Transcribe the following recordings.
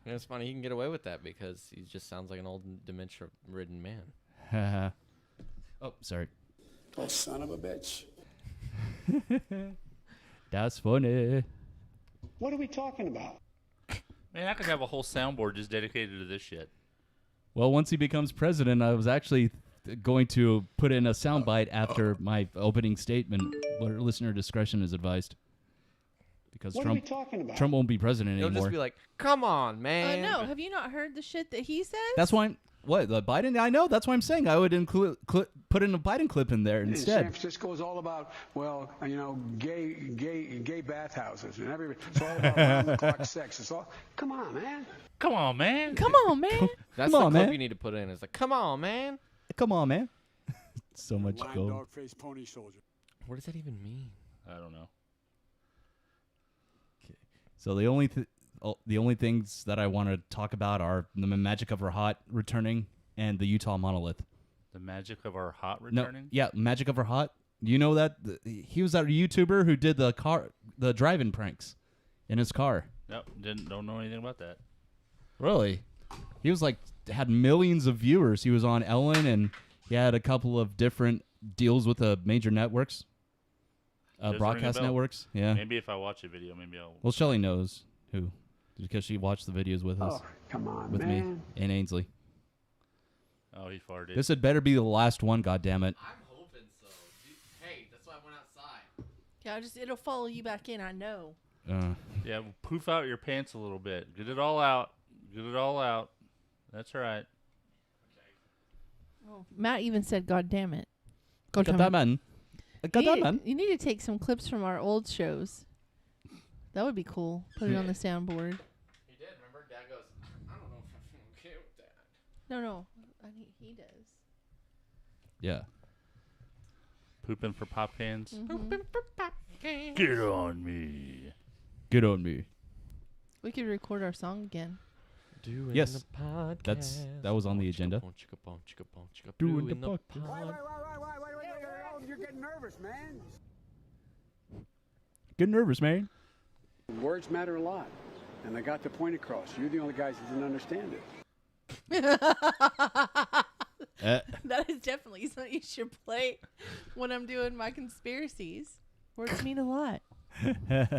And it's funny he can get away with that because he just sounds like an old dementia-ridden man. Oh, sorry. Oh, son of a bitch. That's funny. What are we talking about? Man, I could have a whole soundboard just dedicated to this shit. Well, once he becomes president, I was actually going to put in a soundbite after my opening statement, where listener discretion is advised. Because What are we talking about? Trump won't be president He'll anymore. just be like, "Come on, man." No, have you not heard the shit that he says? That's why I'm... What, the Biden? I know. That's why I'm saying I would put in a Biden clip in there San instead. Francisco is all about, well, gay bathhouses and everything. It's all about round-the-clock sex. It's all. Come on, man. Come on, man. Come on, man. That's Come the on, clip man. you need to put in. It's like, "Come on, man." Come on, man. So much Lion, gold. dog face, pony soldier. What does that even mean? I don't know. So the only things that I want to talk about are the Magic of Our Hot returning and the Utah monolith. The magic of our hot No, returning? yeah, Magic of Our Hot. You know that he was that YouTuber who did the drive-in pranks in his car. Nope, don't know anything about that. Really? He was like had millions of viewers. He was on Ellen and he had a couple of different deals with the major networks, Does broadcast ring a bell. networks. Yeah. Maybe if I watch a video, maybe I'll... Well, Shelly knows who, because she watched the videos with us, Oh, come on, with man. me and Ainsley. Oh, he farted. This had better be the last one. Goddammit. I'm hoping so. Hey, that's why I went outside. Yeah, it'll follow you back in. I know. Yeah, poof out your pants a little bit. Get it all out. Get it all out. That's right. Oh, Matt even said, "God damn it." Goddammit. Goddammit. You need to take some clips from our old shows. That would be cool. Put it on the soundboard. He did. Remember, Dad goes, "I don't know if I'm okay with that." No. He does. Yeah. Pooping for pop cans. Mhm. Get on me. Good on me. We could record our song again. Doing Yes. the podcast. That was on the agenda. Doing the Wait, pod. you're getting nervous, man. Get nervous, man. Words matter a lot, and I got the point across. You're the only guys that didn't understand it. That is definitely something you should play when I'm doing my conspiracies. Words mean a lot.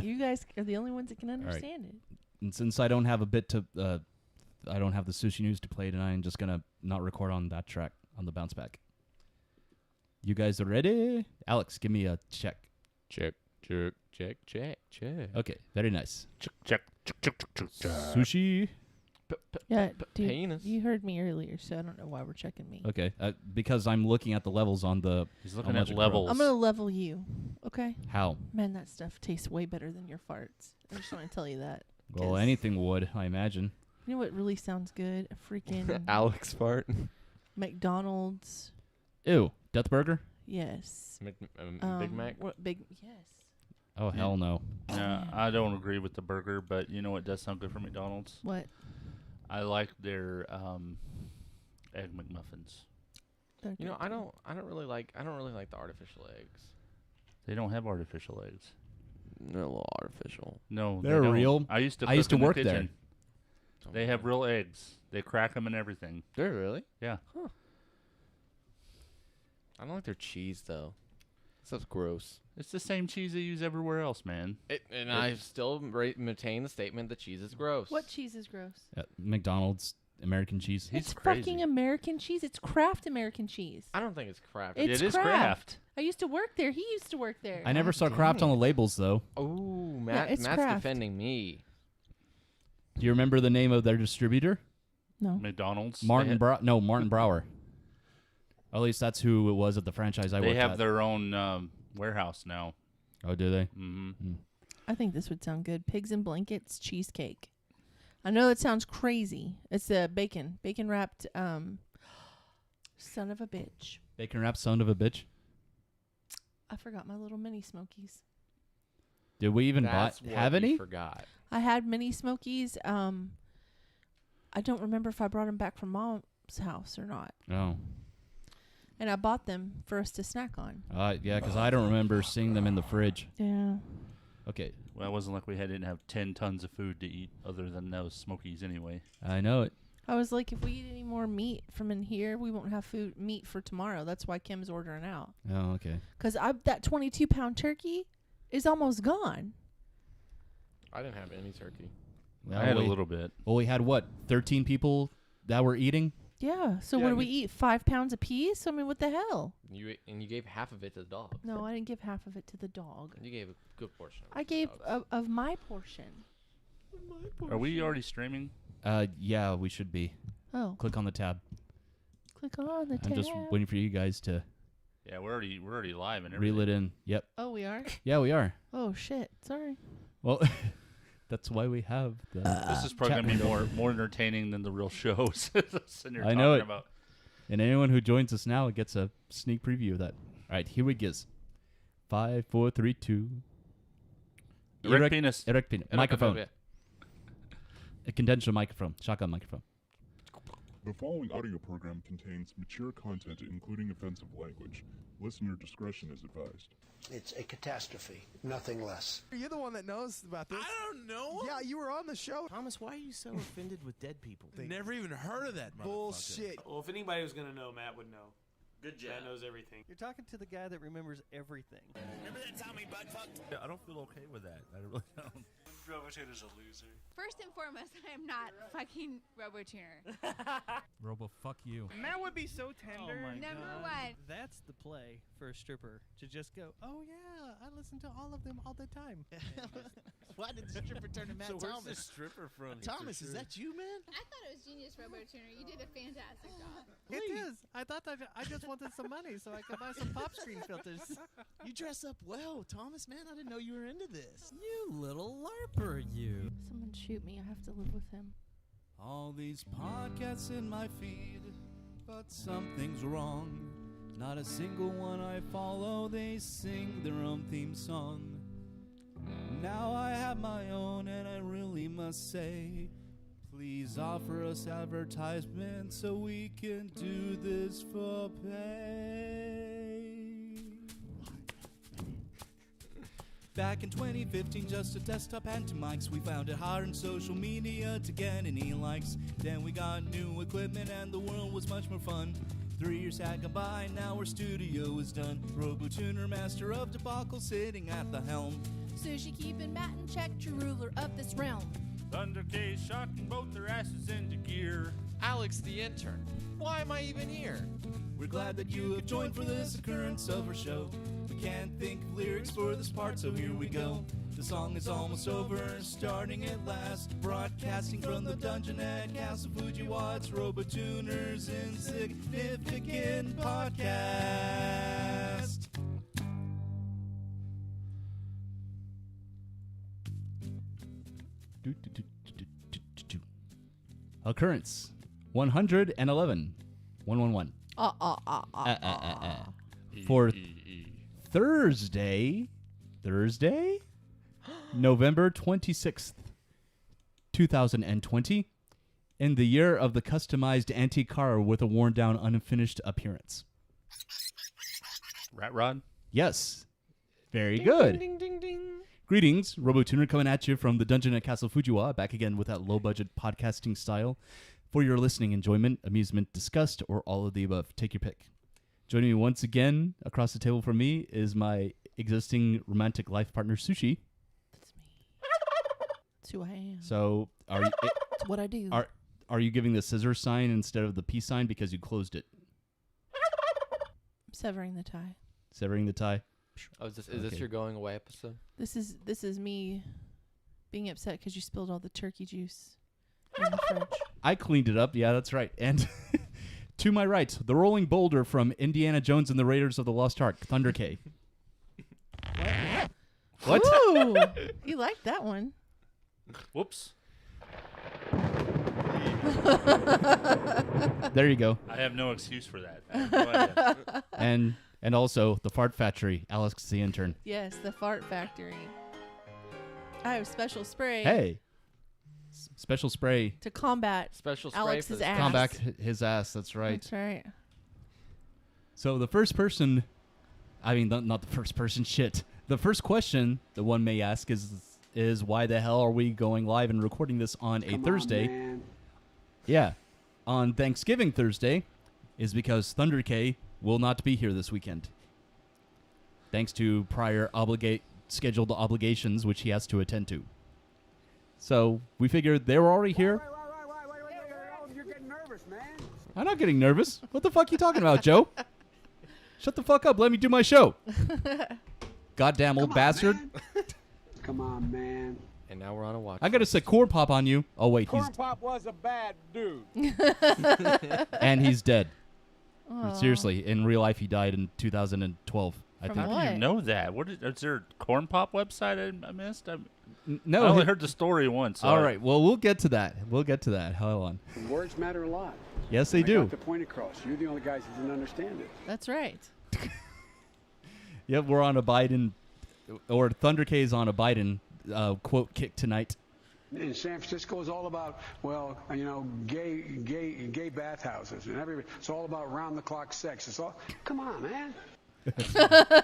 You guys are the only ones that can understand it. And since I don't have a bit to, I don't have the sushi news to play tonight, I'm just gonna not record on that track on the bounce back. You guys are ready? Alex, give me a check. Check. Okay, very nice. Check. Sushi. Yeah, dude, penis. you heard me earlier, so I don't know why we're checking me. Okay, because I'm looking at the levels on the. He's looking on at Logic Pro. levels. I'm gonna level you, okay? How? Man, that stuff tastes way better than your farts. I just want to tell you that. Well, 'cause anything would, I imagine. You know what really sounds good? A freaking Alex fart. McDonald's. Ew, Death Burger? Yes. Big Mac. Yes. Oh, hell no. Yeah, I don't agree with the burger, but you know what does sound good for McDonald's? What? I like their egg McMuffins. They're You know, good. I don't really like the artificial eggs. They don't have artificial eggs. They're a little artificial. No, They're they don't. real. I used to. I used cook to in the work there. kitchen. They have real eggs. They crack them and everything. They're really? Yeah. I don't like their cheese though. Stuff's gross. It's the same cheese they use everywhere else, man. And I still maintain the statement that cheese is gross. What cheese is gross? McDonald's American cheese. He's It's crazy. fucking American cheese. It's Kraft American cheese. I don't think it's crap. It's It is Kraft. Kraft. I used to work there. He used to work there. I never saw Kraft on the labels, though. Oh, it's Matt's Kraft. defending me. Do you remember the name of their distributor? No. McDonald's. Martin Brower. Or at least that's who it was at the franchise I worked They have at. their own warehouse now. Oh, do they? Mm-hmm. I think this would sound good. Pigs in blankets cheesecake. I know it sounds crazy. It's a bacon wrapped son of a bitch. Bacon wrap son of a bitch. I forgot my little mini smokies. Did we even That's what have you any? forgot. I had mini smokies. I don't remember if I brought them back from Mom's house or not. Oh. And I bought them for us to snack on. Yeah, because I don't remember seeing them in the fridge. Yeah. Okay, Well, it wasn't like we didn't have 10 tons of food to eat other than those Smokies anyway. I know it. I was like, if we eat any more meat from in here, we won't have meat for tomorrow. That's why Kim's ordering out. Oh, okay. Because that 22-pound turkey is almost gone. I didn't have any turkey. Well, I had a little bit. Well, we had what? 13 people that were eating. Yeah. So Yeah, what do we eat? 5 pounds apiece? I mean, what the hell? You gave half of it to the dog. No, I didn't give half of it to the dog. You gave a good portion. I gave of my portion. Are we already streaming? Yeah, we should be. Oh, Click on the tab. click on the tab. I'm just waiting for you guys to Yeah, we're already live and everything. reel it in. Yep. Oh, we are? Yeah, we are. Oh, shit. Sorry. Well, that's why we have the. This is probably chat going to be window. more entertaining than the real shows. Sitting here I know talking it. about. And anyone who joins us now gets a sneak preview of that. All right, here we go. 5, 4, 3, 2. Erect penis. Erect penis. Microphone. A condenser microphone. Shotgun microphone. The following audio program contains mature content, including offensive language. Listener discretion is advised. It's a catastrophe, nothing less. You're the one that knows about this. I don't know. Yeah, you were on the show. Thomas, why are you so offended with dead people? Never even heard of that bullshit. Well, if anybody was going to know, Matt would know. Good job. Matt knows everything. You're talking to the guy that remembers everything. Remember that Tommy Buttfuck? I don't feel okay with that. I really don't. RoboTuner's a loser. First and foremost, I am not fucking RoboTuner. Robo, fuck you. Matt would be so tender. Oh my Number God. One. That's the play for a stripper, to just go, oh yeah, I listen to all of them all the time. Why did the stripper turn to Matt So Thomas? where's the stripper from? Thomas, is that you, man? I thought it was genius, RoboTuner. You did a fantastic job. It is. I thought that I just wanted some money so I could buy some pop screen filters. You dress up well, Thomas, man. I didn't know you were into this. You little LARPer, you. Someone shoot me. I have to live with him. All these podcasts in my feed, but something's wrong. Not a single one I follow, they sing their own theme song. Now I have my own, and I really must say, please offer us advertisement so we can do this for pay. Back in 2015, just a desktop and 2 mics. We found it hard on social media to get any likes. Then we got new equipment and the world was much more fun. 3 years had gone by, now our studio is done. RoboTuner, master of debacle, sitting at the helm. Sushi keeping Matt in check, true ruler of this realm. Thunder K shocking both their asses into gear. Alex the intern. Why am I even here? We're glad that you have joined for this occurrence of our show. We can't think of lyrics for this part, so here we go. The song is almost over, starting at last. Broadcasting from the dungeon at Castle Fujiwa, it's RoboTuner's Insignificant Podcast. Occurrence 111. 111. For Thursday, November 26th, 2020, in the year of the customized antique car with a worn down, unfinished appearance. Rat Rod? Yes. Very Ding, good. Ding, ding, ding, ding. Greetings, RoboTuner coming at you from the dungeon at Castle Fujiwa, back again with that low-budget podcasting style for your listening enjoyment, amusement, disgust, or all of the above. Take your pick. Joining me once again across the table from me is my existing romantic life partner, Sushi. That's me. That's who I am. So, are you It's what I do. are you giving the scissor sign instead of the peace sign because you closed it? I'm severing the tie. Severing the tie. Oh, is this your going away episode? This is me being upset because you spilled all the turkey juice in the fridge. I cleaned it up. Yeah, that's right. And to my right, the rolling boulder from Indiana Jones and the Raiders of the Lost Ark, Thunder K. What? Ooh, you like that one. Whoops. There you go. I have no excuse for that. I have no idea. And also the fart factory, Alex the intern. Yes, the fart factory. I have special spray. Hey. Special spray. To combat Special spray Alex's for this ass. Combat his ass, that's right. That's right. So the first person, I mean, not the first person, shit. The first question that one may ask is why the hell are we going live and recording this on a Thursday? Man. Yeah, on Thanksgiving Thursday, is because Thunder K will not be here this weekend, thanks to prior scheduled obligations which he has to attend to. So we figured they were already here. You're getting nervous, man. I'm not getting nervous. What the fuck are you talking about, Joe? Shut the fuck up. Let me do my show. Goddamn old bastard. Come on, man. And now we're on a watch. I'm going to say corn pop on you. Oh, wait. Corn Pop was a bad dude. And he's dead. Aw. Seriously. In real life, he died in 2012, I think. How do you know that? Is there a Corn Pop website I missed? No. I only heard the story once. So All right. Well, we'll get to that. Hold on. Words matter a lot. Yes, they I do. got the point across. You're the only guys who didn't understand it. That's right. Yep, we're on a Biden, or Thunder K is on a Biden quote kick tonight. In San Francisco, it's all about, well, gay bathhouses, and it's all about round-the-clock sex. It's all, come on, man.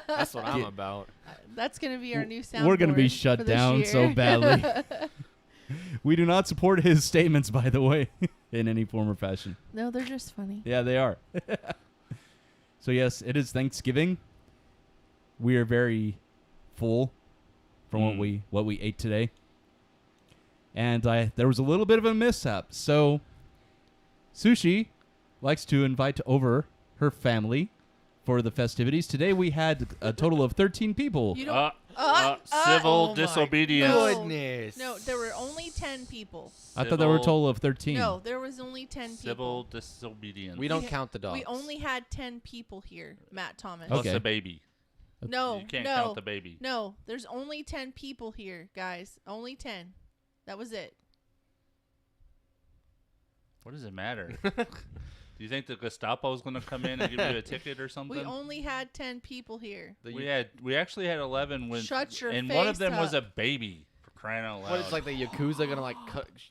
That's what I'm about. That's going to be our new soundboard. We're going to be shut down so badly. We do not support his statements, by the way, in any form or fashion. No, they're just funny. Yeah, they are. So, yes, it is Thanksgiving. We are very full from what we ate today. And there was a little bit of a mishap. So, Sushi likes to invite over her family for the festivities. Today we had a total of 13 people. You don't, civil disobedience. Goodness. No, there were only 10 people. I thought there were a total of 13. No, there was only 10 people. Civil disobedience. We don't count the dogs. We only had 10 people here, Matt Thomas. Plus a baby. No, You can't count the baby. No, there's only 10 people here, guys. Only 10. That was it. What does it matter? Do you think the Gestapo is going to come in and give you a ticket or something? We only had 10 people here. We actually had 11 when Shut your and face one of them was a up. baby, for crying out loud. What, it's like the Yakuza gonna like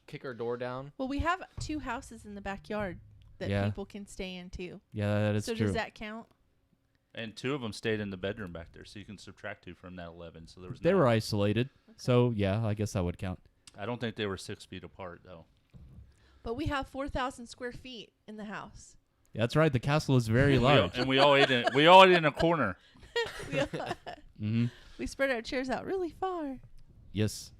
kick our door down? Well, we have 2 houses in the backyard that Yeah. people can stay in too. Yeah, that is so true. does that count? And 2 of them stayed in the bedroom back there, so you can subtract 2 from that 11. So there was They 9. were isolated. So, yeah, I guess that would count. I don't think they were 6 feet apart though. But we have 4,000 square feet in the house. Yeah, that's right. The castle is very large. And we all ate in. We all ate in a corner. Mm-hmm. We spread our chairs out really far. Yes.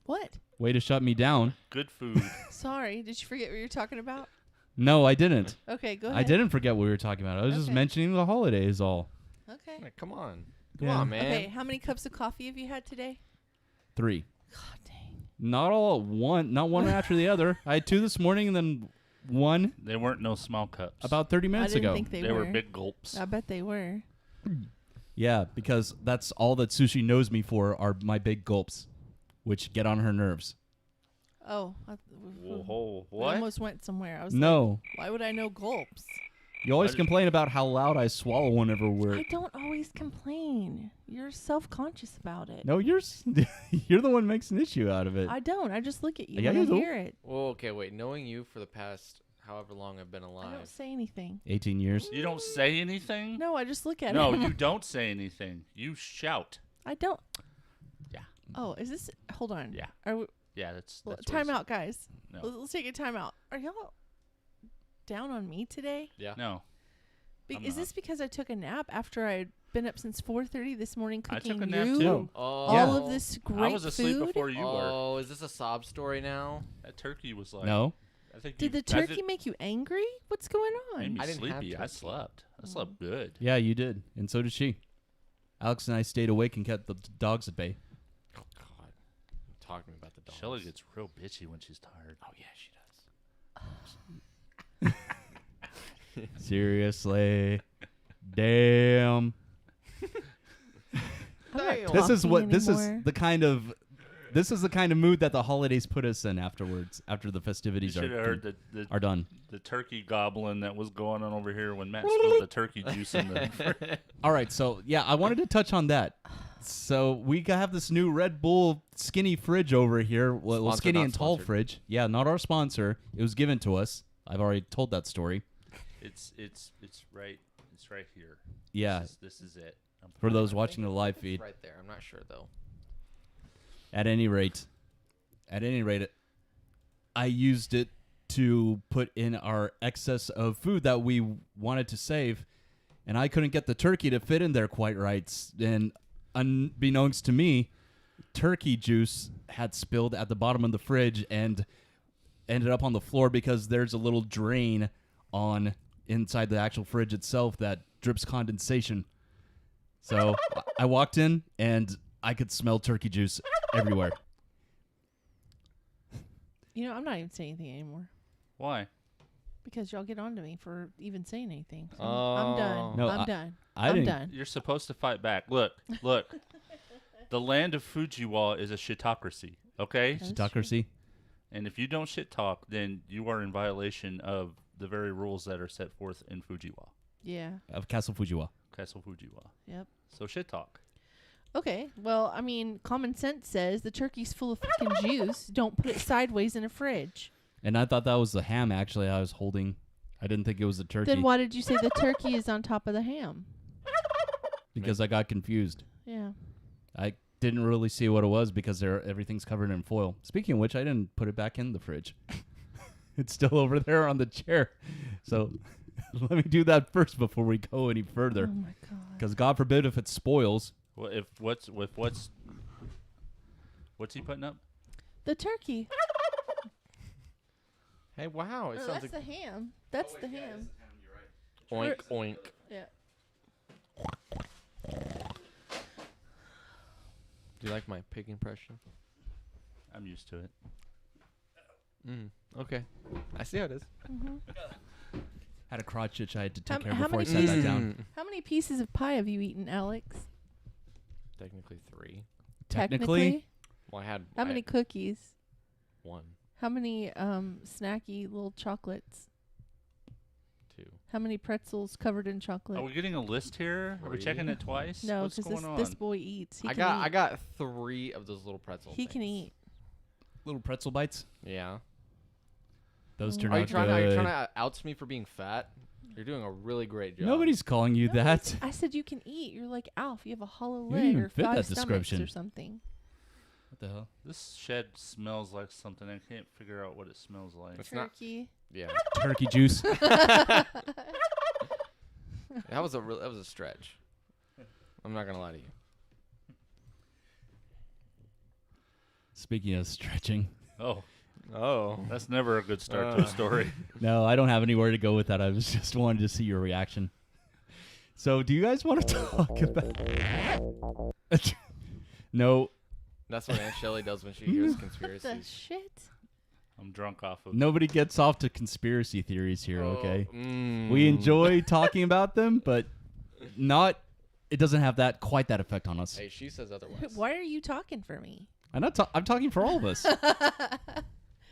What? Way to shut me down. Good food. Sorry, did you forget what you were talking about? No, I didn't. Okay, go ahead. I didn't forget what we were talking about. I was just Okay. mentioning the holidays all. Okay. Like, come on. Yeah. Come on, man. Okay, how many cups of coffee have you had today? 3. God dang. Not all at one. Not one after the other. I had 2 this morning and then 1 They weren't no small cups. about 30 minutes I didn't ago. think they They were. were big gulps. I bet they were. Yeah, because that's all that Sushi knows me for are my big gulps, which get on her nerves. Oh. Whoa, I what? almost went somewhere. I was No. like, why would I know gulps? You always complain about how loud I swallow whenever we're... I don't always complain. You're self-conscious about it. No, you're you're the one who makes an issue out of it. I don't. I just look at you Yeah, when you I do. hear it. Well, okay, wait. Knowing you for the past however long I've been I alive. don't say anything. 18 years. You don't say anything? No, I just look at No, it. you don't say anything. You shout. I don't. Yeah. Oh, is this? Hold on. Yeah. Are we, Yeah, that's time out, guys. No. Let's take a time out. Are y'all down on me today? Yeah. No. Is this because I took a nap after I had been up since 4:30 this morning I cooking took a nap you too. all of this great I was asleep food? before you were. Oh, is this a sob story now? That turkey was like. No. I think Did the turkey make you angry? What's going on? Made me I didn't have sleepy. I turkey. slept. I slept good. Yeah, you did. And so did she. Alex and I stayed awake and kept the dogs at bay. Oh, God. Talk to me about the dogs. Shelly gets real bitchy when she's tired. Oh, yeah, she does. Seriously. Damn. This is the kind of mood that the holidays put us in afterwards, after the festivities You should have heard are done. The turkey gobbling that was going on over here when Matt spilled the turkey juice in the. All right, so yeah, I wanted to touch on that. So we have this new Red Bull skinny fridge over here. Well, Sponsored, skinny not and tall sponsored. fridge. Yeah, not our sponsor. It was given to us. I've already told that story. It's right. It's right here. Yeah. This is it. For those watching the live feed. It's right there. I'm not sure though. At any rate, I used it to put in our excess of food that we wanted to save, and I couldn't get the turkey to fit in there quite right. And unbeknownst to me, turkey juice had spilled at the bottom of the fridge and ended up on the floor because there's a little drain on inside the actual fridge itself that drips condensation. So I walked in and I could smell turkey juice everywhere. You know, I'm not even saying anything anymore. Why? Because y'all get on to me for even saying anything. So I'm done. No, I'm done. I I'm didn't- done. You're supposed to fight back. Look. The land of Fujiwa is a shitocracy, okay? Shitocracy. And if you don't shit talk, then you are in violation of the very rules that are set forth in Fujiwa. Yeah. Of Castle Fujiwa. Castle Fujiwa. Yep. So shit talk. Okay. Well, I mean, common sense says the turkey's full of fucking juice. Don't put it sideways in a fridge. And I thought that was the ham, actually, I was holding. I didn't think it was the turkey. Then why did you say the turkey is on top of the ham? Because I got confused. Yeah. I didn't really see what it was because everything's covered in foil. Speaking of which, I didn't put it back in the fridge. It's still over there on the chair. So let me do that first before we go any further. Oh my god. Because God forbid if it spoils. Well, what's he putting up? The turkey. Hey, wow! It No, sounds that's like the ham. That's the ham. oink oink. Yeah. Do you like my pig impression? I'm used to it. Okay. I see how it is. Had a crotch itch I had to take care of how before I many sat back down. How many pieces of pie have you eaten, Alex? Technically 3. Technically? Well, I had. How many cookies? 1, How many snacky little chocolates? 2. How many pretzels covered in chocolate? Are we getting a list here? Are we checking it twice? No, What's because going this on? boy eats. He I can eat. got 3 of those little pretzel. He can eat. Little pretzel bites? Yeah. Those turn Are you out trying? good. Are you trying to oust me for being fat? You're doing a really great job. Nobody's calling you that. I said you can eat. You're like Alf. You have a hollow You leg didn't even or fit 5 that stomachs description. or something. What the hell? This shed smells like something. I can't figure out what it smells like. It's not. Turkey. Yeah. Turkey juice. That was a stretch. I'm not gonna lie to you. Speaking of stretching. Oh. That's never a good start to a story. No, I don't have anywhere to go with that. I was just wanted to see your reaction. So, do you guys want to talk about? No. That's what Aunt Shelly does when she hears conspiracies. What the shit? I'm drunk off of. Nobody gets off to conspiracy theories here, okay? Mm. We enjoy talking about them, but not. It doesn't have quite that effect on us. Hey, she says otherwise. Why are you talking for me? I'm talking for all of us.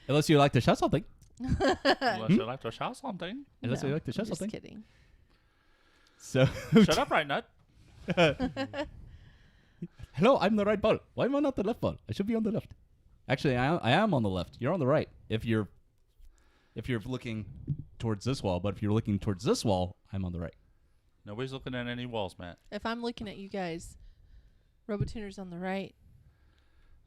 Unless you like to shout something. Unless you like to shout something. Unless you like to shout I'm just something. kidding. So Shut up, right nut. Hello, I'm the right ball. Why am I not the left ball? I should be on the left. Actually, I am on the left. You're on the right. If you're looking towards this wall, but if you're looking towards this wall, I'm on the right. Nobody's looking at any walls, Matt. If I'm looking at you guys, RoboTuner's on the right.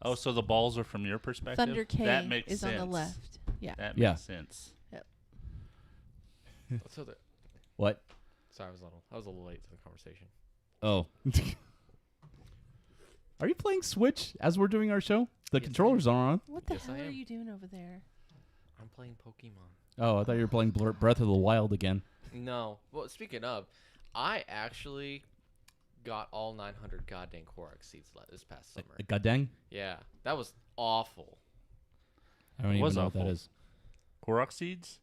Oh, so the balls are from your perspective? Thunder K that makes is sense. on the left. Yeah. That Yeah. makes sense. Yep. So the, What? sorry, I was a little late to the conversation. Oh. Are you playing Switch as we're doing our show? The controllers are on. What the Yes, hell I are am. you doing over there? I'm playing Pokemon. Oh, I thought you were playing Breath of the Wild again. No. Well, speaking of, I actually got all 900 goddamn Korok seeds this past summer. God dang. Yeah, that was awful. I don't even Was know what that awful. is. Korok seeds?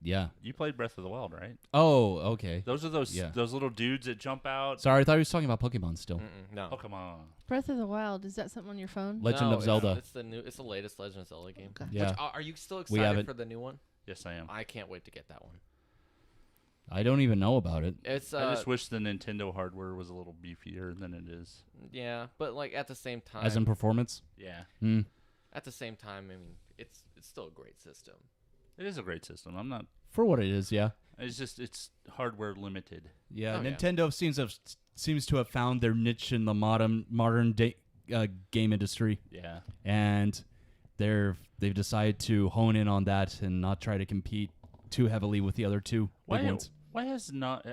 Yeah. You played Breath of the Wild, right? Oh, okay. Those are those Yeah. little dudes that jump out. Sorry, I thought he was talking about Pokemon still. No. Pokemon. Breath of the Wild, is that something on your phone? Legend No, of Zelda. It's the latest Legend of Zelda game. Okay. Yeah. Which, are you still We excited haven't- for the new one? Yes, I am. I can't wait to get that one. I don't even know about it. It's I just wish the Nintendo hardware was a little beefier than it is. yeah, but like at the same time, As in performance? Yeah. Hmm. at the same time, I mean, it's still a great system. It is a great system. I'm not. For what it is, yeah. It's just it's hardware limited. Yeah, Oh, yeah. Nintendo seems to have found their niche in the modern day game industry. Yeah. And they've decided to hone in on that and not try to compete too heavily with the other two big ones. Why has not,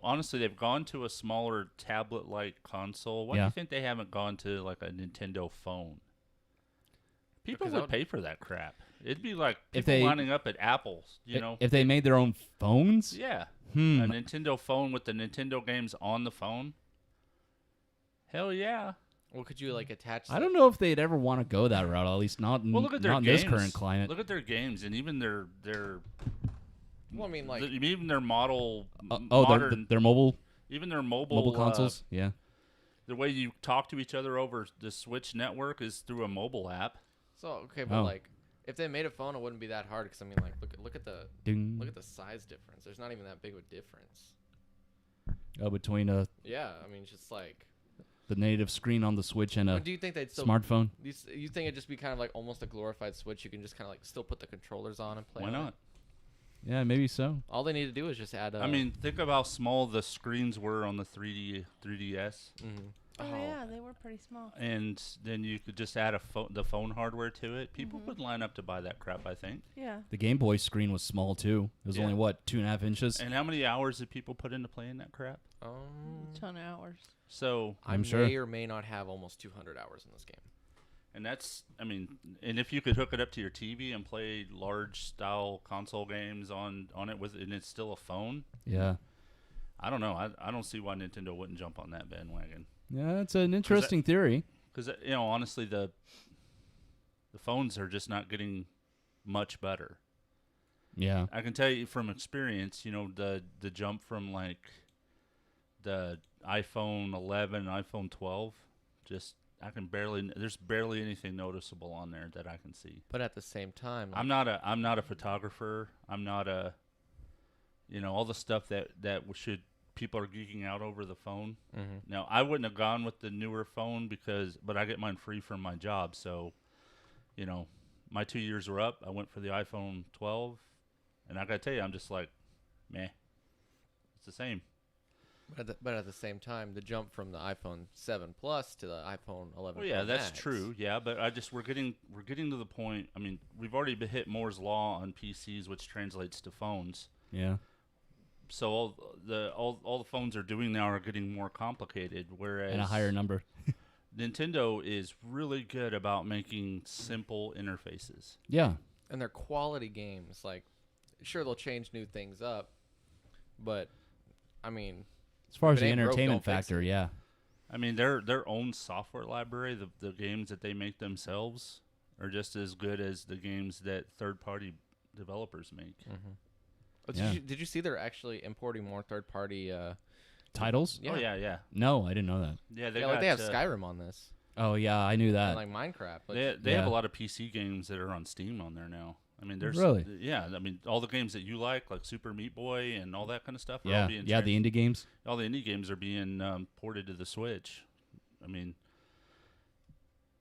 honestly, they've gone to a smaller tablet-like console. Why do Yeah. you think they haven't gone to, like, a Nintendo phone? People Because would pay for that crap. It'd be like If people they- lining up at Apple's, If they made their own phones? Yeah. A Hmm. Nintendo phone with the Nintendo games on the phone? Hell yeah. Well, could you like attach? I don't know if they'd ever want to go that route, at least not in, Well, look at their not in games. this current climate. Look at their games, and even their Well, I mean, like even their model. Their mobile Even their mobile consoles? Yeah. The way you talk to each other over the Switch network is through a mobile app. So okay, but Oh. like, if they made a phone, it wouldn't be that hard. Because I mean, like, look at the Ding. look at the size difference. There's not even that big of a difference. Between Yeah, I mean, just like. the native screen on the Switch and a But do you think they'd still smartphone. You think it'd just be kind of like almost a glorified Switch? You can just kind of like still put the controllers on and play. Why on not? It? Yeah, maybe so. All they need to do is just add. I mean, think of how small the screens were on the 3DS. Mm-hmm. Oh yeah, they were pretty small. And then you could just add the phone hardware to it. People would line up to buy that crap, I think. Yeah. The Game Boy screen was small too. It was Yeah. only what 2.5 inches. And how many hours did people put into playing that crap? A ton of hours. So I may or may not have almost 200 hours in this game. And that's, I mean, and if you could hook it up to your TV and play large style console games on it and it's still a phone. Yeah. I don't know. I don't see why Nintendo wouldn't jump on that bandwagon. Yeah, that's an interesting theory. Because honestly, the phones are just not getting much better. Yeah. I can tell you from experience, the jump from like the iPhone 11, iPhone 12, there's barely anything noticeable on there that I can see. But at the same time, I'm not a photographer. I'm not a, all the stuff that people are geeking out over the phone. Mm-hmm. Now, I wouldn't have gone with the newer phone but I get mine free from my job. So, my 2 years were up. I went for the iPhone 12, and I got to tell you, I'm just like, meh, it's the same. But at the same time, the jump from the iPhone 7 Plus to the iPhone 11. Well, yeah, Pro that's Max. true. Yeah, but we're getting to the point. I mean, we've already hit Moore's law on PCs, which translates to phones. Yeah. So all the phones are doing now are getting more complicated, whereas And a higher number. Nintendo is really good about making simple interfaces. Yeah. And they're quality games. Like, sure, they'll change new things up, but I mean, as far if as it the ain't broke, entertainment don't fix factor, it. yeah. I mean, their own software library, the games that they make themselves, are just as good as the games that third-party developers make. Mm-hmm. Oh, Yeah. did you see they're actually importing more third-party Titles? Yeah. Oh yeah. No, I didn't know that. Yeah, they have Skyrim on this. Oh yeah, I knew that. And like Minecraft. They have a lot of PC games that are on Steam on there now. I mean, there's Really? Yeah, I mean, all the games that you like Super Meat Boy and all that kind of stuff. Are Yeah, all being the indie games. All the indie games are being ported to the Switch. I mean,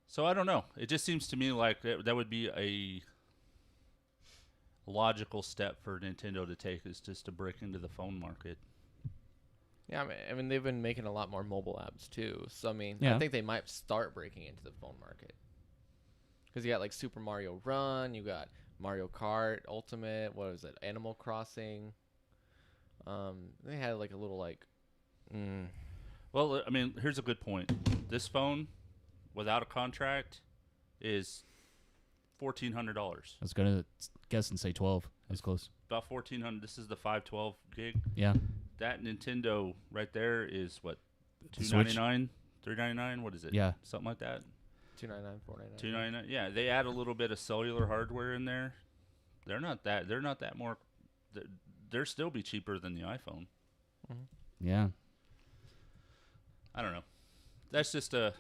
so I don't know. It just seems to me like that would be a logical step for Nintendo to take, is just to break into the phone market. Yeah, I mean they've been making a lot more mobile apps too. So I mean, Yeah. I think they might start breaking into the phone market. Because you got like Super Mario Run, you got Mario Kart Ultimate. What was it? Animal Crossing. They had like a little like. Well, I mean, here's a good point. This phone, without a contract, is $1,400. I was gonna guess and say 12. I was close. About $1,400. This is the 512 gig. Yeah. That Nintendo right there is what, Switch? $299, $399. What is it? Yeah. Something like that. $299, $499. $299. Yeah, they add a little bit of cellular hardware in there. They're not that more. They're still be cheaper than the iPhone. Yeah. I don't know. That's just a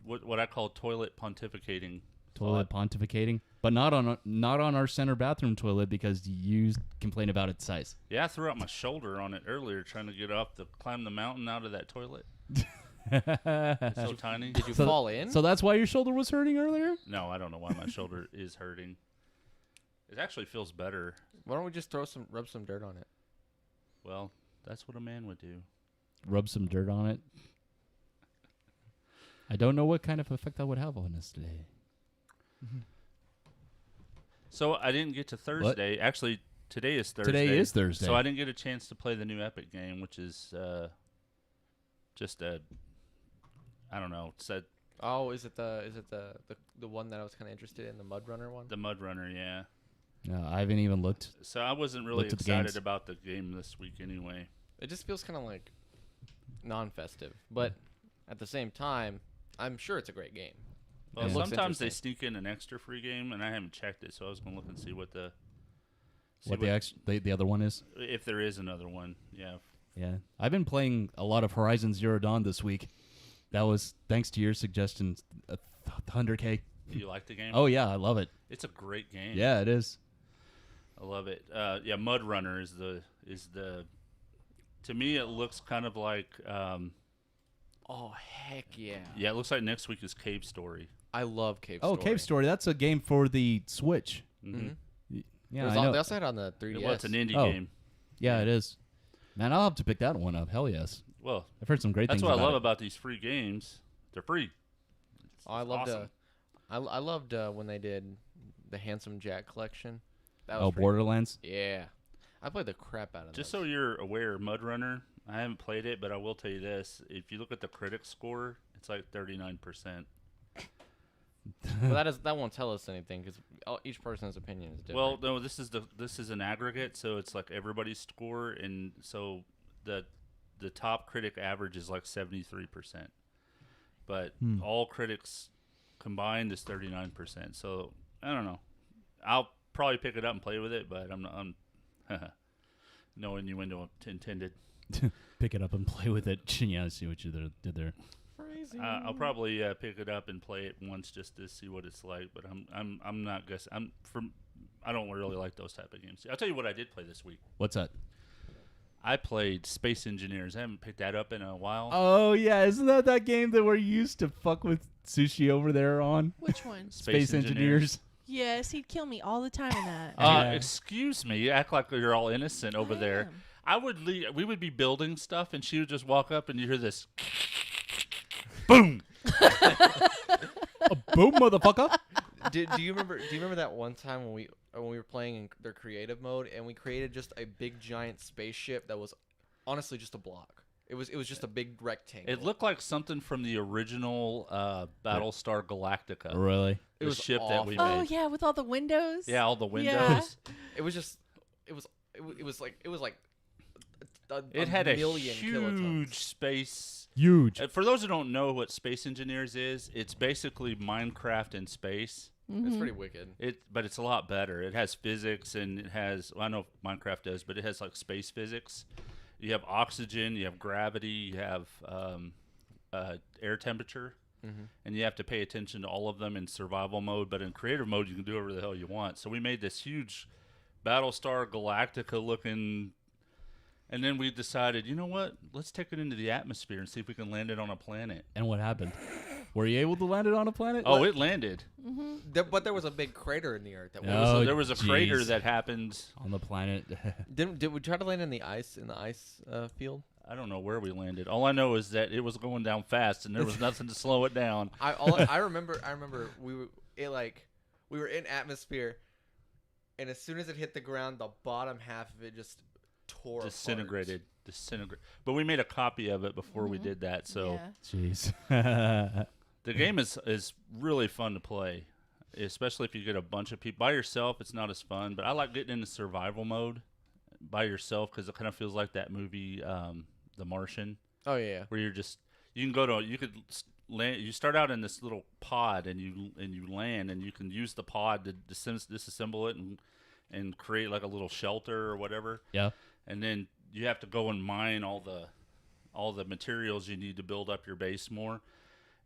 what I call toilet pontificating. Toilet pontificating, but not on our center bathroom toilet because you complain about its size. Yeah, I threw out my shoulder on it earlier trying to get climb the mountain out of that toilet. It's so tiny. Did you fall in? So that's why your shoulder was hurting earlier? No, I don't know why my shoulder is hurting. It actually feels better. Why don't we just rub some dirt on it? Well, that's what a man would do. Rub some dirt on it. I don't know what kind of effect that would have on us today. So I didn't get to Thursday. Actually, today is Thursday. Today is Thursday. So I didn't get a chance to play the new Epic game, which is just a, I don't know. It's a, Oh, is it the one that I was kind of interested in, the Mud Runner one? the Mud Runner, yeah. No, I haven't even looked. So I wasn't really Looked at the excited games. about the game this week anyway. It just feels kind of like non-festive, but at the same time, I'm sure it's a great game. Well, It looks sometimes they interesting. sneak in an extra free game, and I haven't checked it, so I was going to look and see what the The other one is? if there is another one. Yeah. Yeah. I've been playing a lot of Horizon Zero Dawn this week. That was thanks to your suggestion, 100K. Do you like the game? Oh, yeah, I love it. It's a great game. Yeah, it is. I love it. Yeah, Mud Runner is the to me it looks kind of like Oh heck yeah! yeah, it looks like next week is Cave Story. I love Cave Oh, Story. Cave Story. That's a game for the Switch. Mm-hmm. Yeah, There's I know. They also had it on the 3DS. Well, it's an indie Oh. game. Yeah, it is. Man, I'll have to pick that one up. Hell yes. Well, I've heard some great that's things what I love it. about these free games. They're free. Oh, I loved. awesome. I loved when they did the Handsome Jack collection. That was Oh, pretty- Borderlands? Yeah, I played the crap out of Just those. so you're aware, Mud Runner, I haven't played it, but I will tell you this. If you look at the critic score, it's like 39%. Well, that won't tell us anything because each person's opinion is different. Well, no, this is an aggregate, so it's like everybody's score, and so the top critic average is like 73%, but all critics combined is 39%. So I don't know. I'll probably pick it up and play with it, but I'm no innuendo intended. Pick it up and play with it. Yeah, I see what you did there. I'll probably pick it up and play it once just to see what it's like, but I'm not guessing. I don't really like those type of games. I'll tell you what I did play this week. What's that? I played Space Engineers. I haven't picked that up in a while. Oh, yeah. Isn't that game that we're used to fuck with Sushi over there on? Which one? Space Engineers. Yes, he'd kill me all the time in that. Excuse me. You act like you're all innocent over there. am. I would we would be building stuff, and she would just walk up, and you hear this boom. Boom, motherfucker. do you remember that one time when we were playing in their creative mode and we created just a big giant spaceship that was honestly just a block. It was just a big rectangle. It looked like something from the original Battlestar Galactica. Really? It was ship awful. that we Oh made. yeah, with all the windows. Yeah, all the windows. Yeah. It was just it was like It had a million huge kilotons. space. Huge. For those who don't know what Space Engineers is, it's basically Minecraft in space. It's pretty wicked. But it's a lot better. It has physics, and it has, well, I know Minecraft does, but it has like space physics. You have oxygen, you have gravity, you have air temperature, and you have to pay attention to all of them in survival mode. But in creative mode, you can do whatever the hell you want. So we made this huge Battlestar Galactica looking. And then we decided, you know what? Let's take it into the atmosphere and see if we can land it on a planet. And what happened? Were you able to land it on a planet? Oh, it landed. But there was a big crater in the earth. There was a crater that happened on the planet. Did we try to land in the ice field? I don't know where we landed. All I know is that it was going down fast, and there was nothing to slow it down. I remember we were in atmosphere, and as soon as it hit the ground, the bottom half of it just tore disintegrated. But we made a copy of it before we did that. So, jeez, the game is really fun to play, especially if you get a bunch of people by yourself. It's not as fun, but I like getting into survival mode by yourself because it kind of feels like that movie, The Martian. Oh yeah, where you could land. You start out in this little pod, and you land, and you can use the pod to disassemble it and create like a little shelter or whatever. Yeah. And then you have to go and mine all the materials you need to build up your base more.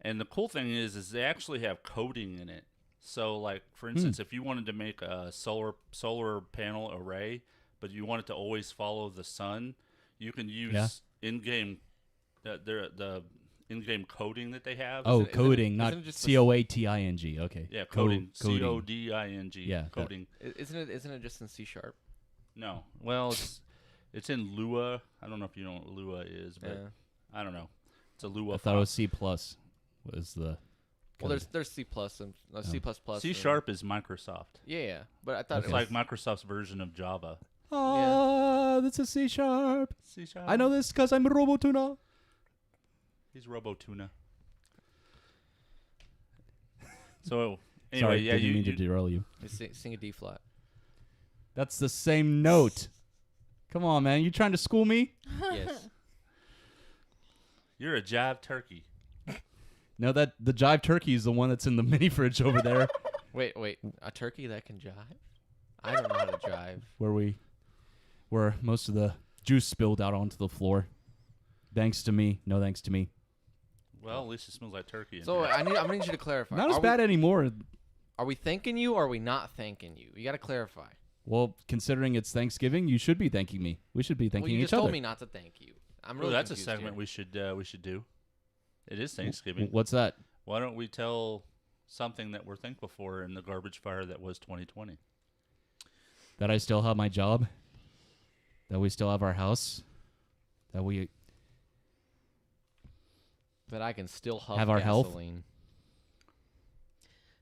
And the cool thing is they actually have coding in it. So like for instance, if you wanted to make a solar panel array, but you want it to always follow the sun, you can use in-game the in-game coding that they have. Oh, coding, not COATING. Okay. Yeah, coding. Coding. CODING. Yeah. Coding. Isn't it just in C#? No. Well, it's in Lua. I don't know if you know what Lua is, but I don't know. It's a Lua. I thought it was C plus. Was the Well, there's C plus and C plus plus. C Sharp is Microsoft. Yeah, but I thought it's like Microsoft's version of Java. That's a C Sharp. C Sharp. I know this because I'm Robotuna. He's Robotuna. So anyway, Sorry, yeah, didn't mean to derail you. Sing a D flat. That's the same note. Come on, man. You trying to school me? Yes. You're a jive turkey. No, that the jive turkey is the one that's in the mini fridge over there. Wait, a turkey that can jive? I don't know how to jive. Where most of the juice spilled out onto the floor. Thanks to me. No thanks to me. Well, at least it smells like turkey. So I'm gonna need you to clarify. Not as bad anymore. Are we thanking you or are we not thanking you? You got to clarify. Well, considering it's Thanksgiving, you should be thanking me. We should be thanking you each just other. told me not to thank you. I'm really that's a confused segment here. we should do. It is Thanksgiving. What's that? Why don't we tell something that we're thankful for in the garbage fire that was 2020? That I still have my job. That we still have our house. That I can still have our health. gasoline.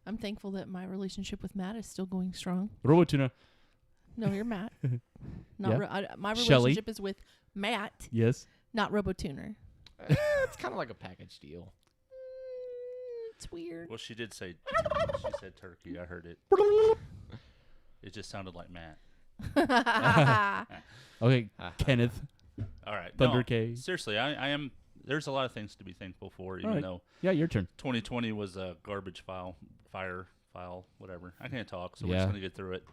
I'm thankful that my relationship with Matt is still going strong. Robotuna. No, you're Matt. My Shelley. relationship is with Matt. Yes. Not Robotuner. It's kind of like a package deal. It's weird. Well, she did say she said turkey. I heard it. It just sounded like Matt. Okay, Kenneth. All right, Thunder no, K. Seriously, I am. There's a lot of things to be thankful for, even though. Yeah, your turn. 2020 was a garbage fire, whatever. I can't talk, so we're just gonna get through it.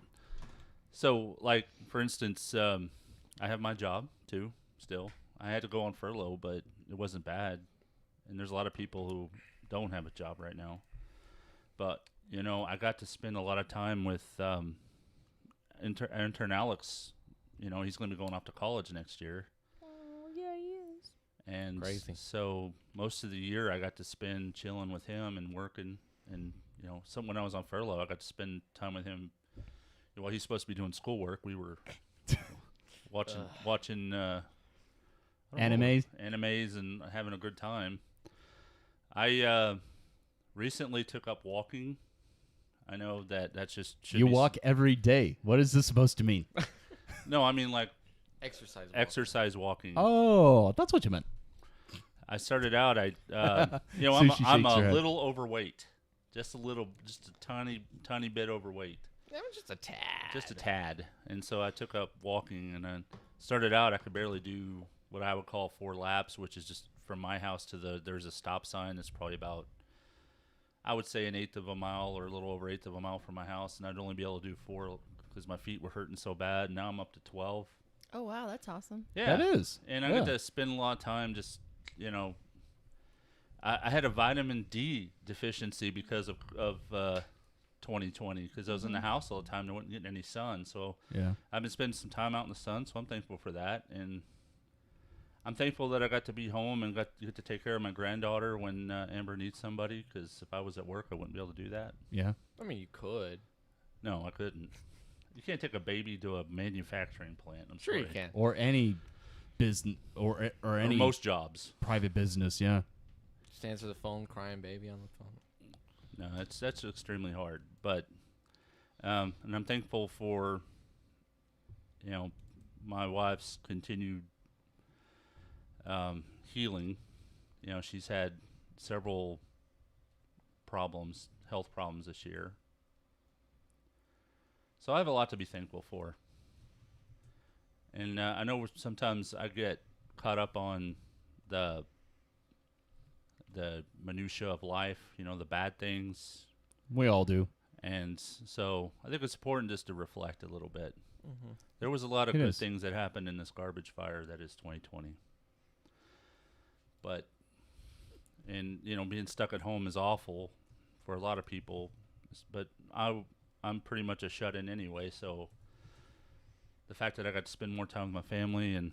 So, like for instance, I have my job too. Still, I had to go on furlough, but it wasn't bad. And there's a lot of people who don't have a job right now. But I got to spend a lot of time with intern Alex. He's going to be going off to college next year. Oh, yeah, he is. And Crazy. so most of the year I got to spend chilling with him and working. And, when I was on furlough, I got to spend time with him. While he's supposed to be doing schoolwork, we were watching animes and having a good time. I recently took up walking. I know that's just you walk every day. What is this supposed to mean? No, I mean like exercise walking. Oh, that's what you meant. I started out. I'm a little overweight, just a tiny bit overweight. Just a tad. Just a tad. And so I took up walking, and then started out. I could barely do what I would call 4 laps, which is just from my house to there's a stop sign that's probably about, I would say, 1/8 of a mile or a little over 1/8 of a mile from my house, and I'd only be able to do 4 because my feet were hurting so bad. Now I'm up to 12. Oh, wow, that's awesome. Yeah. That is. And I got to spend a lot of time just, I had a vitamin D deficiency because of 2020 because I was in the house all the time and I wasn't getting any sun. So I've been spending some time out in the sun, so I'm thankful for that. And I'm thankful that I got to be home and got to take care of my granddaughter when Amber needs somebody, because if I was at work, I wouldn't be able to do that. Yeah. I mean, you could. No, I couldn't. You can't take a baby to a manufacturing plant. I'm sure sorry. you can. Or any business or any most jobs. Private business, yeah. Just answer the phone, crying baby on the phone. No, that's extremely hard. But and I'm thankful for my wife's continued healing. She's had several health problems this year. So I have a lot to be thankful for. And I know sometimes I get caught up on the minutia of life, the bad things. We all do. And so I think it's important just to reflect a little bit. Mm-hmm. There was a lot of good things that happened in this garbage fire that is 2020. But, being stuck at home is awful for a lot of people. But I'm pretty much a shut-in anyway, so the fact that I got to spend more time with my family and,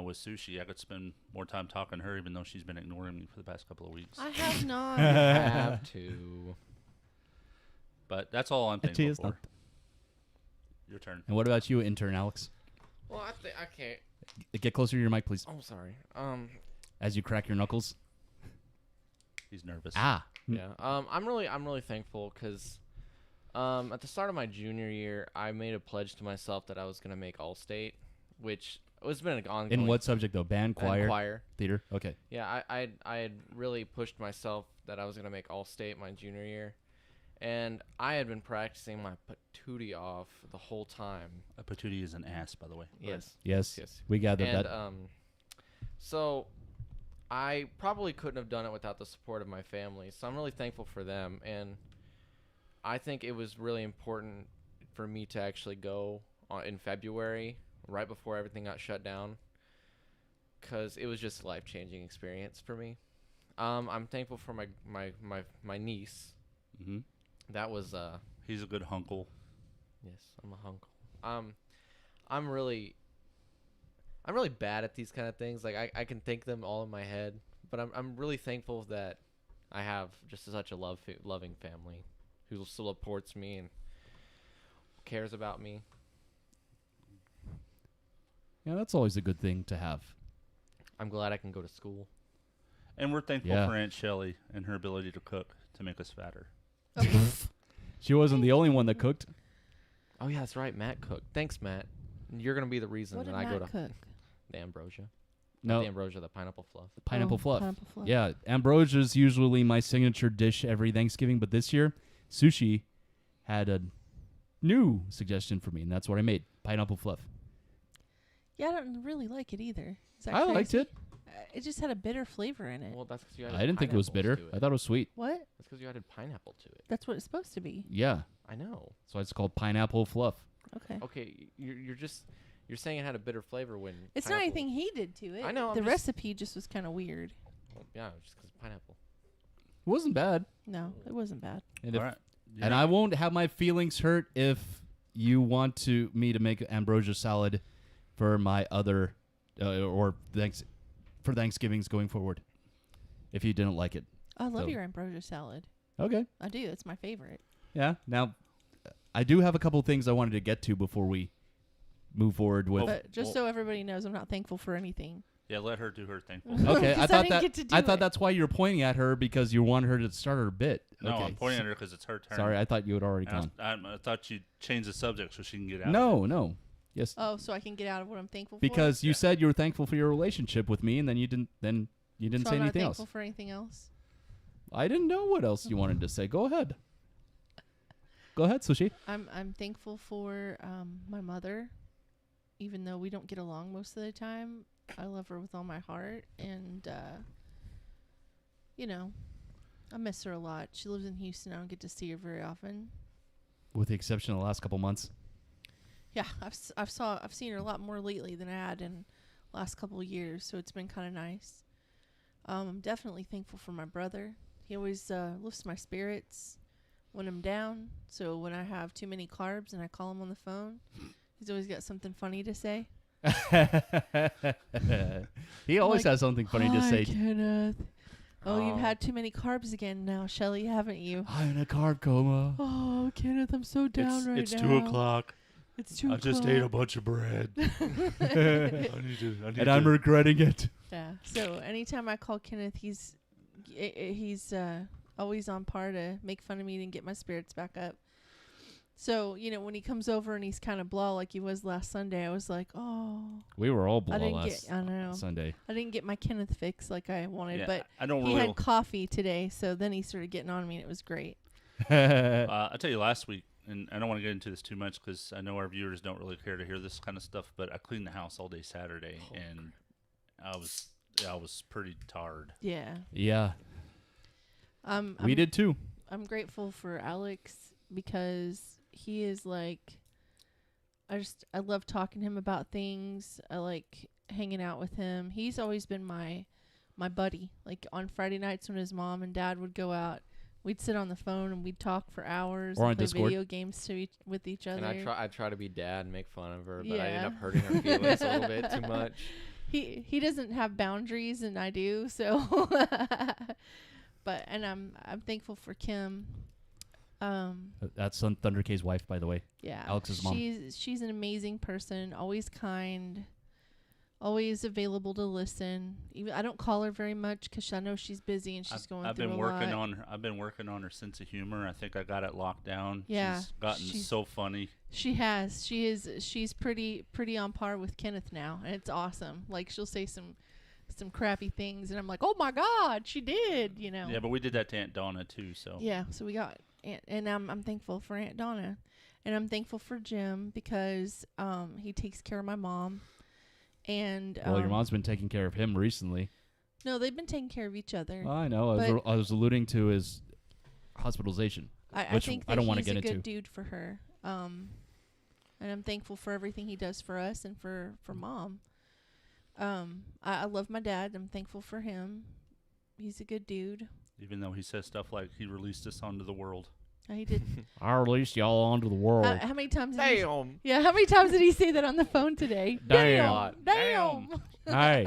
with Sushi, I could spend more time talking to her, even though she's been ignoring me for the past couple of weeks. I have not. You have to. But that's all I'm thankful for. Your turn. And what about you, intern Alex? Well, I think I can't. Get closer to your mic, please. Oh, sorry. As you crack your knuckles. He's nervous. Ah. Yeah. I'm really thankful because at the start of my junior year, I made a pledge to myself that I was gonna make All-State, which has been an ongoing. In what subject though? Band, choir, choir, theater. Okay. Yeah, I had really pushed myself that I was gonna make All-State my junior year, and I had been practicing my patootie off the whole time. A patootie is an ass, by the way. Yes. Yes. We gathered and, that. So I probably couldn't have done it without the support of my family, so I'm really thankful for them. And I think it was really important for me to actually go in February, right before everything got shut down, because it was just a life-changing experience for me. I'm thankful for my niece. Mm-hmm. That was he's a good hunkle. Yes, I'm a hunkle. I'm really bad at these kind of things. Like I can think them all in my head, but I'm really thankful that I have just such a loving family who supports me and cares about me. Yeah, that's always a good thing to have. I'm glad I can go to school. And we're thankful for Aunt Shelley and her ability to cook to make us fatter. She wasn't the only one that cooked. Oh yeah, that's right. Matt cooked. Thanks, Matt. You're gonna be the reason What that did I go Matt to cook? the ambrosia. No. Not the ambrosia, the pineapple fluff. Pineapple fluff. pineapple fluff. Yeah, ambrosia is usually my signature dish every Thanksgiving, but this year, Sushi had a new suggestion for me, and that's what I made: pineapple fluff. Yeah, I don't really like it either. Is that I liked crazy? it. It just had a bitter flavor in it. Well, that's because you added I didn't think it was bitter. pineapples to I thought it was sweet. What? That's because you added pineapple to it. That's what it's supposed to be. Yeah, I know. so it's called pineapple fluff. Okay. Okay, you're saying it had a bitter flavor when It's not anything he did to it. I know, I'm The just- recipe just was kind of weird. Well, yeah, just because pineapple. It wasn't bad. No, it wasn't bad. And, if, All right. and I won't have my feelings hurt if you want me to make ambrosia salad for my other for Thanksgivings going forward. If you didn't like it. I love So- your ambrosia salad. Okay. I do. It's my favorite. Yeah. Now, I do have a couple of things I wanted to get to before we move forward with. But just so everybody knows, I'm not thankful for anything. Yeah, let her do her thing. Okay, I thought didn't get to do I thought it. that's why you were pointing at her, because you wanted her to start her bit. No, okay. I'm pointing at her because it's her turn. Sorry, I thought you had already And gone. I thought you'd change the subject so she can get out. No. Yes. Oh, so I can get out of what I'm thankful for? Because you said you were thankful for your relationship with me, and then you didn't. Then you didn't So say I'm not anything thankful else. for anything else? I didn't know what else you wanted to say. Go ahead. Go ahead, Sushi. I'm thankful for my mother, even though we don't get along most of the time. I love her with all my heart, and I miss her a lot. She lives in Houston. I don't get to see her very often. With the exception of the last couple months. Yeah, I've seen her a lot more lately than I had in the last couple of years, so it's been kind of nice. I'm definitely thankful for my brother. He always lifts my spirits when I'm down. So when I have too many carbs and I call him on the phone, he's always got something funny to say. He always has something funny to say. Hi, Kenneth. Oh, you've had too many carbs again now, Shelly, haven't you? I'm in a carb coma. Oh, Kenneth, I'm so down right now. It's 2 o'clock. It's 2 I o'clock. just ate a bunch of bread. And I'm regretting it. Yeah. So anytime I call Kenneth, he's always on par to make fun of me and get my spirits back up. So, when he comes over and he's kind of blah like he was last Sunday, I was like, oh. We were all blah I last know. Sunday. I didn't get my Kenneth fix like I wanted, Yeah, but I don't he really had coffee today, so then he started getting on me and it was great. I tell you, last week, and I don't want to get into this too much because I know our viewers don't really care to hear this kind of stuff, but I cleaned the house all day Saturday, and I was pretty tired. Yeah. Yeah. We did too. I'm grateful for Alex because he is like, I love talking to him about things. I like hanging out with him. He's always been my buddy. Like on Friday nights when his mom and dad would go out, we'd sit on the phone and we'd talk for hours Or and on play Discord. video games with each other. And I try to be dad and make fun of her, but I Yeah. end up hurting her feelings a little bit too much. He doesn't have boundaries and I do, so but I'm thankful for Kim. That's Thunder K's wife, by the way. Yeah, Alex's mom. She's an amazing person. Always kind. Always available to listen. Even I don't call her very much because I know she's busy and she's going through a lot. I've been working on her sense of humor. I think I got it locked down. Yeah, she's gotten so funny. She has. She's pretty on par with Kenneth now, and it's awesome. Like she'll say some crappy things, and I'm like, oh my God, she did. You know. Yeah, but we did that to Aunt Donna too. So. Yeah, so we got and I'm thankful for Aunt Donna, and I'm thankful for Jim because he takes care of my mom. And well, your mom's been taking care of him recently. No, they've been taking care of each other. I know. I was alluding to his hospitalization, I think that I don't want to he's get a into. good dude for her. And I'm thankful for everything he does for us and for Mom. I love my dad. I'm thankful for him. He's a good dude. Even though he says stuff like he released us onto the world. He did. I released y'all onto the world. How many times? Damn. How many times did he say that on the phone today? Damn. Hey.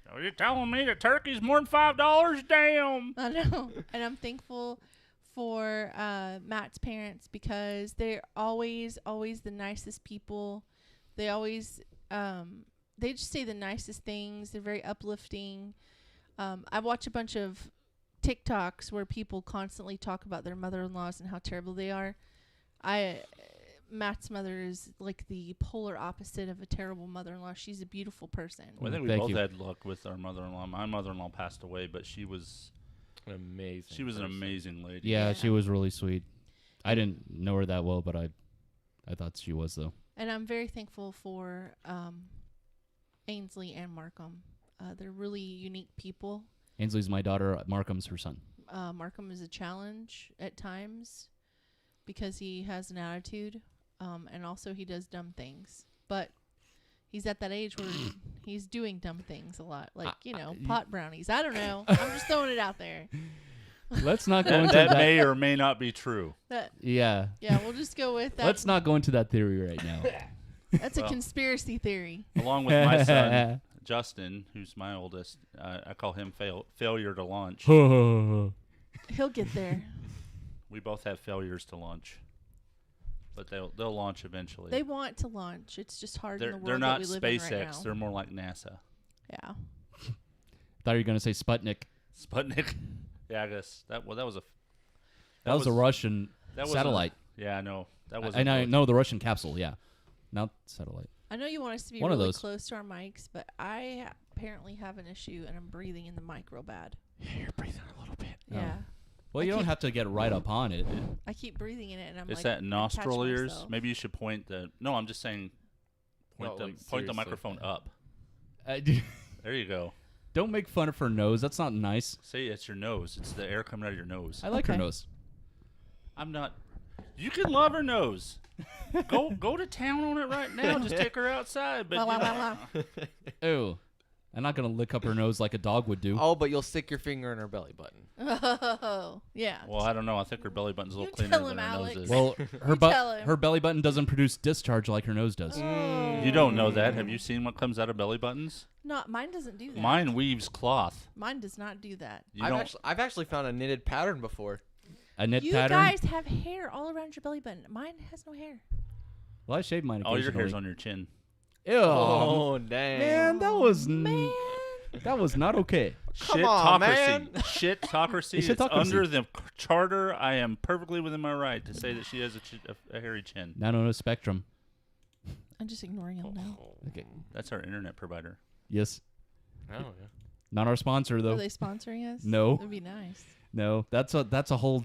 Are you telling me the turkey's more than $5? Damn. I know. And I'm thankful for Matt's parents because they're always the nicest people. They always they just say the nicest things. They're very uplifting. I watch a bunch of TikToks where people constantly talk about their mother-in-laws and how terrible they are. Matt's mother is like the polar opposite of a terrible mother-in-law. She's a beautiful person. Well, I think we both had luck with our mother-in-law. My mother-in-law passed away, but she was an amazing. She was an amazing lady. Yeah, she was really sweet. I didn't know her that well, but I thought she was though. And I'm very thankful for Ainsley and Markham. They're really unique people. Ainsley's my daughter. Markham's her son. Markham is a challenge at times because he has an attitude, and also he does dumb things. But he's at that age where he's doing dumb things a lot, like pot brownies. I don't know. I'm just throwing it out there. Let's not go into that. That may or may not be true. Yeah. Yeah, we'll just go with that. Let's not go into that theory right now. That's a conspiracy theory. Along with my son, Justin, who's my oldest, I call him failure to launch. He'll get there. We both have failures to launch, but they'll launch eventually. They want to launch. It's just hard in the world they're not that we live in SpaceX. right now. They're more like NASA. Yeah. Thought you were gonna say Sputnik. Sputnik. Yeah, I guess that was a. That was a Russian satellite. Yeah, I know. That was. I know the Russian capsule. Yeah, not satellite. I know you want us to be One of really those. close to our mics, but I apparently have an issue, and I'm breathing in the mic real bad. Yeah, you're breathing a little bit. Yeah. Well, you don't have to get right up on it. I keep breathing in it, and I'm Is like, that nostril I catch ears? myself. Maybe you should point the. No, I'm just saying. Point the seriously. microphone up. There you go. Don't make fun of her nose. That's not nice. Say it's your nose. It's the air coming out of your nose. I like her nose. I'm not. You can love her nose. Go to town on it right now. Just take her outside. But Ew. I'm not gonna lick up her nose like a dog would do. Oh, but you'll stick your finger in her belly button. Oh, yeah. Well, I don't know. I think her belly button's a little You cleaner tell than him, her Alex. nose is. Well, tell him. her belly button doesn't produce discharge like her nose does. You don't know that. Have you seen what comes out of belly buttons? No, mine doesn't do that. Mine weaves cloth. Mine does not do that. I've actually found a knitted pattern before. A knit You pattern. guys have hair all around your belly button. Mine has no hair. Well, I shave mine All occasionally. your hair's on your chin. Ew. Oh, dang. Man, that was that was not okay. Come on, man. Shitocracy. It's Shitocracy. under the charter. I am perfectly within my right to say that she has a hairy chin. Not on a spectrum. I'm just ignoring him now. Okay. That's our internet provider. Yes. Oh, yeah. Not our sponsor though. Are they sponsoring us? No. That'd be nice. No, that's a whole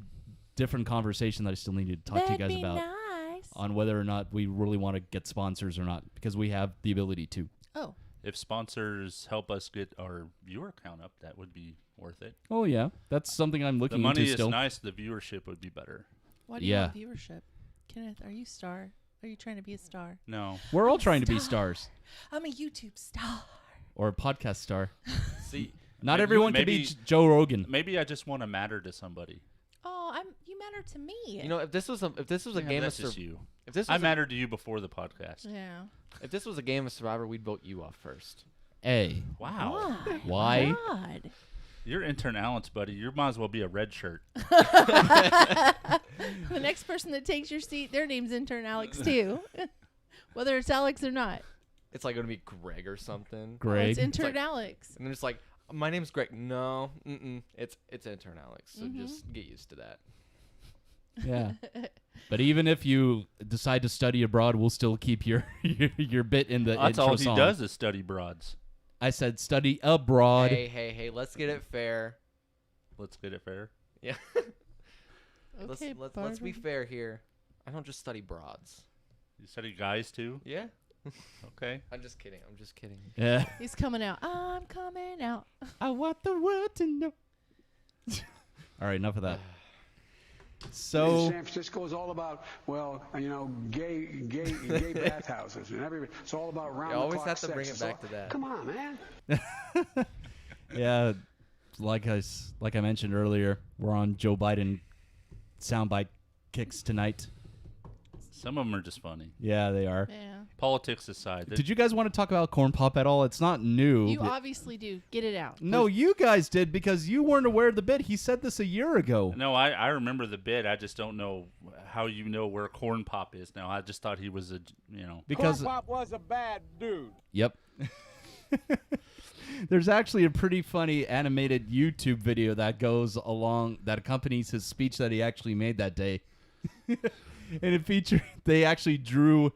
different conversation that I still need to talk to you guys That'd be about nice. on whether or not we really want to get sponsors or not, because we have the ability to. Oh. If sponsors help us get our viewer count up, that would be worth it. Oh yeah, that's something I'm looking The money into is still. nice. The viewership would be better. Why do you want viewership? Kenneth, are you star? Are you trying to be a star? No. We're all trying to be stars I'm a YouTube star. or a podcast star. See, Not everyone can be Joe Rogan. Maybe I just want to matter to somebody. Oh, you matter to me. You know, if this was a game of that's just you. If this was I mattered to you before the podcast. Yeah. If this was a game of Survivor, we'd vote you off first. Hey. Wow. Why? God. You're intern Allen's buddy. You might as well be a red shirt. The next person that takes your seat, their name's intern Alex too, whether it's Alex or not. It's like gonna be Greg or something. Greg. It's intern like- Alex. And then it's like, my name's Greg. No, it's intern Alex. So Mhm. just get used to that. Yeah. But even if you decide to study abroad, we'll still keep your your bit in the That's intro all he song. does is study broads. I said study abroad. Hey, let's get it fair. Let's get it fair. Yeah. Okay, let's be Barton. fair here. I don't just study broads. You study guys too? Yeah. Okay. I'm just kidding. Yeah. He's coming out. I'm coming out. I want the world to know. All right, enough of that. So San Francisco is all about, well, gay bathhouses and everything. It's all about round You the always clock have to sex. bring it It's back all- to that. Come on, man. yeah, like I mentioned earlier, we're on Joe Biden soundbite kicks tonight. Some of them are just funny. Yeah, they are. Yeah. Politics aside. Did you guys want to talk about corn pop at all? It's not new. You obviously do. Get it out. No, you guys did because you weren't aware of the bit. He said this a year ago. No, I remember the bit. I just don't know how you know where Corn Pop is now. I just thought he was Because Corn Pop was a bad dude. Yep. There's actually a pretty funny animated YouTube video that that accompanies his speech that he actually made that day. And it featured, they actually drew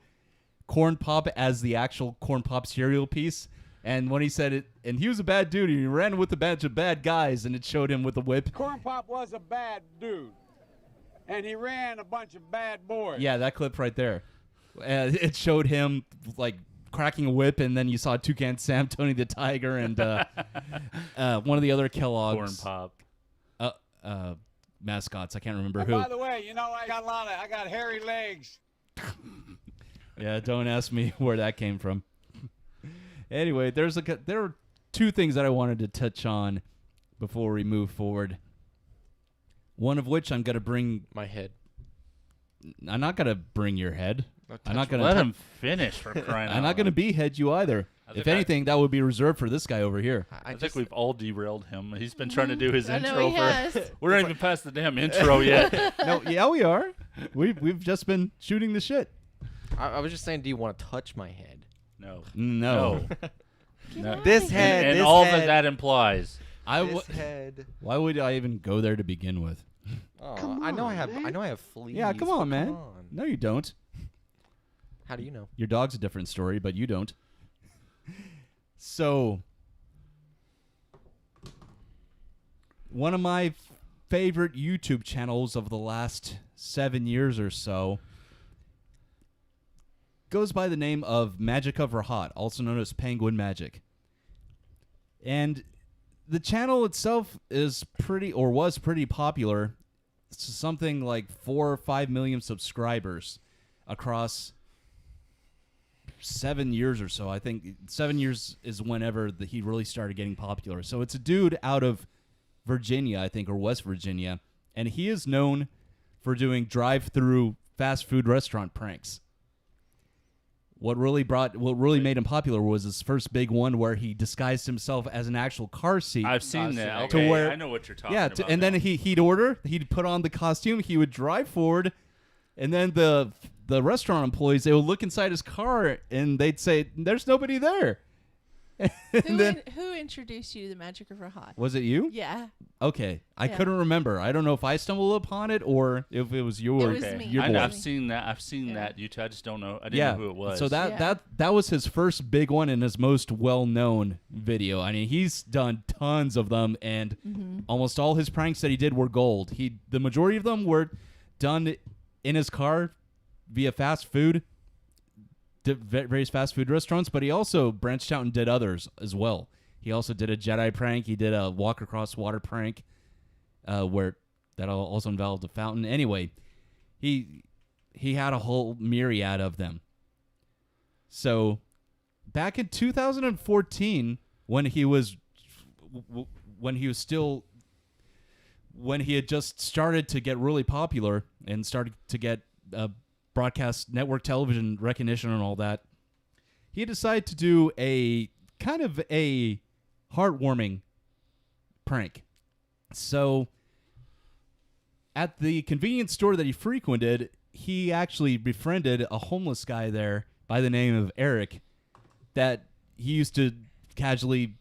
Corn Pop as the actual Corn Pop cereal piece. And when he said it, and he was a bad dude, he ran with a bunch of bad guys, and it showed him with a whip. Corn Pop was a bad dude. And he ran a bunch of bad boys. Yeah, that clip right there. It showed him like cracking a whip, and then you saw Toucan Sam, Tony the Tiger, and one of the other Kellogg's Corn Pop mascots. I can't remember And who. by the way, I got hairy legs. Yeah, don't ask me where that came from. Anyway, there are two things that I wanted to touch on before we move forward. One of which I'm gonna bring my head. I'm not gonna bring your head. I'm not gonna let him finish for crying out I'm not gonna be head you either. If anything, that would be reserved for this guy over here. I think we've all derailed him. He's been trying to do his I know intro he for. has. We're not even past the damn intro yet. No, yeah, we are. We've just been shooting the shit. I was just saying, do you want to touch my head? No. No. No. This head. And this all head, that implies. This head. Why would I even go there to begin with? Oh, I know I have fleas. Yeah, come on, man. Come on. No, you don't. How do you know? Your dog's a different story, but you don't. So, one of my favorite YouTube channels of the last 7 years or so goes by the name of Magic Over Hot, also known as Penguin Magic. And the channel itself is was pretty popular. It's something like 4 or 5 million subscribers across 7 years or so. I think 7 years is whenever he really started getting popular. So it's a dude out of Virginia, I think, or West Virginia, and he is known for doing drive-through fast food restaurant pranks. What really made him popular was his first big one where he disguised himself as an actual car seat. I've seen that. To Okay, where, I know what you're talking about. And then he'd put on the costume, he would drive forward, and then the restaurant employees, they would look inside his car and they'd say, "There's nobody there." Who introduced you to the Magic Over Hot? Was it you? Yeah. Okay, I Yeah. couldn't remember. I don't know if I stumbled upon it or if it was your. It was me. Your boy. I've seen that. I've seen that YouTube. I just don't know. I didn't know who it was. So that was his first big one and his most well-known video. I mean, he's done tons of them, and almost all his pranks that he did were gold. The majority of them were done in his car via fast food, various fast food restaurants, but he also branched out and did others as well. He also did a Jedi prank. He did a walk across water prank, where that also involved a fountain. Anyway, he had a whole myriad of them. So, back in 2014, when he had just started to get really popular and started to get broadcast network television recognition and all that, he decided to do a kind of a heartwarming prank. So at the convenience store that he frequented, he actually befriended a homeless guy there by the name of Eric that he used to casually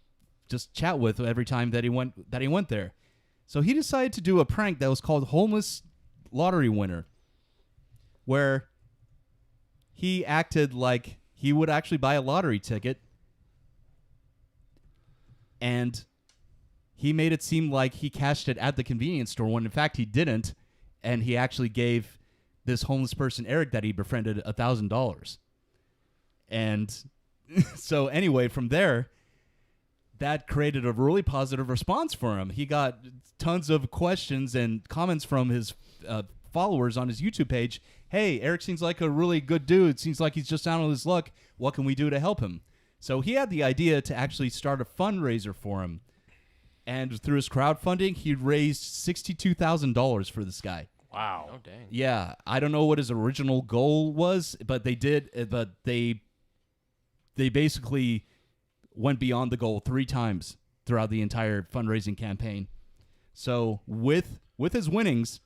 just chat with every time that he went there. So he decided to do a prank that was called Homeless Lottery Winner, where he acted like he would actually buy a lottery ticket, and he made it seem like he cashed it at the convenience store when in fact he didn't, and he actually gave this homeless person, Eric, that he befriended, $1,000. And so anyway, from there, that created a really positive response for him. He got tons of questions and comments from his followers on his YouTube page. Hey, Eric seems like a really good dude. Seems like he's just down on his luck. What can we do to help him? So he had the idea to actually start a fundraiser for him. And through his crowdfunding, he raised $62,000 for this guy. Wow. Oh, dang. Yeah, I don't know what his original goal was, but they basically went beyond the goal 3 times throughout the entire fundraising campaign. So with his winnings,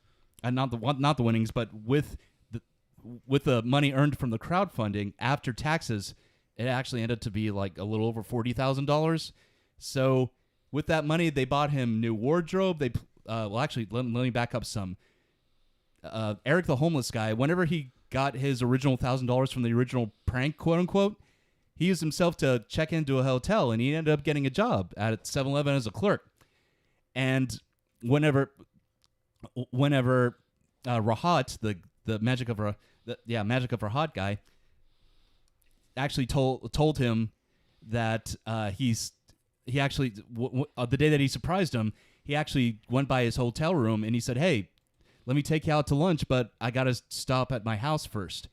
and not the winnings, but with the money earned from the crowdfunding after taxes, it actually ended up to be like a little over $40,000. So with that money, they bought him new wardrobe. Let me back up some. Eric the homeless guy, whenever he got his original $1,000 from the original prank, quote unquote, he used himself to check into a hotel, and he ended up getting a job at 7-Eleven as a clerk. And whenever Rahat, the Magic of Rahat guy, actually told him that he actually the day that he surprised him, he actually went by his hotel room and he said, "Hey, let me take you out to lunch, but I got to stop at my house first."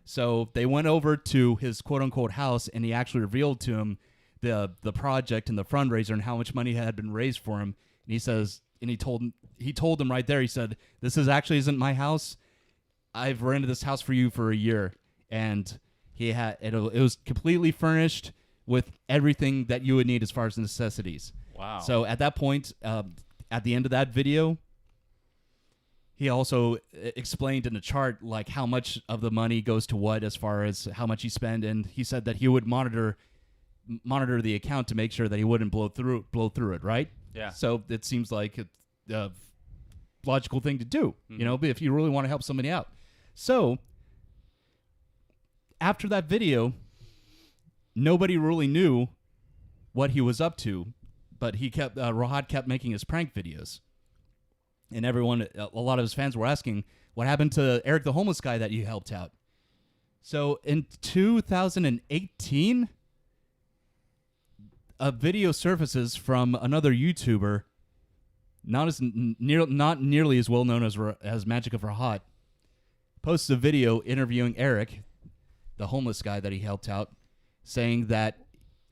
So they went over to his quote-unquote house, and he actually revealed to him the project and the fundraiser and how much money had been raised for him. And he told him right there, he said, "This isn't my house. I've rented this house for you for a year." And it was completely furnished with everything that you would need as far as necessities. Wow. So at that point, at the end of that video, he also explained in the chart like how much of the money goes to what as far as how much he spent, and he said that he would monitor the account to make sure that he wouldn't blow through it, right? Yeah. So it seems like a logical thing to do, if you really want to help somebody out. So after that video, nobody really knew what he was up to, but Rahat kept making his prank videos. And a lot of his fans were asking, what happened to Eric the homeless guy that you helped out? So in 2018, a video surfaces from another YouTuber, not nearly as well known as Magic of Rahat, posts a video interviewing Eric, the homeless guy that he helped out, saying that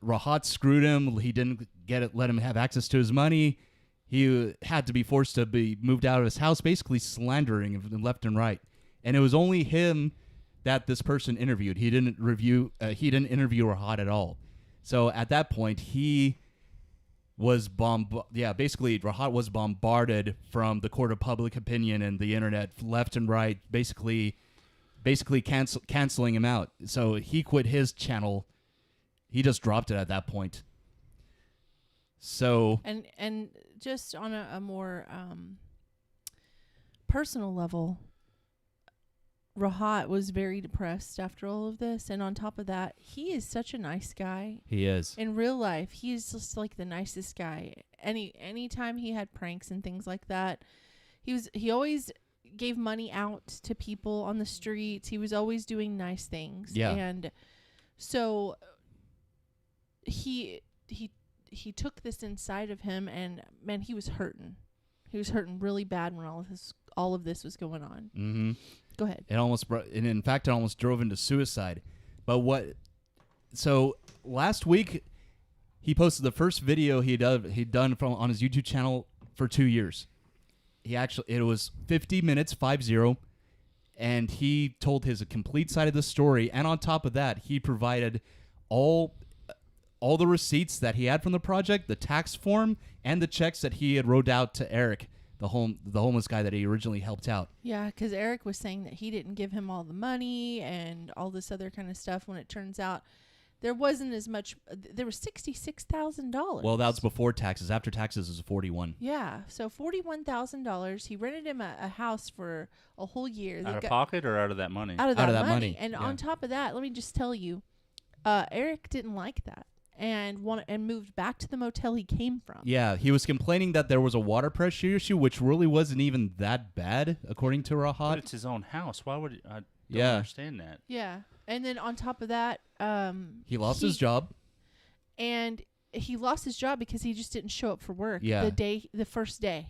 Rahat screwed him. He didn't let him have access to his money. He had to be forced to be moved out of his house, basically slandering him left and right. And it was only him that this person interviewed. He didn't interview Rahat at all. So at that point, basically Rahat was bombarded from the court of public opinion and the internet left and right, basically canceling him out. So he quit his channel. He just dropped it at that point. So and just on a more personal level, Rahat was very depressed after all of this, and on top of that, he is such a nice guy. He is. In real life, he's just like the nicest guy. Anytime he had pranks and things like that, he always gave money out to people on the streets. He was always doing nice things. Yeah. And so he took this inside of him, and man, he was hurting. He was hurting really bad when all of this was going on. Mm-hmm. Go ahead. It almost drove him to suicide. But so last week he posted the first video he'd done on his YouTube channel for 2 years. It was 50 minutes, 50, and he told his complete side of the story. And on top of that, he provided all the receipts that he had from the project, the tax form, and the checks that he had wrote out to Eric the homeless guy that he originally helped out. Yeah, because Eric was saying that he didn't give him all the money and all this other kind of stuff. When it turns out there wasn't as much. There was $66,000. Well, that was before taxes. After taxes is 41. Yeah, so $41,000. He rented him a house for a whole year. Out of pocket or out of that money? Out of that money. And yeah. on top of that, let me just tell you, Eric didn't like that and moved back to the motel he came from. Yeah, he was complaining that there was a water pressure issue, which really wasn't even that bad, according to Rahat. But it's his own house. Why would I don't understand that? Yeah, and then on top of that, he lost his job. And he lost his job because he just didn't show up for work the first day.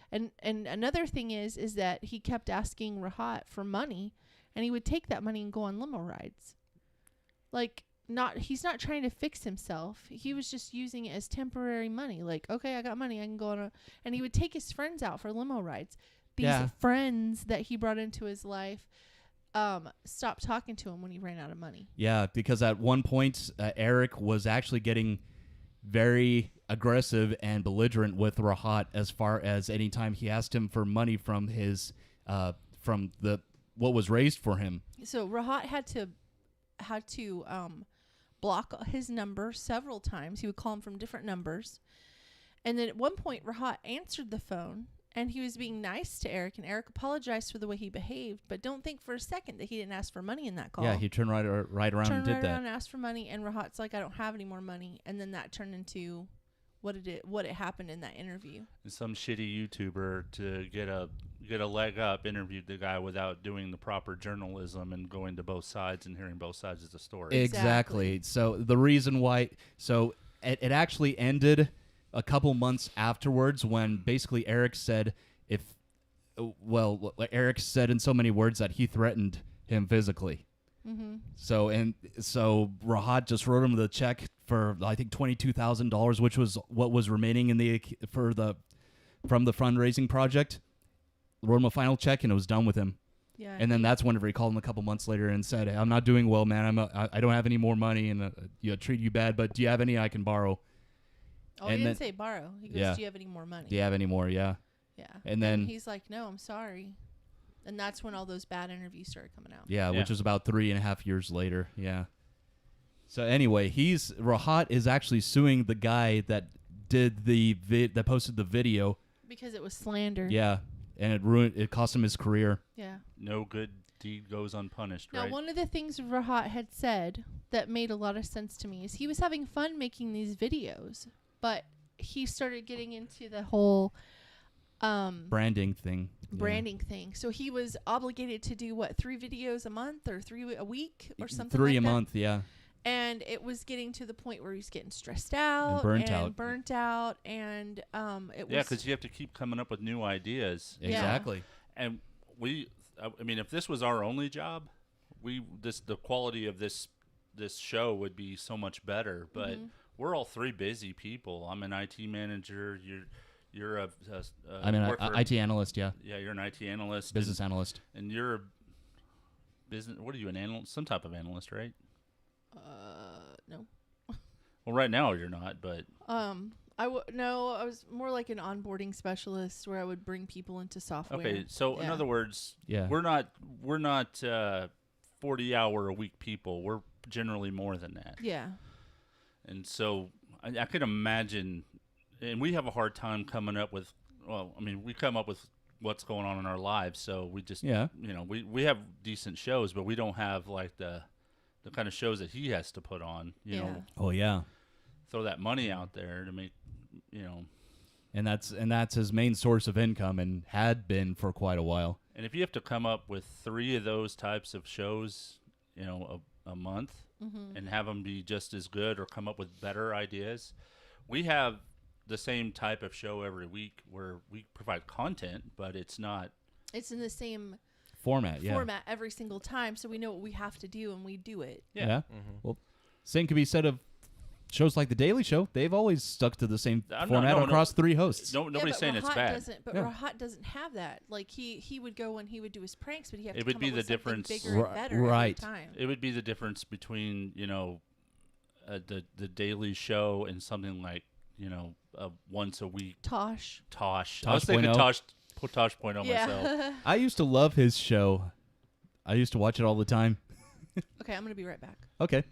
And another thing is that he kept asking Rahat for money, and he would take that money and go on limo rides. Like, he's not trying to fix himself. He was just using it as temporary money. Like, okay, I got money, I can go on and he would take his friends out for limo rides. These friends that he brought into his life stopped talking to him when he ran out of money. Yeah, because at one point, Eric was actually getting very aggressive and belligerent with Rahat as far as any time he asked him for money from his what was raised for him. So Rahat had to block his number several times. He would call him from different numbers. And then at one point, Rahat answered the phone, and he was being nice to Eric, and Eric apologized for the way he behaved, but don't think for a second that he didn't ask for money in that call. Yeah, he turned right around and did that. And asked for money, and Rahat's like, I don't have any more money. And then that turned into what it happened in that interview. And some shitty YouTuber to get a leg up interviewed the guy without doing the proper journalism and going to both sides and hearing both sides of the story. Exactly. So the reason why, it actually ended a couple months afterwards when basically Eric said Eric said in so many words that he threatened him physically. Mm-hmm. So Rahat just wrote him the check for I think $22,000, which was what was remaining from the fundraising project. Wrote him a final check and it was done with him. Yeah. And then that's whenever he called him a couple months later and said, hey, "I'm not doing well, man. I don't have any more money and treat you bad. But do you have any I can borrow?" Oh, he didn't say borrow. He goes, "Do you have any more money?" Do you have any more? Yeah. Yeah. And then he's like, "No, I'm sorry." And that's when all those bad interviews started coming out. Yeah, which was about 3.5 years later. Yeah. So anyway, Rahat is actually suing the guy that did that posted the video because it was slander. Yeah, and it cost him his career. Yeah. No good deed goes unpunished, now, right? one of the things Rahat had said that made a lot of sense to me is he was having fun making these videos, but he started getting into the whole branding thing. So he was obligated to do 3 videos a month or 3 a week or something 3 like a that? month, yeah. And it was getting to the point where he's getting stressed out and burnt out, and it was because you have to keep coming up with new ideas. Exactly. And I mean, if this was our only job, the quality of this show would be so much better. But we're all 3 busy people. I'm an IT manager. You're I'm an IT analyst. Yeah. Yeah, you're an IT analyst, business analyst, and you're a business. What are you, an analyst? Some type of analyst, right? No. Well, right now you're not, but I was more like an onboarding specialist where I would bring people into software. Okay, so in other words, we're not 40-hour a week people. We're generally more than that. Yeah. And so I could imagine, and we have a hard time coming up with. Well, I mean, we come up with what's going on in our lives, so we just we have decent shows, but we don't have like the kind of shows that he has to put on. You know. Oh yeah. Throw that money out there to make, And that's his main source of income and had been for quite a while. And if you have to come up with 3 of those types of shows, a month, and have them be just as good or come up with better ideas, we have the same type of show every week where we provide content, but it's not. It's in the same format every single time, so we know what we have to do and we do it. Yeah. Well, same could be said of shows like The Daily Show. They've always stuck to the same format across 3 hosts. Nobody's saying it's bad. Rahat doesn't have that. Like he would go and he would do his pranks, but he have it to would come be up the with difference, bigger and better every time. It would be the difference between the Daily Show and something like once a week. Tosh. I was thinking 0.0. Tosh Point on myself. I used to love his show. I used to watch it all the time. Okay, I'm gonna be right back. Okay.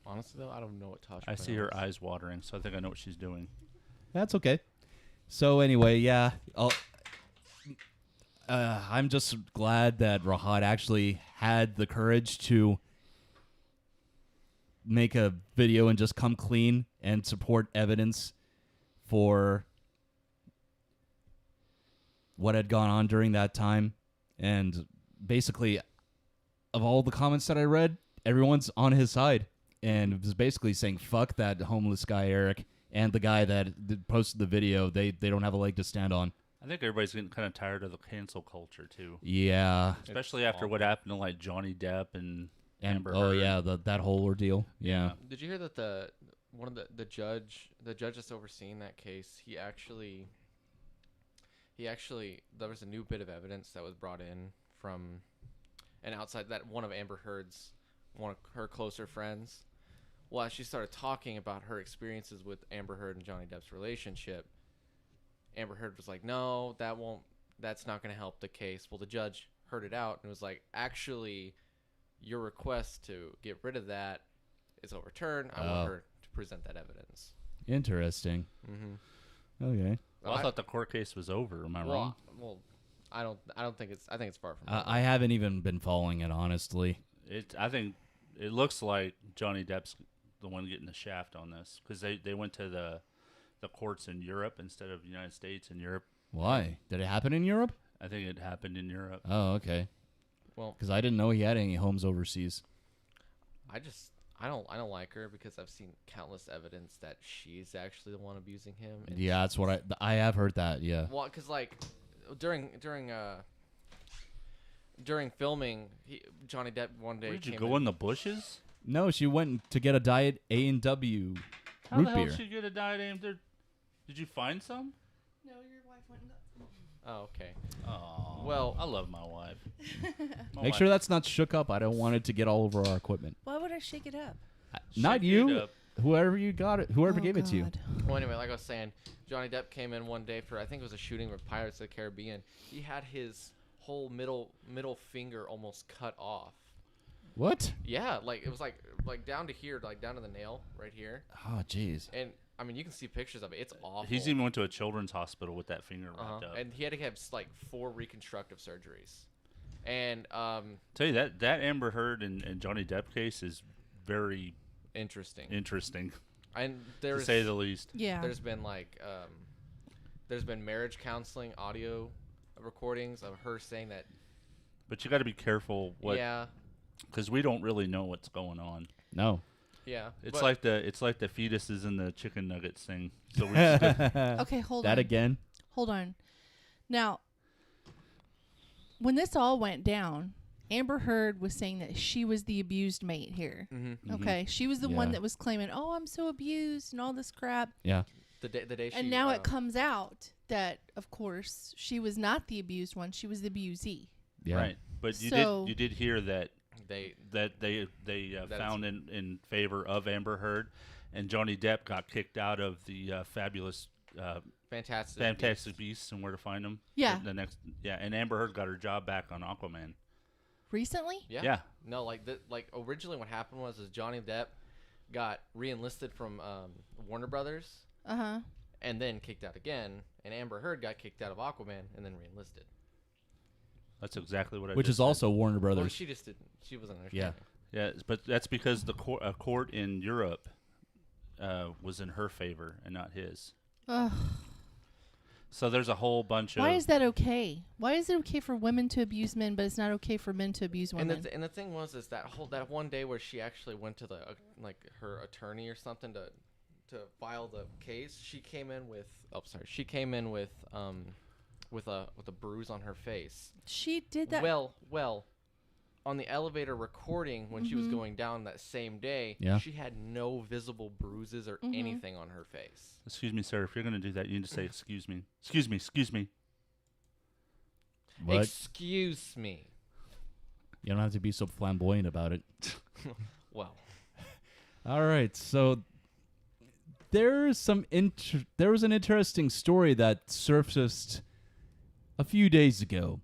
Honestly, though, I don't know what Tosh. I see her eyes watering, so I think I know what she's doing. That's okay. So anyway, yeah, I'm just glad that Rahat actually had the courage to make a video and just come clean and support evidence for what had gone on during that time. And basically, of all the comments that I read, everyone's on his side and was basically saying, fuck that homeless guy, Eric, and the guy that posted the video. They don't have a leg to stand on. I think everybody's getting kind of tired of the cancel culture, too. Yeah. Especially after what happened to, like, Johnny Depp and Amber oh, Heard. yeah, that whole ordeal. Yeah. Did you hear that the judge that's overseeing that case, he actually there was a new bit of evidence that was brought in from an outside, that one of her closer friends. Well, as she started talking about her experiences with Amber Heard and Johnny Depp's relationship, Amber Heard was like, no, that's not going to help the case. Well, the judge heard it out and was like, actually, your request to get rid of that is overturned. I want her to present that evidence. Interesting. Mm-hmm. Okay. Well, I thought the court case was over. Am I wrong? Well, I don't think it's. I think it's far from. I haven't even been following it, honestly. I think it looks like Johnny Depp's the one getting the shaft on this, because they went to the courts in Europe instead of the United States and Europe. Why? Did it happen in Europe? I think it happened in Europe. Oh, okay. Well, because I didn't know he had any homes overseas. I don't like her because I've seen countless evidence that she's actually the one abusing him. And Yeah, that's what I have heard that. Yeah. Well, because like during filming, Johnny Depp one day. Did you go in the bushes? No, she went to get a diet A&W How root the hell beer. did she get a diet aim? Did you find some? No, your wife went and got some. Oh, okay. Oh, well, I love my wife. Make sure that's not shook up. I don't want it to get all over our equipment. Why would I shake it up? Not you. Whoever you got it. Whoever gave it to you. Well, anyway, like I was saying, Johnny Depp came in one day for, I think it was a shooting with Pirates of the Caribbean. He had his whole middle finger almost cut off. What? Yeah, like it was like down to here, like down to the nail right here. Oh, jeez. And I mean, you can see pictures of it. It's awful. He's even went to a children's hospital with that finger wrapped up. And he had to have like 4 reconstructive surgeries. And tell you that Amber Heard and Johnny Depp case is very interesting. And to say the least. Yeah. There's been there's been marriage counseling audio recordings of her saying that. But you got to be careful what. Yeah. Because we don't really know what's going on. No. Yeah. It's like the fetuses in the chicken nuggets thing. So we just Okay, hold on. That again? Hold on. Now, when this all went down, Amber Heard was saying that she was the abused mate here. Mm-hmm. Okay, she was the one that was claiming, "Oh, I'm so abused" and all this crap. Yeah. The day she. And now it comes out that, of course, she was not the abused one; she was the abusee. Yeah. Right, but you did hear that they found in favor of Amber Heard, and Johnny Depp got kicked out of the fabulous. Fantastic Beasts and Where to Find Them. Yeah. And Amber Heard got her job back on Aquaman. Recently? Yeah. No, like originally what happened was Johnny Depp got re-enlisted from Warner Brothers. Uh-huh. And then kicked out again, and Amber Heard got kicked out of Aquaman and then re-enlisted. That's exactly what I. Which is also Warner Brothers. Well, she just didn't. She wasn't understanding. Yeah, but that's because a court in Europe was in her favor and not his. Ugh. So there's a whole bunch of. Why is that okay? Why is it okay for women to abuse men, but it's not okay for men to abuse women? And the thing was that one day where she actually went to the her attorney or something to file the case. She came in with with a bruise on her face. She did that. Well, on the elevator recording when she was going down that same day, she had no visible bruises or anything on her face. Excuse me, sir. If you're going to do that, you need to say, excuse me. Excuse me. Excuse me. What? Excuse me. You don't have to be so flamboyant about it. Well. All right. So there was an interesting story that surfaced a few days ago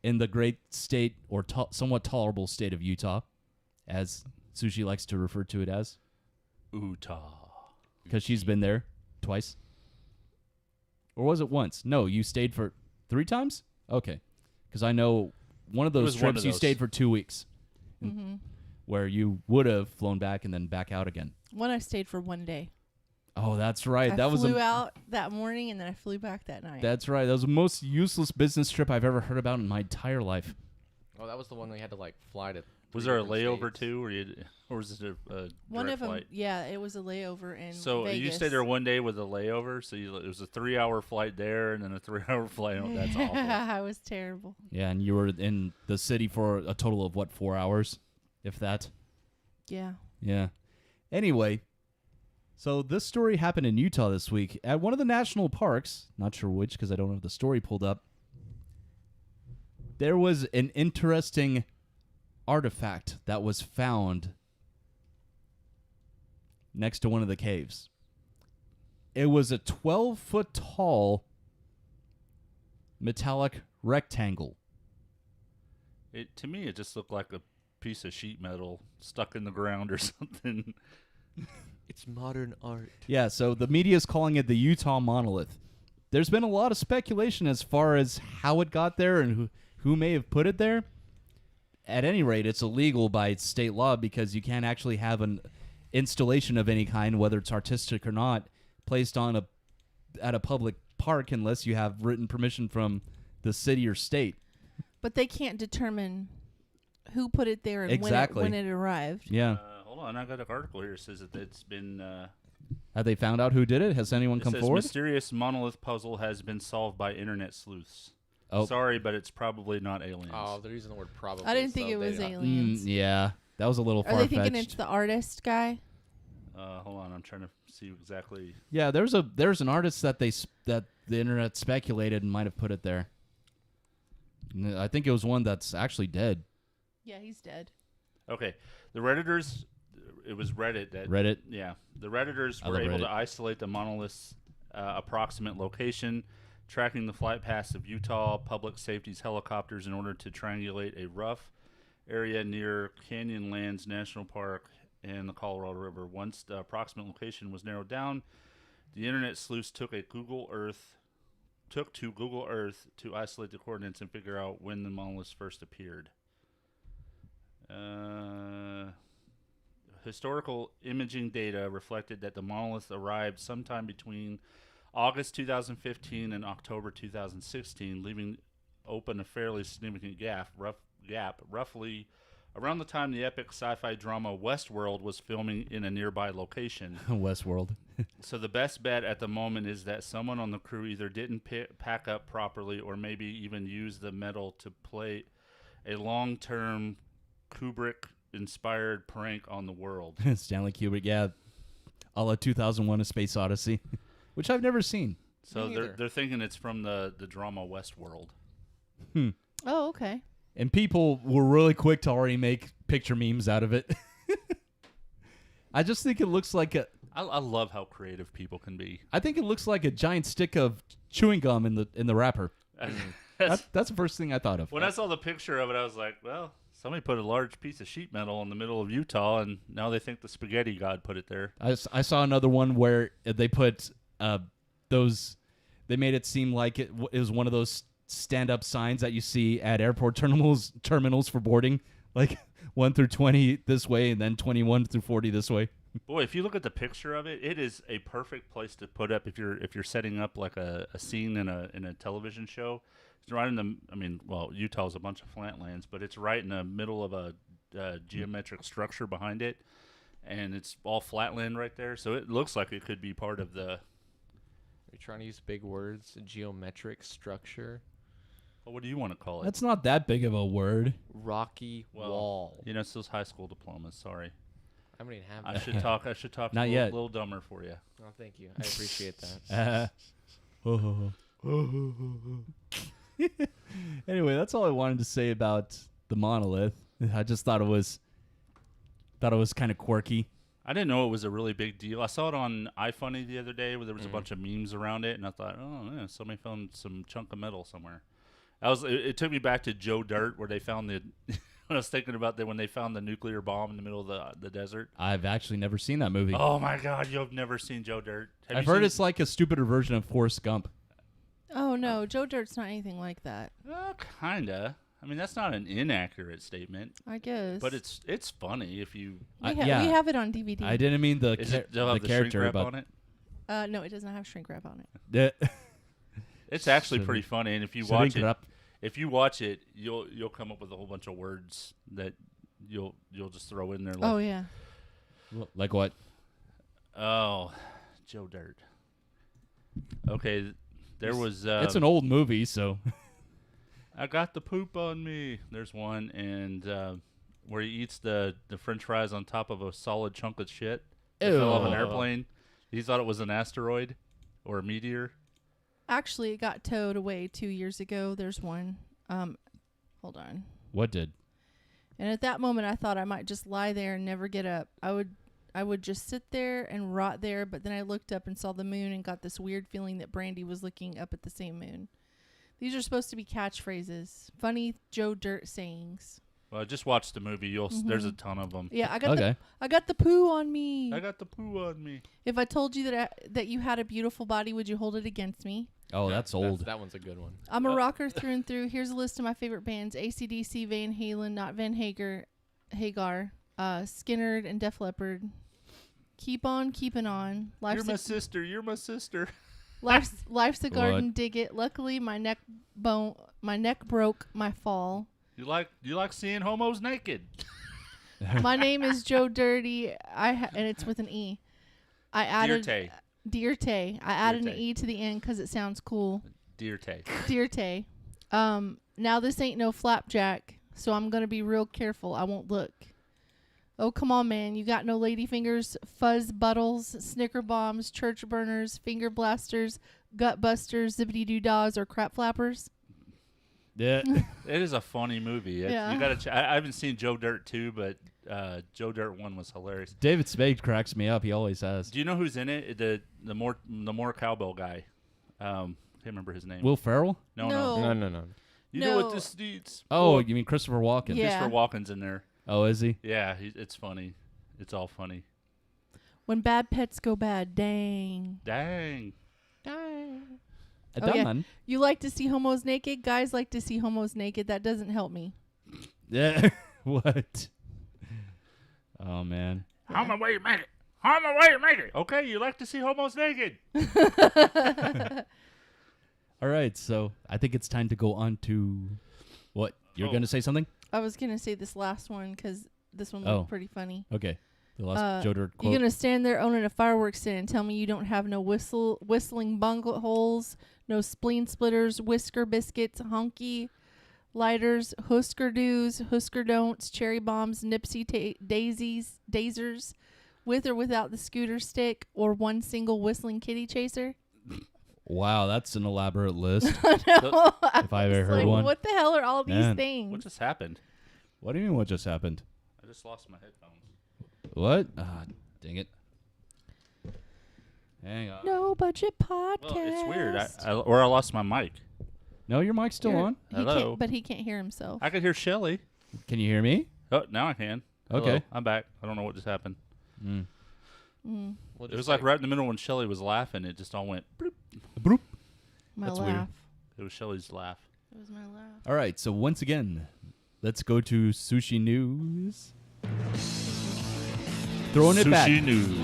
in the great state or somewhat tolerable state of Utah, as Sushi likes to refer to it as. Utah. Because she's been there twice. Or was it once? No, you stayed for 3 times? Okay. Because I know one of those trips you stayed for 2 weeks. Mm-hmm. Where you would have flown back and then back out again. One I stayed for 1 day. Oh, that's right. I flew out that morning and then I flew back that night. That's right. That was the most useless business trip I've ever heard about in my entire life. Oh, that was the one we had to like fly to. Was there a layover too, or was it a one direct of them? flight? Yeah, it was a layover in So Vegas. you stayed there 1 day with a layover. So it was a 3-hour flight there, and then a 3-hour flight home. That's awful. I was terrible. Yeah, and you were in the city for a total of 4 hours, if that. Yeah. Yeah. Anyway, so this story happened in Utah this week at one of the national parks. Not sure which because I don't have the story pulled up. There was an interesting artifact that was found next to one of the caves. It was a 12-foot tall metallic rectangle. To me, it just looked like a piece of sheet metal stuck in the ground or something. It's modern art. Yeah, so the media is calling it the Utah monolith. There's been a lot of speculation as far as how it got there and who may have put it there. At any rate, it's illegal by state law because you can't actually have an installation of any kind, whether it's artistic or not, placed on at a public park unless you have written permission from the city or state. But they can't determine who put it there and when it arrived. Yeah. Hold on, I got an article here that says that it's been... Have they found out who did it? Has anyone come forward? Mysterious monolith puzzle has been solved by internet sleuths. Oh. Sorry, but it's probably not aliens. Oh, they're using the word probably. I didn't think it was aliens. Yeah, that was a little Are far-fetched. they thinking it's the artist guy? Hold on, I'm trying to see exactly. Yeah, there's an artist that that the internet speculated and might have put it there. I think it was one that's actually dead. Yeah, he's dead. Okay, the Redditors. It was Reddit that Reddit. Yeah, the Redditors were able to isolate the monolith's approximate location, tracking the flight paths of Utah Public Safety's helicopters in order to triangulate a rough area near Canyonlands National Park and the Colorado River. Once the approximate location was narrowed down, the internet sleuths took to Google Earth to isolate the coordinates and figure out when the monolith first appeared. Historical imaging data reflected that the monolith arrived sometime between August 2015 and October 2016, leaving open a fairly significant gap, roughly around the time the epic sci-fi drama Westworld was filming in a nearby location. Westworld. So the best bet at the moment is that someone on the crew either didn't pack up properly or maybe even used the metal to play a long-term Kubrick-inspired prank on the world. Stanley Kubrick, yeah. A la 2001 A Space Odyssey, which I've never seen. So they're thinking it's from the drama Westworld. Oh, okay. And people were really quick to already make picture memes out of it. I just think it looks like I love how creative people can be. I think it looks like a giant stick of chewing gum in the wrapper. That's the first thing I thought of. When I saw the picture of it, I was like, well, somebody put a large piece of sheet metal in the middle of Utah, and now they think the spaghetti god put it there. I saw another one where they put they made it seem like it was one of those stand-up signs that you see at airport terminals for boarding, like 1 through 20 this way and then 21 through 40 this way. Boy, if you look at the picture of it, it is a perfect place to put up if you're setting up like a scene in a television show. It's right in the Utah's a bunch of flatlands, but it's right in the middle of a geometric structure behind it, and it's all flatland right there. So it looks like it could be part of the. Are you trying to use big words? Geometric structure. Well, what do you want to call it? That's not that big of a word. Rocky wall. You know, it's those high school diplomas. Sorry. I don't even have I that. should talk Not a yet. little dumber for you. Oh, thank you. I appreciate that. Anyway, that's all I wanted to say about the monolith. I just thought it was kind of quirky. I didn't know it was a really big deal. I saw it on iFunny the other day where there was a bunch of memes around it, and I thought, oh, yeah, somebody found some chunk of metal somewhere. It took me back to Joe Dirt where they found the. I was thinking about that when they found the nuclear bomb in the middle of the desert. I've actually never seen that movie. Oh my God, you've never seen Joe Dirt? I've heard it's like a stupider version of Forrest Gump. Oh no, Joe Dirt's not anything like that. Kinda. I mean, that's not an inaccurate statement. I guess. But it's funny if you. We have it on DVD. I didn't mean the they'll have the the character, shrink wrap but on it. No, it does not have shrink wrap on it. It's actually pretty funny, and if you watch it, you'll come up with a whole bunch of words that you'll just throw in there. Like, oh yeah. Like what? Oh, Joe Dirt. Okay, there was. It's an old movie, so. I got the poop on me. There's one, and where he eats the French fries on top of a solid chunk of shit. It fell off an airplane. He thought it was an asteroid or a meteor. Actually, it got towed away 2 years ago. There's one. Hold on. What did? And at that moment, I thought I might just lie there and never get up. I would just sit there and rot there. But then I looked up and saw the moon and got this weird feeling that Brandy was looking up at the same moon. These are supposed to be catchphrases, funny Joe Dirt sayings. Well, just watch the movie. There's a ton of them. Yeah, I got the poo on me. I got the poo on me. If I told you that you had a beautiful body, would you hold it against me? Oh, that's old. That one's a good one. I'm a rocker through and through. Here's a list of my favorite bands: AC/DC, Van Halen, not Van Hagar, Skinner, and Def Leppard. Keep on keeping on. You're my sister. You're my sister. Life's a garden. Dig it. Luckily, my neck broke my fall. You like seeing homos naked. My name is Joe Dirty. And it's with an E. I added Dirte. I added an E to the end because it sounds cool. Dirte. Now this ain't no flapjack, so I'm gonna be real careful. I won't look. Oh, come on, man. You got no lady fingers, fuzz buttles, snicker bombs, church burners, finger blasters, gut busters, zippity doo dahs, or crap flappers? Yeah. It is a funny movie. Yeah. You gotta I haven't seen Joe Dirt 2, but Joe Dirt 1 was hilarious. David Spade cracks me up. He always has. Do you know who's in it? The more cowbell guy. Can't remember his name. Will Ferrell? No. You know what this needs? Oh, you mean Christopher Walken? Yeah. Christopher Walken's in there. Oh, is he? Yeah, it's funny. It's all funny. When bad pets go bad, dang. Yeah. You like to see homos naked? Guys like to see homos naked. That doesn't help me. Yeah. What? Oh, man. On my way to make it. On my way to make it. Okay, you like to see homos naked. All right, so I think it's time to go on to what? You're going to say something? I was going to say this last one because this one looked pretty funny. Okay. The last Joe Dirt quote. You're going to stand there owning a fireworks stand and tell me you don't have no whistling bungle holes, no spleen splitters, whisker biscuits, honky lighters, Husker do's, Husker don'ts, cherry bombs, Nipsey daisies, with or without the scooter stick, or one single whistling kitty chaser? Wow, that's an elaborate list. If I ever heard one. What the hell are all these things? What just happened? What do you mean what just happened? I just lost my headphones. What? Ah, dang it. Hang on. No budget podcast. Well, it's weird. I lost my mic. No, your mic's still on. Hello. But he can't hear himself. I could hear Shelly. Can you hear me? Oh, now I can. Okay. Hello, I'm back. I don't know what just happened. It was like right in the middle when Shelly was laughing. It just all went bloop. Bloop. My That's laugh. weird. It was Shelly's laugh. It was my laugh. All right, so once again, let's go to Sushi News. Throwing it back Sushi News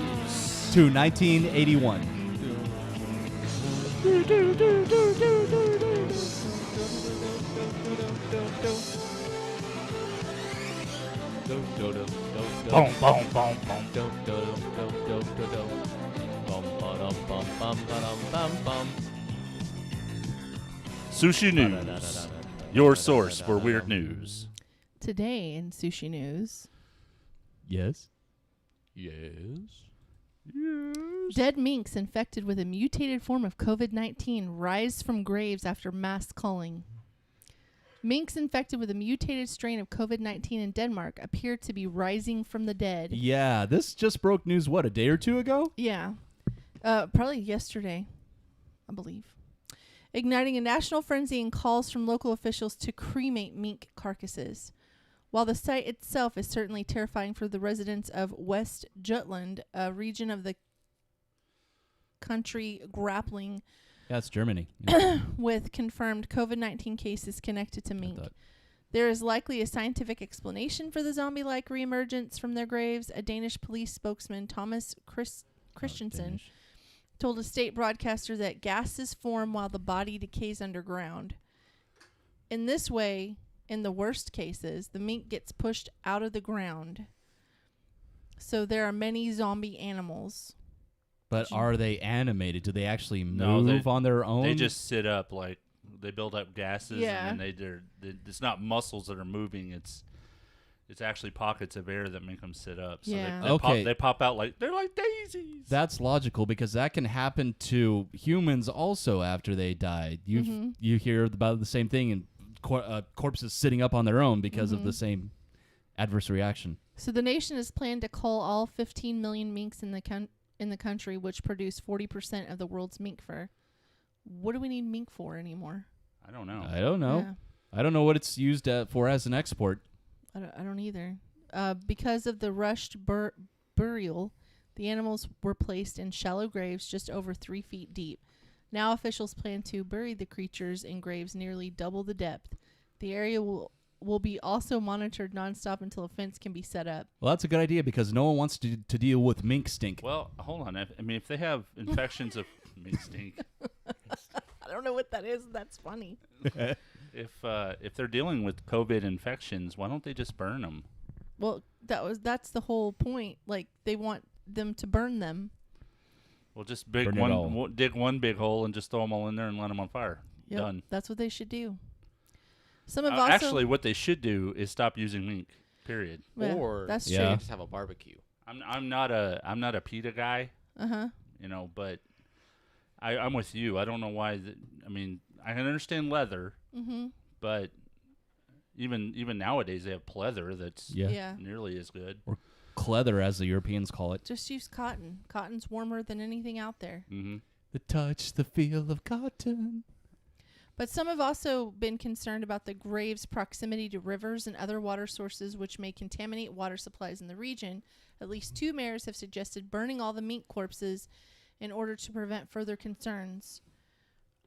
to 1981. Boom, boom, boom, boom. Sushi News, your source for weird news. Today in Sushi News. Yes. Dead minks infected with a mutated form of COVID-19 rise from graves after mass culling. Minks infected with a mutated strain of COVID-19 in Denmark appear to be rising from the dead. Yeah, this just broke news, what, a day or two ago? Yeah. Probably yesterday, I believe. Igniting a national frenzy and calls from local officials to cremate mink carcasses. While the sight itself is certainly terrifying for the residents of West Jutland, a region of the country grappling Yeah, it's Germany. with confirmed COVID-19 cases connected to mink. There is likely a scientific explanation for the zombie-like reemergence from their graves. A Danish police spokesman, Thomas Christensen, told a state broadcaster that gases form while the body decays underground. In this way, in the worst cases, the mink gets pushed out of the ground. So there are many zombie animals. But are they animated? Do they actually No, move on their own? They just sit up, like they build up gases, Yeah. and then it's not muscles that are moving. It's actually pockets of air that make them sit up. So Yeah. they pop out like they're like daisies. That's logical because that can happen to humans also after they died. You hear about the same thing and corpses sitting up on their own because of the same adverse reaction. So the nation has planned to cull all 15 million minks in the country, which produce 40% of the world's mink fur. What do we need mink for anymore? I don't know. I don't know. Yeah. I don't know what it's used for as an export. I don't either. Because of the rushed burial, the animals were placed in shallow graves just over 3 feet deep. Now officials plan to bury the creatures in graves nearly double the depth. The area will be also monitored nonstop until a fence can be set up. Well, that's a good idea because no one wants to deal with mink stink. Well, hold on. If they have infections of mink stink, I don't know what that is. That's funny. if they're dealing with COVID infections, why don't they just burn them? Well, that's the whole point. Like they want them to burn them. Well, just Burn it all. dig one big hole and just throw them all in there and light them on fire. Yep, Done. that's what they should do. Some have also Actually, what they should do is stop using mink. Period. Yeah, or that's Yeah. true. just have a barbecue. I'm not a PETA guy. But I'm with you. I don't know why. I can understand leather, but even nowadays they have pleather that's Yeah. nearly as good. Or cleather, as the Europeans call it. Just use cotton. Cotton's warmer than anything out there. Mm-hmm. The touch, the feel of cotton. But some have also been concerned about the grave's proximity to rivers and other water sources which may contaminate water supplies in the region. At least 2 mayors have suggested burning all the mink corpses in order to prevent further concerns.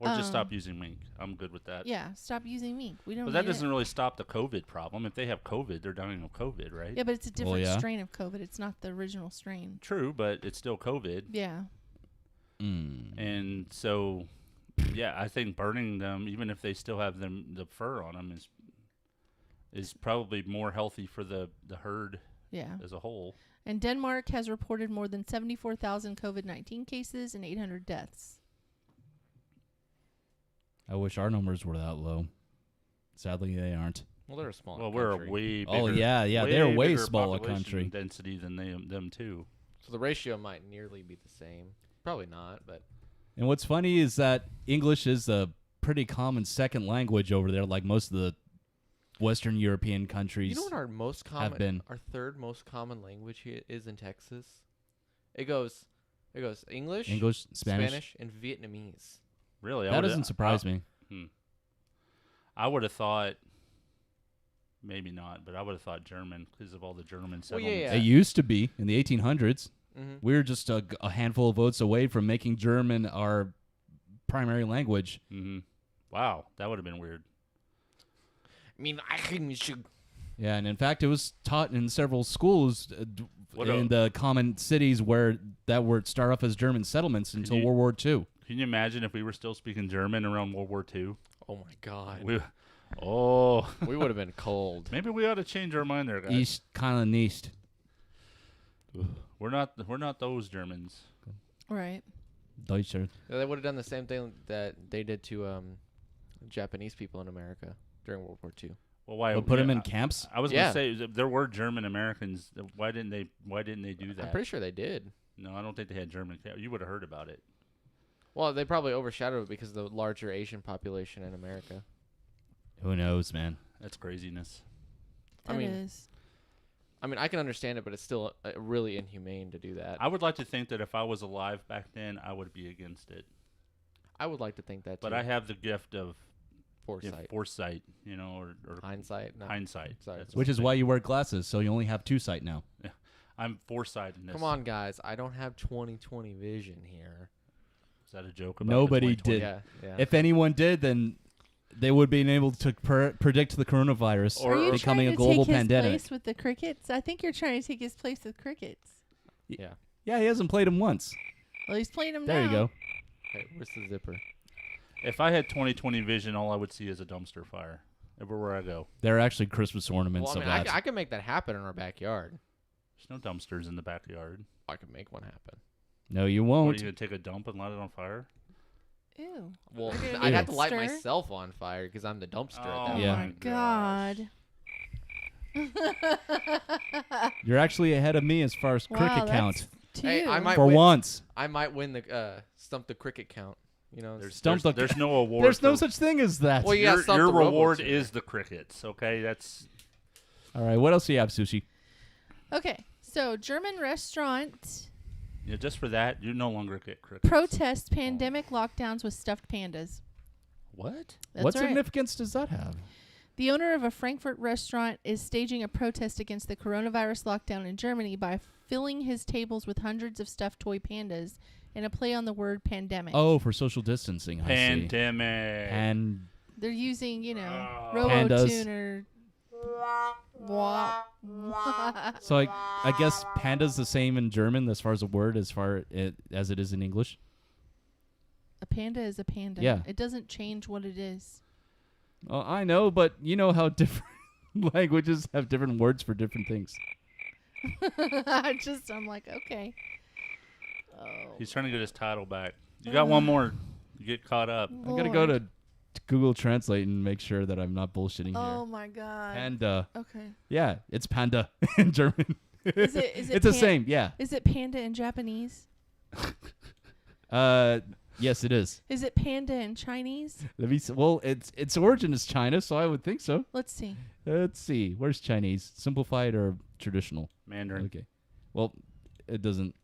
Or just stop using mink. I'm good with that. Yeah, stop using mink. We don't. But that need doesn't it. really stop the COVID problem. If they have COVID, they're dying of COVID, right? Yeah, but it's a different yeah. strain of COVID. It's not the original strain. True, but it's still COVID. Yeah. And so, yeah, I think burning them, even if they still have the fur on them, is probably more healthy for the herd Yeah. as a whole. And Denmark has reported more than 74,000 COVID-19 cases and 800 deaths. I wish our numbers were that low. Sadly, they aren't. Well, they're a small. Well, we're country. a way bigger. Oh, yeah, they're a way bigger smaller population country. density than them too. So the ratio might nearly be the same. Probably not, but And what's funny is that English is a pretty common second language over there, like most of the Western European countries. you know what our most common, have been. our third most common language is in Texas? It goes English, Spanish, and Vietnamese. Really, That doesn't surprise me. I would have thought, maybe not, but I would have thought German because of all the German settlements. yeah. It used to be in the 1800s. Mhm. We were just a handful of votes away from making German our primary language. Mm-hmm. Wow, that would have been weird. I mean, I think we should. Yeah, and in fact, it was taught in several schools What in the common cities where start off as German settlements until you- World War II. Can you imagine if we were still speaking German around World War II? Oh my God. We would have been cold. Maybe we ought to change our mind there, guys. East, kind of east. We're not those Germans. Right. Deutscher. Yeah, they would have done the same thing that they did to Japanese people in America during World War II. Well, why They'll put them in camps? I was going to say there were German Americans. Why didn't they do that? I'm pretty sure they did. No, I don't think they had German. You would have heard about it. Well, they probably overshadowed it because of the larger Asian population in America. Who knows, man? That's craziness. That is. I mean, I can understand it, but it's still really inhumane to do that. I would like to think that if I was alive back then, I would be against it. I would like to think that, But too. I have the gift of foresight, or hindsight. No. Hindsight, Which is why you wear glasses, so you only have 2 sight now. Yeah, I'm foresight in this. Come on, guys! I don't have 20/20 vision here. Is that a joke? About Nobody the did. Yeah. If anyone did, then they would be able to predict the coronavirus Are you becoming trying a to global take pandemic. his place with the crickets? I think you're trying to take his place with crickets. Yeah. Yeah, he hasn't played them once. Well, he's playing them There now. you go. Okay, where's the zipper? If I had 20/20 vision, all I would see is a dumpster fire everywhere I go. They're actually Christmas ornaments Well, I of mean, that. I can make that happen in our backyard. There's no dumpsters in the backyard. I can make one happen. No, you What, are won't. you going to take a dump and light it on fire? Ew. Well, We're gonna I'd do have to light stir? myself on fire because I'm the dumpster at that Oh Yeah. my god. You're actually ahead of me as far as Wow, cricket that's count. Hey, I might For win. once. I might win the stump the cricket count. You know, There's no award. There's no for- such thing as that. Well, you gotta your stump your the reward robots. is the crickets. Okay, that's All right, what else do you have, Sushi? Okay, so German restaurant just for that you no longer get crickets. protest pandemic lockdowns with stuffed pandas. What? That's What right. significance does that have? The owner of a Frankfurt restaurant is staging a protest against the coronavirus lockdown in Germany by filling his tables with hundreds of stuffed toy pandas in a play on the word pandemic. Oh, for social distancing. I see. Pandemic. And They're using, Pandas. Robo-tuner. Wah. so I guess panda's the same in German as far as a word as it is in English. A panda is a panda. Yeah. It doesn't change what it is. Well, I know, but you know how different languages have different words for different things. I'm like, okay. Oh. He's trying to get his title back. You got one more. You get caught up. I gotta go to Google Translate and make sure that I'm not bullshitting Oh here. my god. Panda. Okay. Yeah, it's panda in German. Is it it's the same, yeah. Is it panda in Japanese? Yes, it is. Is it panda in Chinese? Let me see. Well, its origin is China, so I would think so. Let's see. Let's see. Where's Chinese? Simplified or traditional? Mandarin. Okay. Well, it doesn't.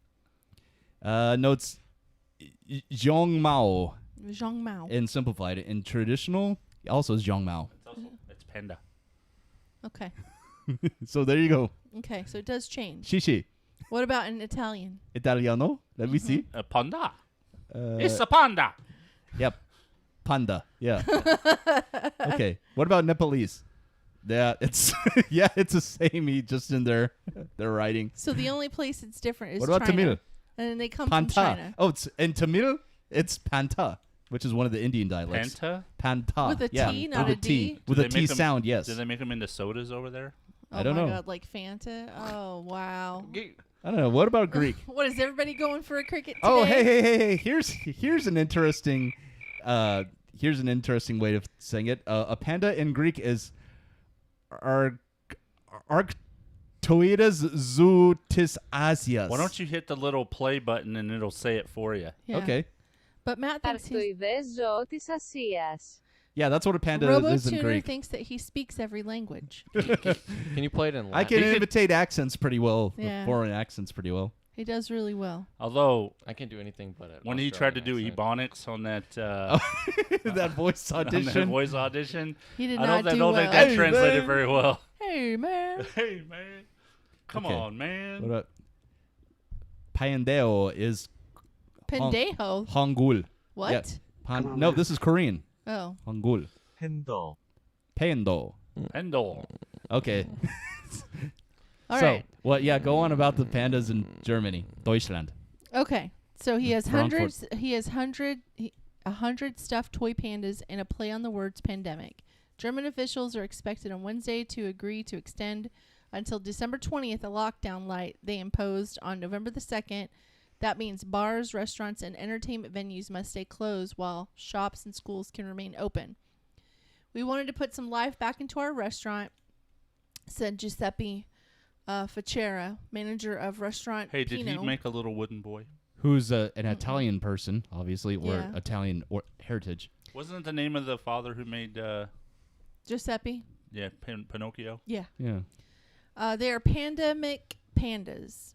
No, it's Zhongmao Zhongmao. in simplified. In traditional, also is Zhongmao. It's panda. Okay. So there you go. Okay, so it does change. Shishi. What about in Italian? Italiano. Let me see. A panda. It's a panda. Yep. Panda. Yeah. Okay. What about Nepalese? Yeah, it's it's the same. Just in their writing. So the only place it's different is What about China. Tamil? And then they come from Panta. China. Oh, it's in Tamil. It's Panta, which is one of the Indian dialects. Panta? Panta. With a yeah. T, not with a T. D? With Do a they T make 'em- sound, yes. Do they make them into sodas over there? Oh I don't my know. god, like Fanta? Oh wow. I don't know. What about Greek? What is everybody going for a cricket today? Oh, hey! Here's an interesting way of saying it. A panda in Greek is Arctoides zootis asias. Why don't you hit the little play button and it'll say it for you? Yeah. Okay. But Matt thinks he's Yeah, that's what a panda is in Robo-tuner Greek. thinks that he speaks every language. Can you play it in Latin? I can imitate accents pretty well, Yeah. foreign accents pretty well. He does really well. Although I can't do anything but it. when he tried to do ebonics on that That voice on audition. that voice audition, He did I not don't do well. think that Hey, translated man. very well. Hey man. Hey man, come Okay. on, man. What about Pandeo is Pendejo. Hangul. What? Yeah. No, this is Korean. Oh. Hangul. Pendo. Pando. Pendle. Okay. All so, right. well, yeah, go on about the pandas in Germany, Deutschland. Okay. So he has Frankfurt. He has 100 stuffed toy pandas in a play on the words pandemic. German officials are expected on Wednesday to agree to extend until December 20th a lockdown light they imposed on November the 2nd. That means bars, restaurants, and entertainment venues must stay closed while shops and schools can remain open. We wanted to put some life back into our restaurant, said Giuseppe Facera, manager of restaurant Hey, did Pino. he make a little wooden boy? Who's an Italian person, obviously, or Yeah. Italian or heritage. Wasn't it the name of the father who made Giuseppe. Yeah, Pinocchio. Yeah. Yeah. They are pandemic pandas.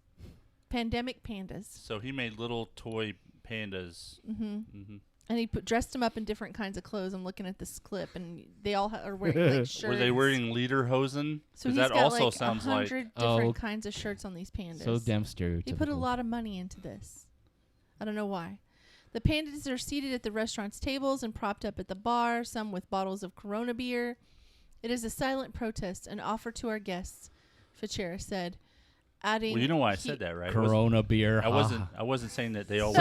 Pandemic pandas. So he made little toy pandas. Mm-hmm. And he dressed them up in different kinds of clothes. I'm looking at this clip, and they all are wearing like shirts. Were they wearing lederhosen? So he's that got also like sounds 100 like different kinds of shirts on these pandas. So damn stereotypical. He put a lot of money into this. I don't know why. The pandas are seated at the restaurant's tables and propped up at the bar, some with bottles of Corona beer. It is a silent protest, an offer to our guests, Fichera said, adding... Well, you know why I said that, right? Corona beer. I wasn't saying that they all...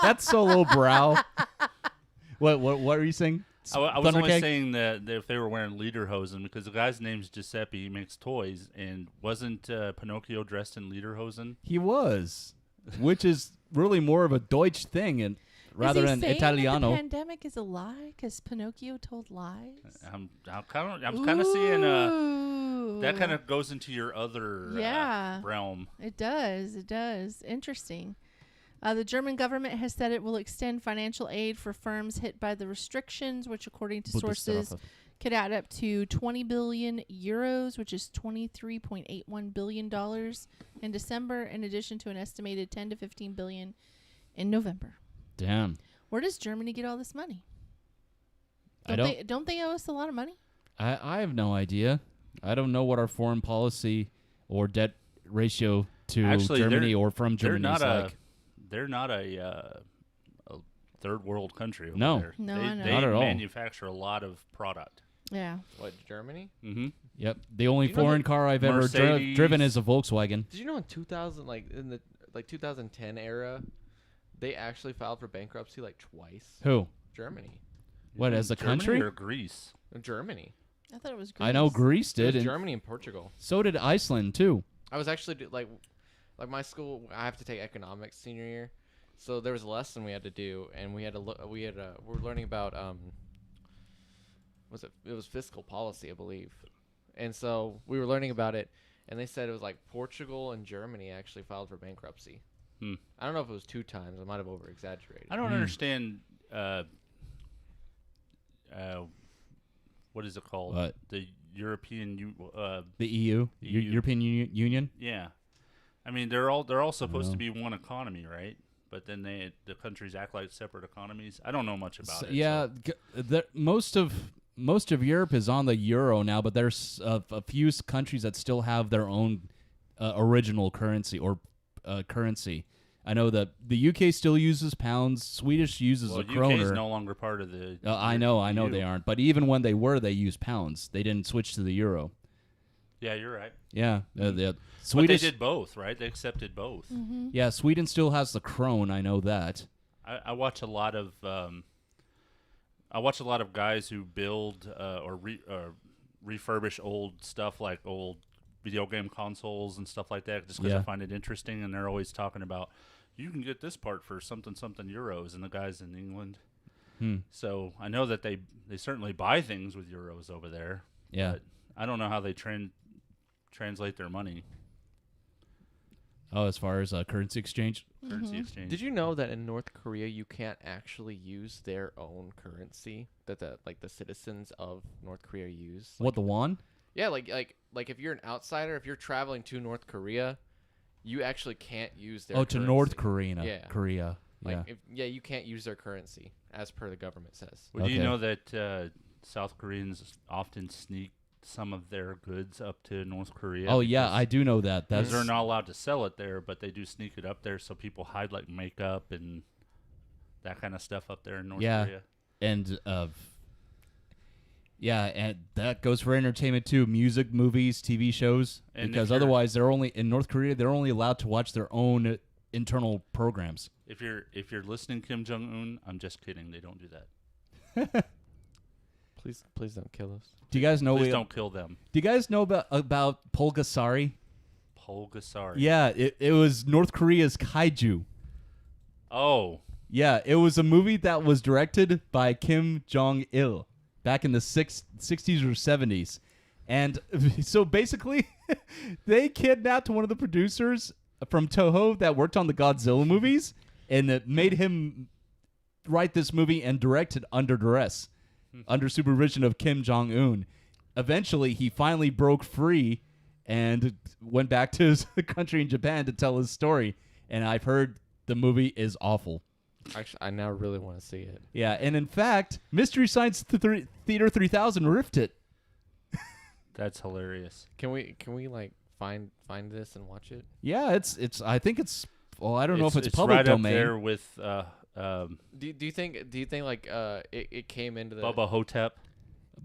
That's so low brow. What are you saying? I was only saying that if they were wearing lederhosen, because the guy's name's Giuseppe, he makes toys, and wasn't Pinocchio dressed in lederhosen? He was, which is really more of a Deutsch thing, and rather than Italiano. That the pandemic is a lie because Pinocchio told lies. I'm kind of seeing that kind of goes into your other realm. It does. Interesting. The German government has said it will extend financial aid for firms hit by the restrictions, which, according to sources, could add up to 20 billion euros, which is $23.81 billion in December, in addition to an estimated 10 to 15 billion in November. Damn. Where does Germany get all this money? Don't they owe us a lot of money? I have no idea. I don't know what our foreign policy or debt ratio to Germany or from Germany is like. They're not a third world country over no. there. No, they, I know. they not at all. manufacture a lot of product. Yeah. What, Germany? Mm-hmm. Yep. The only foreign car I've ever driven is a Volkswagen. Did you know in 2000, in the 2010 era, they actually filed for bankruptcy twice? Who? Germany. What, as a country? Or Greece? Germany. I thought it was Greece. I know Greece did. It was Germany and Portugal. So did Iceland too. I was actually like my school. I have to take economics senior year, so there was a lesson we had to do, and we were learning about it was fiscal policy, I believe, and so we were learning about it, and they said it was Portugal and Germany actually filed for bankruptcy. I don't know if it was 2 times. I might have over exaggerated. I don't understand. What is it called? What? The European. The EU, European Union. Yeah, I mean they're all supposed to be one economy, right? But then the countries act like separate economies. I don't know much about it. Yeah, most of Europe is on the euro now, but there's a few countries that still have their own original currency or currency. I know that the UK still uses pounds. Swedish uses a kroner. UK is no longer part of the. I know they aren't. But even when they were, they used pounds. They didn't switch to the euro. Yeah, you're right. Yeah, Swedish. But they did both, right? They accepted both. Mm-hmm. Yeah, Sweden still has the krone. I know that. I watch a lot of. I watch a lot of guys who build or refurbish old stuff, like old video game consoles and stuff like that, just because I find it interesting. And they're always talking about, you can get this part for something euros, and the guys in England. So I know that they certainly buy things with euros over there. Yeah. But I don't know how they translate their money. Oh, as far as currency exchange? Currency exchange. Did you know that in North Korea you can't actually use their own currency that the citizens of North Korea use? What, the won? Yeah, like if you're an outsider, if you're traveling to North Korea, you actually can't use their currency. To North Korea. Yeah. Korea. You can't use their currency, as per the government says. Well, do you know that South Koreans often sneak some of their goods up to North Korea? Oh, yeah, I do know that. Because they're not allowed to sell it there, but they do sneak it up there, so people hide makeup and that kind of stuff up there in North Korea. And and that goes for entertainment too, music, movies, TV shows, and because otherwise they're only in North Korea. They're only allowed to watch their own internal programs. If you're listening, Kim Jong-un, I'm just kidding. They don't do that. Please don't kill us. Do you guys know? Please don't kill them. Do you guys know about Pulgasari? Pulgasari. Yeah, it was North Korea's kaiju. Oh. Yeah, it was a movie that was directed by Kim Jong-il back in the 60s or 70s. And so basically, they kidnapped one of the producers from Toho that worked on the Godzilla movies and made him write this movie and direct it under duress. under supervision of Kim Jong-un. Eventually, he finally broke free and went back to his country in Japan to tell his story. And I've heard the movie is awful. Actually, I now really want to see it. Yeah, and in fact, Mystery Science Theater 3000 riffed it. That's hilarious. Can we like find this and watch it? Yeah, it's. I think it's. Well, I don't know if it's It's public right domain. up there with Do you think like it came into the Bubba Hotep?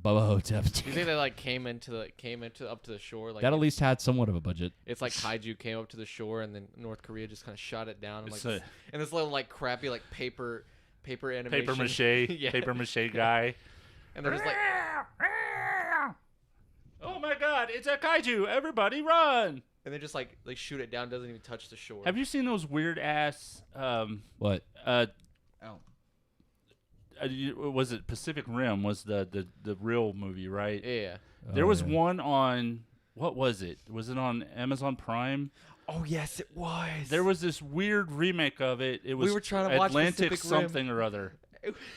Bubba Hotep. Do you think they like came into up to the shore? Like that at least had somewhat of a budget. It's like kaiju came up to the shore and then North Korea just kind of shot it down and It's like and this little like crappy like paper animation. Paper mache, Yeah. paper mache guy. And they're just like, oh my God, it's a kaiju! Everybody run! and they just like they shoot it down, doesn't even touch the shore. Have you seen those weird ass? What? Was it Pacific Rim? Was the real movie, right? Yeah. There was one on. What was it? Was it on Amazon Prime? Oh yes, it was. There was this weird remake of it. It was We were trying to watch Atlantic Pacific Rim. something or other.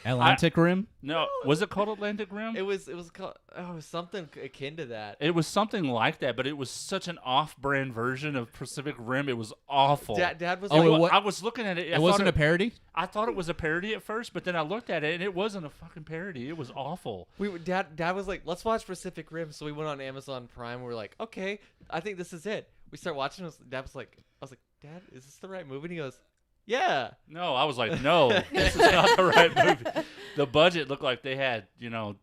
Atlantic Rim? No, was it called Atlantic Rim? It was called something akin to that. It was something like that, but it was such an off-brand version of Pacific Rim. It was awful. Dad was I was looking at it. It wasn't a parody? I thought it was a parody at first, but then I looked at it and it wasn't a fucking parody. It was awful. Dad was like, let's watch Pacific Rim. So we went on Amazon Prime. We were like, okay, I think this is it. We start watching. Dad was like, I was like, Dad, is this the right movie? And he goes, yeah. No, I was like, no, this is not the right movie. The budget looked like they had $20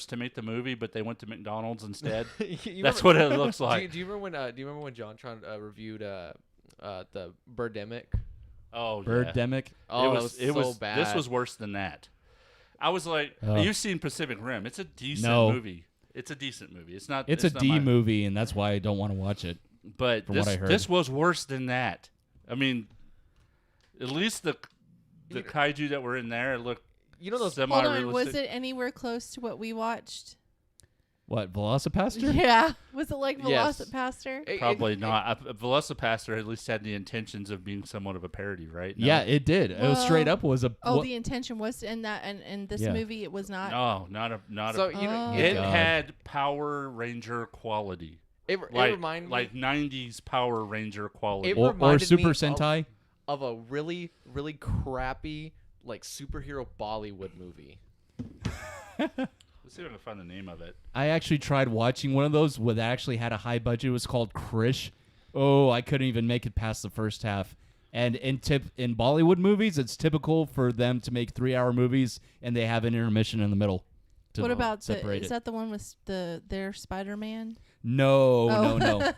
to make the movie, but they went to McDonald's instead. That's what it looks like. Do you remember when JonTron reviewed the Birdemic? Oh, Birdemic? Yeah. Oh, it was so bad. This was worse than that. I was like, you've seen Pacific Rim. It's a decent movie. It's a decent movie. It's not. It's a D movie, and that's why I don't want to watch it. But this was worse than that. I mean, at least the kaiju that were in there, it looked semi-realistic. Hold on, was it anywhere close to what we watched? What, Velocipaster? Yeah. Was it like Yes. Velocipaster? Probably not. Velocipaster at least had the intentions of being somewhat of a parody, right? No? Yeah, it did. It was straight up was a. Oh, the intention was in that, and in this Yeah. movie, it was not. No, not So a. you know, It had Power Ranger quality. It reminded me 90s Power Ranger quality. It or reminded Super me Sentai. of a really really crappy like superhero Bollywood movie. Let's see if I can find the name of it. I actually tried watching one of those that actually had a high budget. It was called Krish. Oh, I couldn't even make it past the first half. And in Bollywood movies, it's typical for them to make 3-hour movies and they have an intermission in the middle. What about separate is that the one with their Spider-Man? No.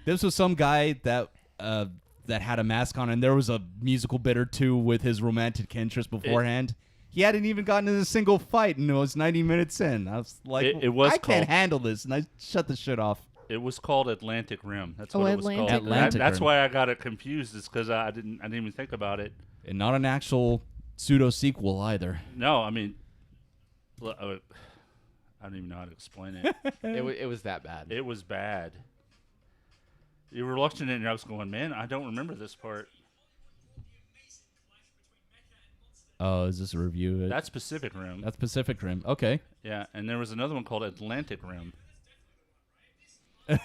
This was some guy that had a mask on, and there was a musical bit or two with his romantic interest beforehand. He hadn't even gotten into a single fight, and it was 90 minutes in. I was like, I can't handle this, and I shut the shit off. It was called Atlantic Rim. That's what it was called. Atlantic That's Rim. why I got it confused. Is because I didn't even think about it. And not an actual pseudo sequel either. No, I mean, I don't even know how to explain it. It was that bad. It was bad. You were watching it, and I was going, man, I don't remember this part. Oh, is this a review? That's Pacific Rim. That's Pacific Rim. Okay. Yeah, and there was another one called Atlantic Rim.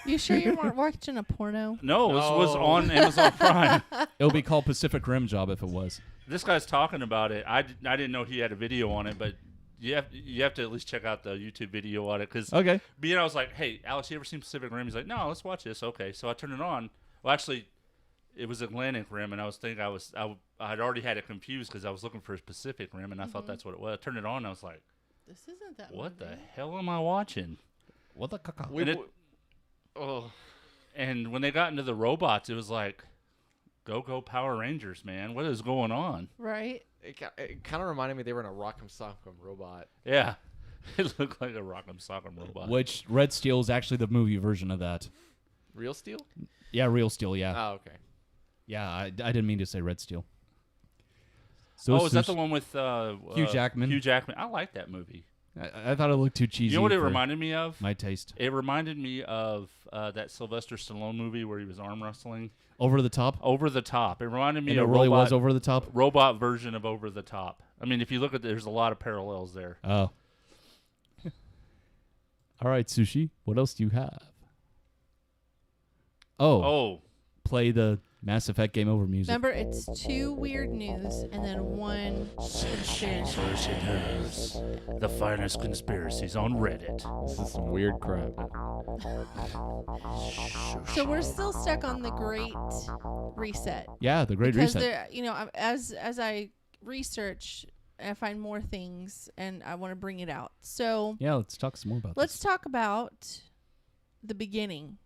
You sure you weren't watching a porno? No, this was on Amazon Prime. It would be called Pacific Rim Job if it was. This guy's talking about it. I didn't know he had a video on it, but you have to at least check out the YouTube video on it. Cause okay. I was like, hey, Alex, you ever seen Pacific Rim? He's like, no, let's watch this. Okay, so I turned it on. Well, actually, it was Atlantic Rim, and I was thinking I had already had it confused because I was looking for Pacific Rim, and I thought that's what it was. I turned it on, and I was like, this isn't that. What the hell am I watching? What the caca? And when they got into the robots, it was like, go Power Rangers, man. What is going on? Right. It kind of reminded me they were in a Rock'em Sock'em robot. Yeah. It looked like a Rock'em Sock'em robot. Which Red Steel is actually the movie version of that. Real Steel? Yeah, Real Steel, yeah. Oh, okay. Yeah, I didn't mean to say Red Steel. So is that the one with Hugh Jackman? Hugh Jackman. I like that movie. I thought it looked too cheesy. You know what it reminded me of? My taste. It reminded me of that Sylvester Stallone movie where he was arm wrestling. Over the Top? Over the Top. It reminded me and of it really was Over the Top? Robot version of Over the Top. I mean, if you look at there's a lot of parallels there. Oh. All right, Sushi. What else do you have? Oh. Play the Mass Effect Game Over music. Remember, it's 2 weird news and then 1 conspiracy news. The finest conspiracies on Reddit. This is some weird crap. So we're still stuck on the Great Reset. Yeah, the Great because Reset. as I research, I find more things, and I want to bring it out. So yeah, let's talk some more about let's this. talk about the beginning.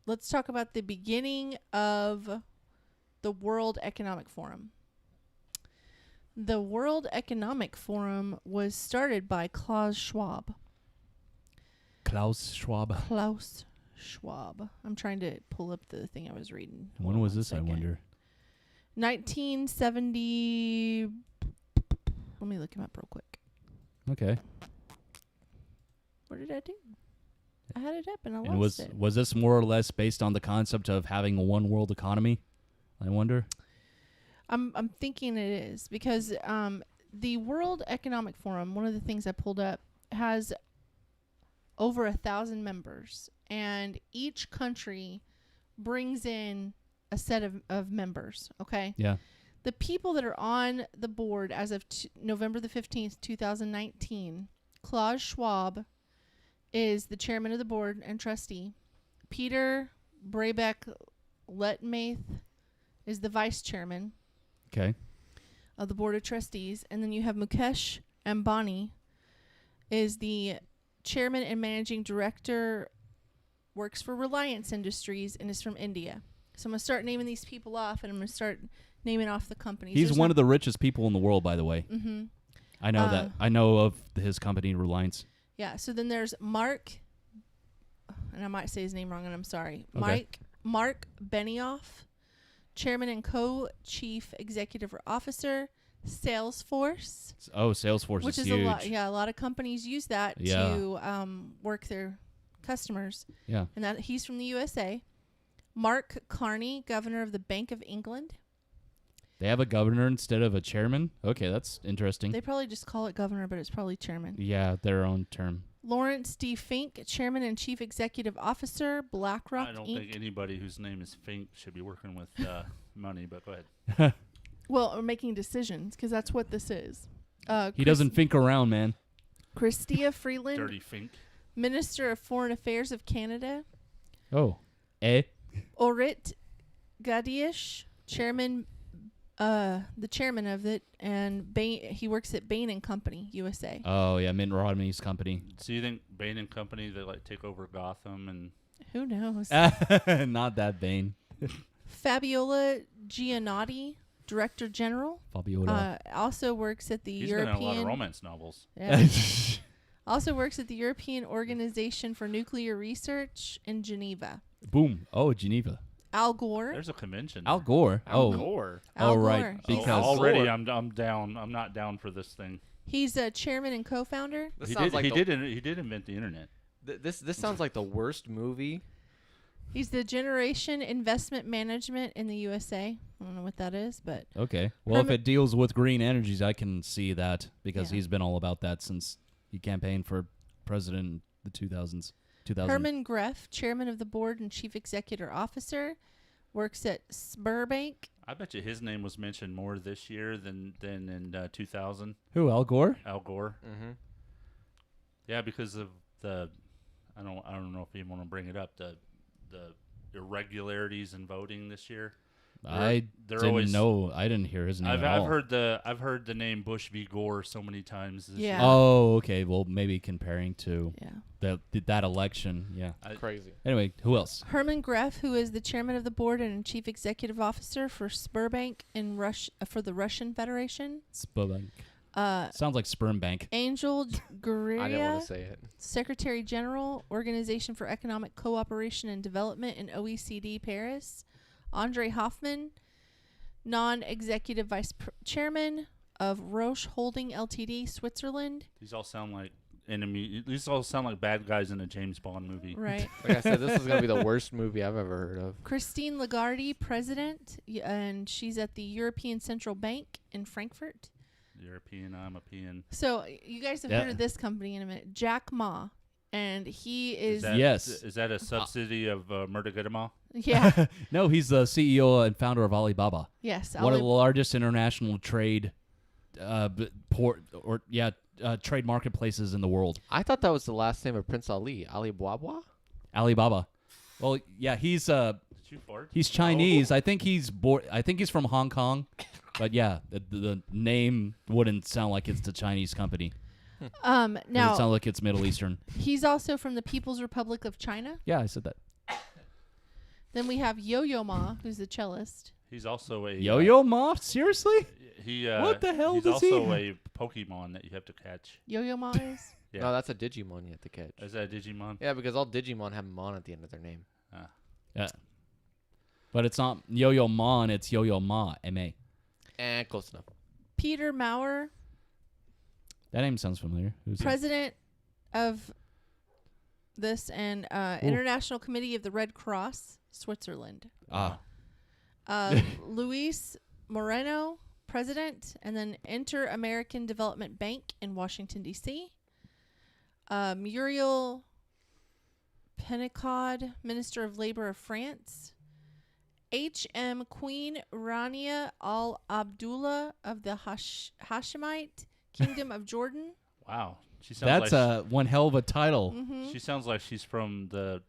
Let's talk about the beginning of the World Economic Forum. The World Economic Forum was started by Klaus Schwab. Klaus Schwab. Klaus Schwab. I'm trying to pull up the thing I was reading. When was this, I wonder? 1970. Let me look him up real quick. Okay. What did I do? I had it up and I And lost it. was this more or less based on the concept of having a one world economy? I wonder. I'm thinking it is because the World Economic Forum, one of the things I pulled up, has over 1,000 members, and each country brings in a set of members. Okay. Yeah. The people that are on the board as of November the 15th, 2019, Klaus Schwab is the chairman of the board and trustee. Peter Brabeck Letmath is the vice chairman. Okay. Of the board of trustees. And then you have Mukesh Ambani is the chairman and managing director, works for Reliance Industries, and is from India. So I'm going to start naming these people off, and I'm going to start naming off the companies. He's There's one of the richest people in the world, by the way. Mm-hmm. I know that. I know of his company, Reliance. Yeah, so then there's Mark, and I might say his name wrong, and I'm sorry. Okay. Mark Benioff, chairman and co-chief executive officer, Salesforce. Oh, Salesforce which is huge. a lot. Yeah, a lot of companies use that to work their customers. Yeah. And that he's from the USA. Mark Carney, governor of the Bank of England. They have a governor instead of a chairman? Okay, that's interesting. They probably just call it governor, but it's probably chairman. Yeah, their own term. Lawrence D. Fink, chairman and chief executive officer, BlackRock I don't Inc. think anybody whose name is Fink should be working with money, but go ahead. Well, or making decisions, because that's what this is. He doesn't think around, man. Christia Freeland, Dirty Fink. Minister of Foreign Affairs of Canada. Oh. Orit Gadish, chairman, the chairman of it, and he works at Bain and Company, USA. Oh, yeah, Mitt Romney's company. So you think Bain and Company, they like take over Gotham and... Who knows? Not that Bain. Fabiola Giannotti, Director General. Fabiola. Also works at the He's European... been in a lot of romance novels. Yeah. Also works at the European Organization for Nuclear Research in Geneva. Boom. Oh, Geneva. Al Gore. There's a convention. Al Gore. Al Gore. Oh, Al right. Gore. Because already I'm down. I'm not down for this thing. He's a chairman and co-founder. This He sounds did, like he did invent the internet. This sounds like the worst movie. He's the Generation Investment Management in the USA. I don't know what that is, but... Okay. Well, if Herman- it deals with green energies, I can see that because Yeah. he's been all about that since he campaigned for president in the 2000s. Herman Greff, chairman of the board and chief executive officer, works at Sberbank. I bet you his name was mentioned more this year than in 2000. Who, Al Gore? Al Gore. Mm-hmm. Yeah, because of the... I don't know if you want to bring it up, the irregularities in voting this year. I didn't know. I didn't hear his name at all. I've heard the name Bush v. Gore so many times this year. Oh, okay. Well, maybe comparing to that election. Yeah. Crazy. Anyway, who else? Herman Greff, who is the chairman of the board and chief executive officer for Sberbank in for the Russian Federation. Sberbank. Sounds like Sperm Bank. Angel Guerrilla, I didn't want to say it. Secretary General, Organization for Economic Cooperation and Development in OECD Paris. Andre Hoffman, non-executive vice chairman of Roche Holding Ltd, Switzerland. These all sound like These all sound like bad guys in a James Bond movie. Right. Like I said, this is going to be the worst movie I've ever heard of. Christine Lagarde, president, and she's at the European Central Bank in Frankfurt. European, I'm a peon. So you guys have heard of this company in a minute, Jack Ma, and he is Is that a subsidy of Murtagadama? Yeah. No, he's the CEO and founder of Alibaba. Yes, one of the largest international trade trade marketplaces in the world. I thought that was the last name of Prince Ali. Alibaba? Alibaba. Well, yeah, he's Chinese. I think he's from Hong Kong. But yeah, the name wouldn't sound like it's the Chinese company. Now it sounds like it's Middle Eastern. He's also from the People's Republic of China. Yeah, I said that. Then we have Yo-Yo Ma, who's the cellist. He's also a Yo-Yo Ma. Seriously? What the hell he's does he? also a Pokemon that you have to catch. Yo-Yo Ma is. Yeah. No, that's a Digimon you have to catch. Is that a Digimon? Yeah, because all Digimon have Mon at the end of their name. Yeah. But it's not Yo-Yo Mon, it's Yo-Yo Ma, M-A. Close enough. Peter Maurer, That name sounds familiar. Who's he? president of this and International Committee of the Red Cross, Switzerland. Luis Moreno, president, and then Inter-American Development Bank in Washington, D.C. Muriel Pennicod, Minister of Labor of France. H.M. Queen Rania Al Abdullah of the Hashemite Kingdom of Jordan. Wow. She sounds That's one hell of a title. Mm-hmm. She sounds like she's from the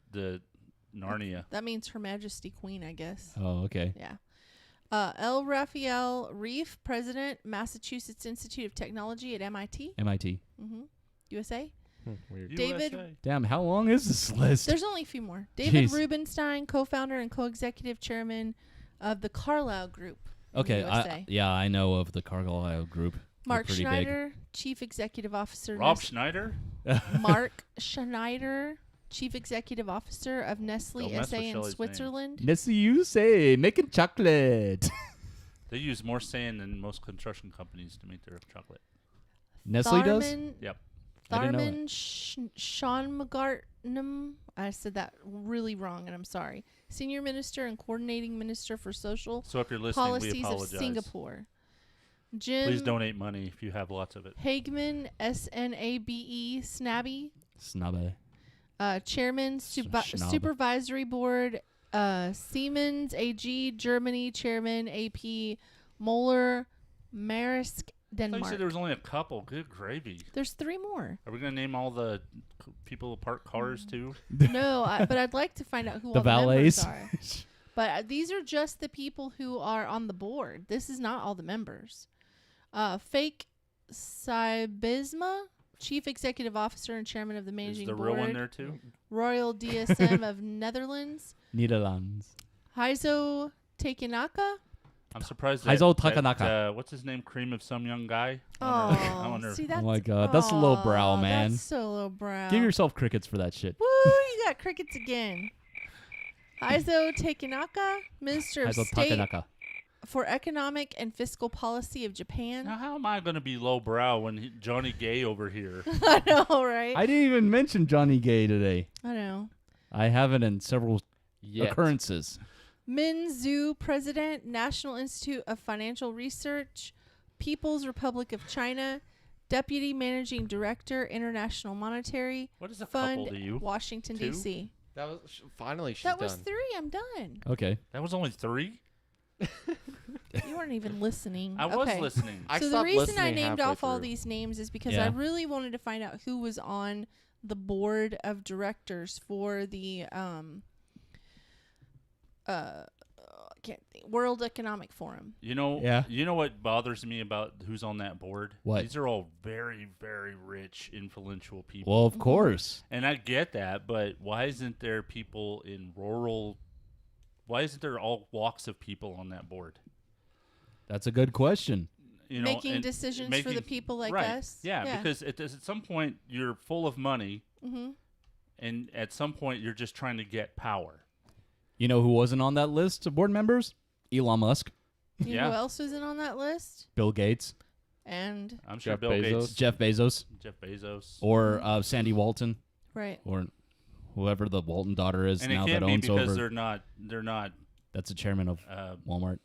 Narnia. That means Her Majesty Queen, I guess. Oh, okay. Yeah. L. Raphael Reif, President, Massachusetts Institute of Technology at MIT. MIT. Mm-hmm. USA. Weird. David. USA. Damn, how long is this list? There's only a few more. David Jeez. Rubenstein, co-founder and co-executive chairman of the Carlyle Group. in Okay, USA. I know of the Carlyle Group. They're Mark pretty Schneider, Chief Executive Officer. Rob Schneider? Mark Schneider, Chief Executive Officer of Nestle Don't mess SA with in Shelley's Switzerland. Nestle USA making chocolate. They use more sand than most construction companies to make their chocolate. Nestle does? Yep. I didn't know Tharman Shanmugartnam. I said that really wrong, and I'm sorry. Senior Minister and Coordinating Minister for Social So if you're listening, we Policies of apologize. Singapore. Jim Please donate money if you have lots of it. Hagman, SNABE, Snabby. Snabbe. Chairman, Schnaub. Supervisory Board, Siemens AG, Germany, Chairman, AP, Moeller, Maersk, I thought you Denmark. said there was only a couple. Good gravy. There's 3 more. Are we going to name all the people who park cars too? No, but I'd like to find out who The all the members valets. are. But these are just the people who are on the board. This is not all the members. Fake Sybisma, Chief Executive Officer and Chairman of the Is Managing the Board. real one there too? Royal DSM of Netherlands. Netherlands. Heizo Takenaka. I'm surprised Heizo that, Takanaka. what's his name? Cream of some young guy? Oh, I wonder see that's Oh my god, that's lowbrow, man. That's so lowbrow. Give yourself crickets for that shit. Woo! You got crickets again. Heizo Takenaka, Minister of Heizo State Takanaka. for Economic and Fiscal Policy of Japan. Now, how am I going to be lowbrow when Johnny Gay over here? I know, right? I didn't even mention Johnny Gay today. I know. I haven't in several occurrences. Min Zhu, President, National Institute of Financial Research, People's Republic of China, Deputy Managing Director, International Monetary What is a Fund, couple to you? Washington, 2? D.C. That was finally she's That was done. 3. I'm done. Okay. That was only 3? You weren't even listening. I was Okay. listening. I So the stopped reason I listening named halfway off all through. these names is because Yeah. I really wanted to find out who was on the board of directors for the World Economic Forum. You know, Yeah. You know what bothers me about who's on that board? What? These are all very, very rich, influential people. Well, of course. And I get that, but why isn't there people in rural? Why isn't there all walks of people on that board? That's a good question. You know, Making and decisions for the people like right. us? Yeah, Yeah. because at some point you're full of money, Mm-hmm. and at some point you're just trying to get power. You know who wasn't on that list of board members? Elon Musk, You know who else isn't on that list? Bill Gates, And I'm sure Jeff Bill Bezos. Gates, Jeff Bezos, Jeff Bezos, or Sandy Walton, right. or whoever the Walton daughter is and now it can't that be owns because over. they're not That's the chairman of Walmart.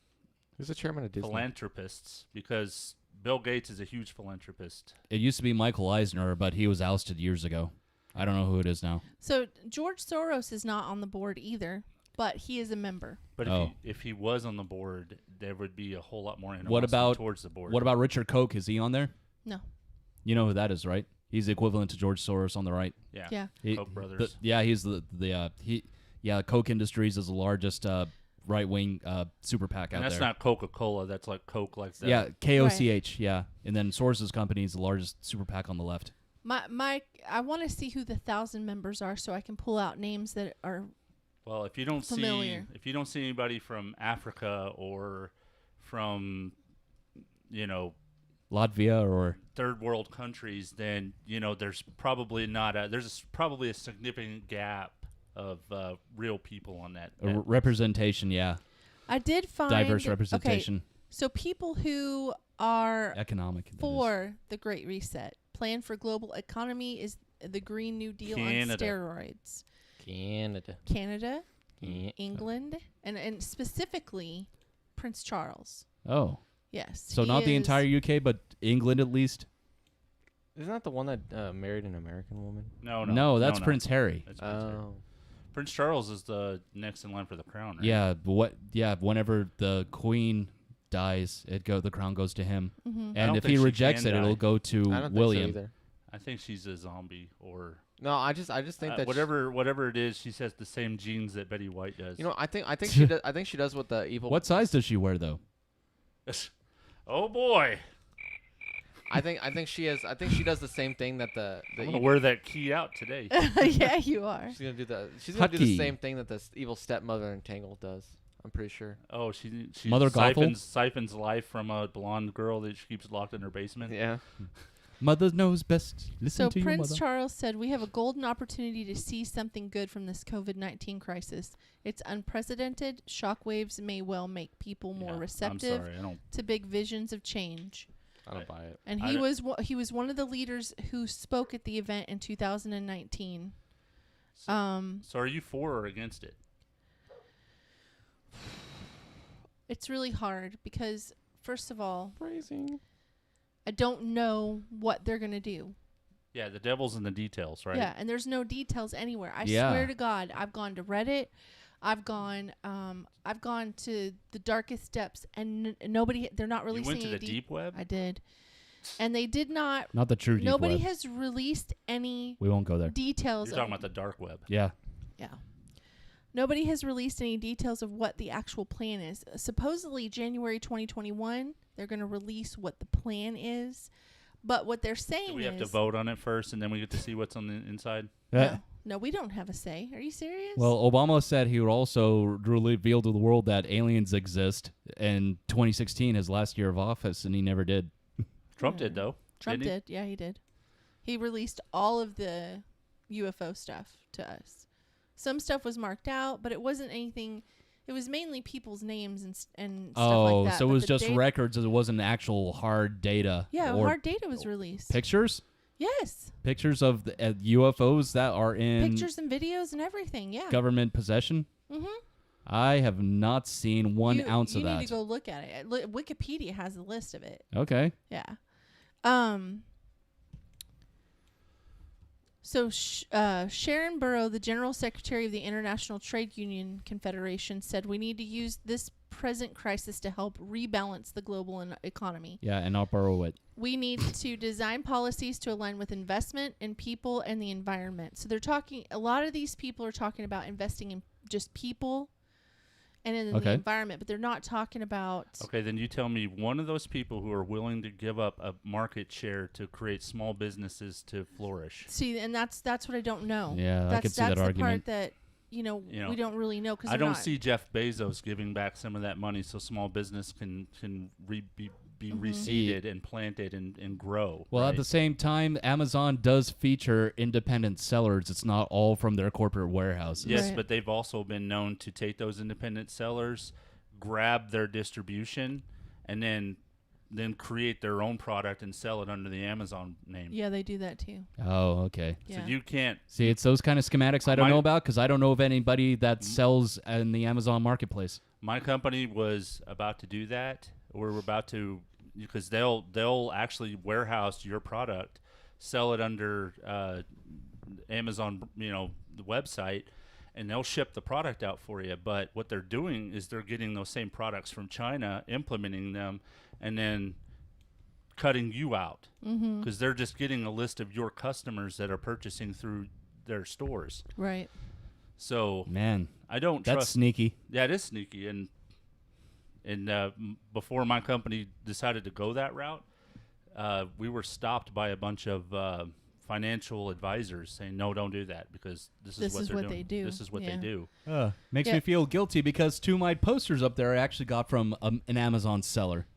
Who's the chairman of Disney? philanthropists, because Bill Gates is a huge philanthropist. It used to be Michael Eisner, but he was ousted years ago. I don't know who it is now. So George Soros is not on the board either, but he is a member. But if he was on the board, there would be a whole lot more What animosity about towards the board. What about Richard Koch? Is he on there? No. You know who that is, right? He's the equivalent to George Soros on the right. Yeah. Yeah. Koch brothers. He's Koch Industries is the largest right-wing super PAC out And that's there. not Coca-Cola. That's like Coke, like that. Yeah, KOCH. Yeah, and then Soros' company is the largest super PAC on the left. I want to see who the 1,000 members are, so I can pull out names that are. Well, if you don't familiar. see anybody from Africa or from, Latvia or third world countries, then there's probably probably a significant gap of real people on that. representation. Yeah, I did find diverse representation. Okay, so people who are economic for the Great Reset, plan for global economy is the Green New Deal on steroids. Canada, England, and specifically Prince Charles. Oh. Yes. So not the entire UK, but England at least? Isn't that the one that married an American woman? No, that's Prince Harry. That's Prince Harry. Prince Charles is the next in line for the crown, right? Yeah, whenever the Queen dies, the crown goes to him. Mm-hmm. And if he rejects it, it'll go to William. Think so either. I think she's a zombie or no. I just think that whatever it is, she has the same genes that Betty White does. I think she does. I think she does what the evil. What size does she wear though? Oh boy. I think she has. I think she does the same thing that the. I'm gonna wear that key out today. Yeah, you are. She's gonna do the same thing that the evil stepmother in Tangled does. I'm pretty sure. Oh, she Mother siphons life from a blonde girl that she keeps locked in her basement. Yeah. Mother knows best. Listen to your mother. So Prince Charles said, "We have a golden opportunity to see something good from this COVID-19 crisis. It's unprecedented. Shockwaves may well make people more receptive to big visions of change." I don't buy it. And he was one of the leaders who spoke at the event in 2019. So are you for or against it? It's really hard because, first of all, phrasing. I don't know what they're gonna do. Yeah, the devil's in the details, right? Yeah, and there's no details anywhere. I swear to God, I've gone to Reddit, I've gone to the darkest depths, and nobody. They're not releasing. You went to the deep web. I did, and they did not. Not the true deep Nobody web. has released any. We won't go there. Details. You're talking about the dark web. Yeah. Yeah. Nobody has released any details of what the actual plan is. Supposedly, January 2021, they're going to release what the plan is. But what they're saying is... Do we have to vote on it first, and then we get to see what's on the inside? No, we don't have a say. Are you serious? Well, Obama said he would also reveal to the world that aliens exist in 2016, his last year of office, and he never did. Trump did, though. Trump did. Yeah, he did. He released all of the UFO stuff to us. Some stuff was marked out, but it wasn't anything. It was mainly people's names and stuff like that. Oh, so it was just records. It wasn't actual hard data. Yeah, hard data was released. Pictures? Yes. Pictures of the UFOs that are in... Pictures and videos and everything, yeah. Government possession? Mm-hmm. I have not seen one ounce of that. You need to go look at it. Wikipedia has a list of it. Okay. Yeah. So Sharon Burrow, the General Secretary of the International Trade Union Confederation, said we need to use this present crisis to help rebalance the global economy. Yeah, and I'll borrow it. We need to design policies to align with investment in people and the environment. So they're talking, a lot of these people are talking about investing in just people and in the environment, but they're not talking about... Okay, then you tell me one of those people who are willing to give up a market share to create small businesses to flourish. See, and that's what I don't know. Yeah, I could see that argument. That's the part that, we don't really know. Cause I don't see Jeff Bezos giving back some of that money so small business can be reseeded and planted and grow. Well, at the same time, Amazon does feature independent sellers. It's not all from their corporate warehouses. Yes, but they've also been known to take those independent sellers, grab their distribution, and then create their own product and sell it under the Amazon name. Yeah, they do that too. Oh, okay. So you can't... See, it's those kind of schematics I don't know about because I don't know of anybody that sells in the Amazon marketplace. My company was about to do that. We're about to because they'll actually warehouse your product, sell it under Amazon, the website, and they'll ship the product out for you. But what they're doing is they're getting those same products from China, implementing them, and then cutting you out because they're just getting a list of your customers that are purchasing through their stores. Right. So, man, I don't that's trust. sneaky. Yeah, it is sneaky. And before my company decided to go that route, we were stopped by a bunch of financial advisors saying, "No, don't do that because this is what they're doing. they do. This is what they do." Makes me feel guilty because two of my posters up there I actually got from an Amazon seller,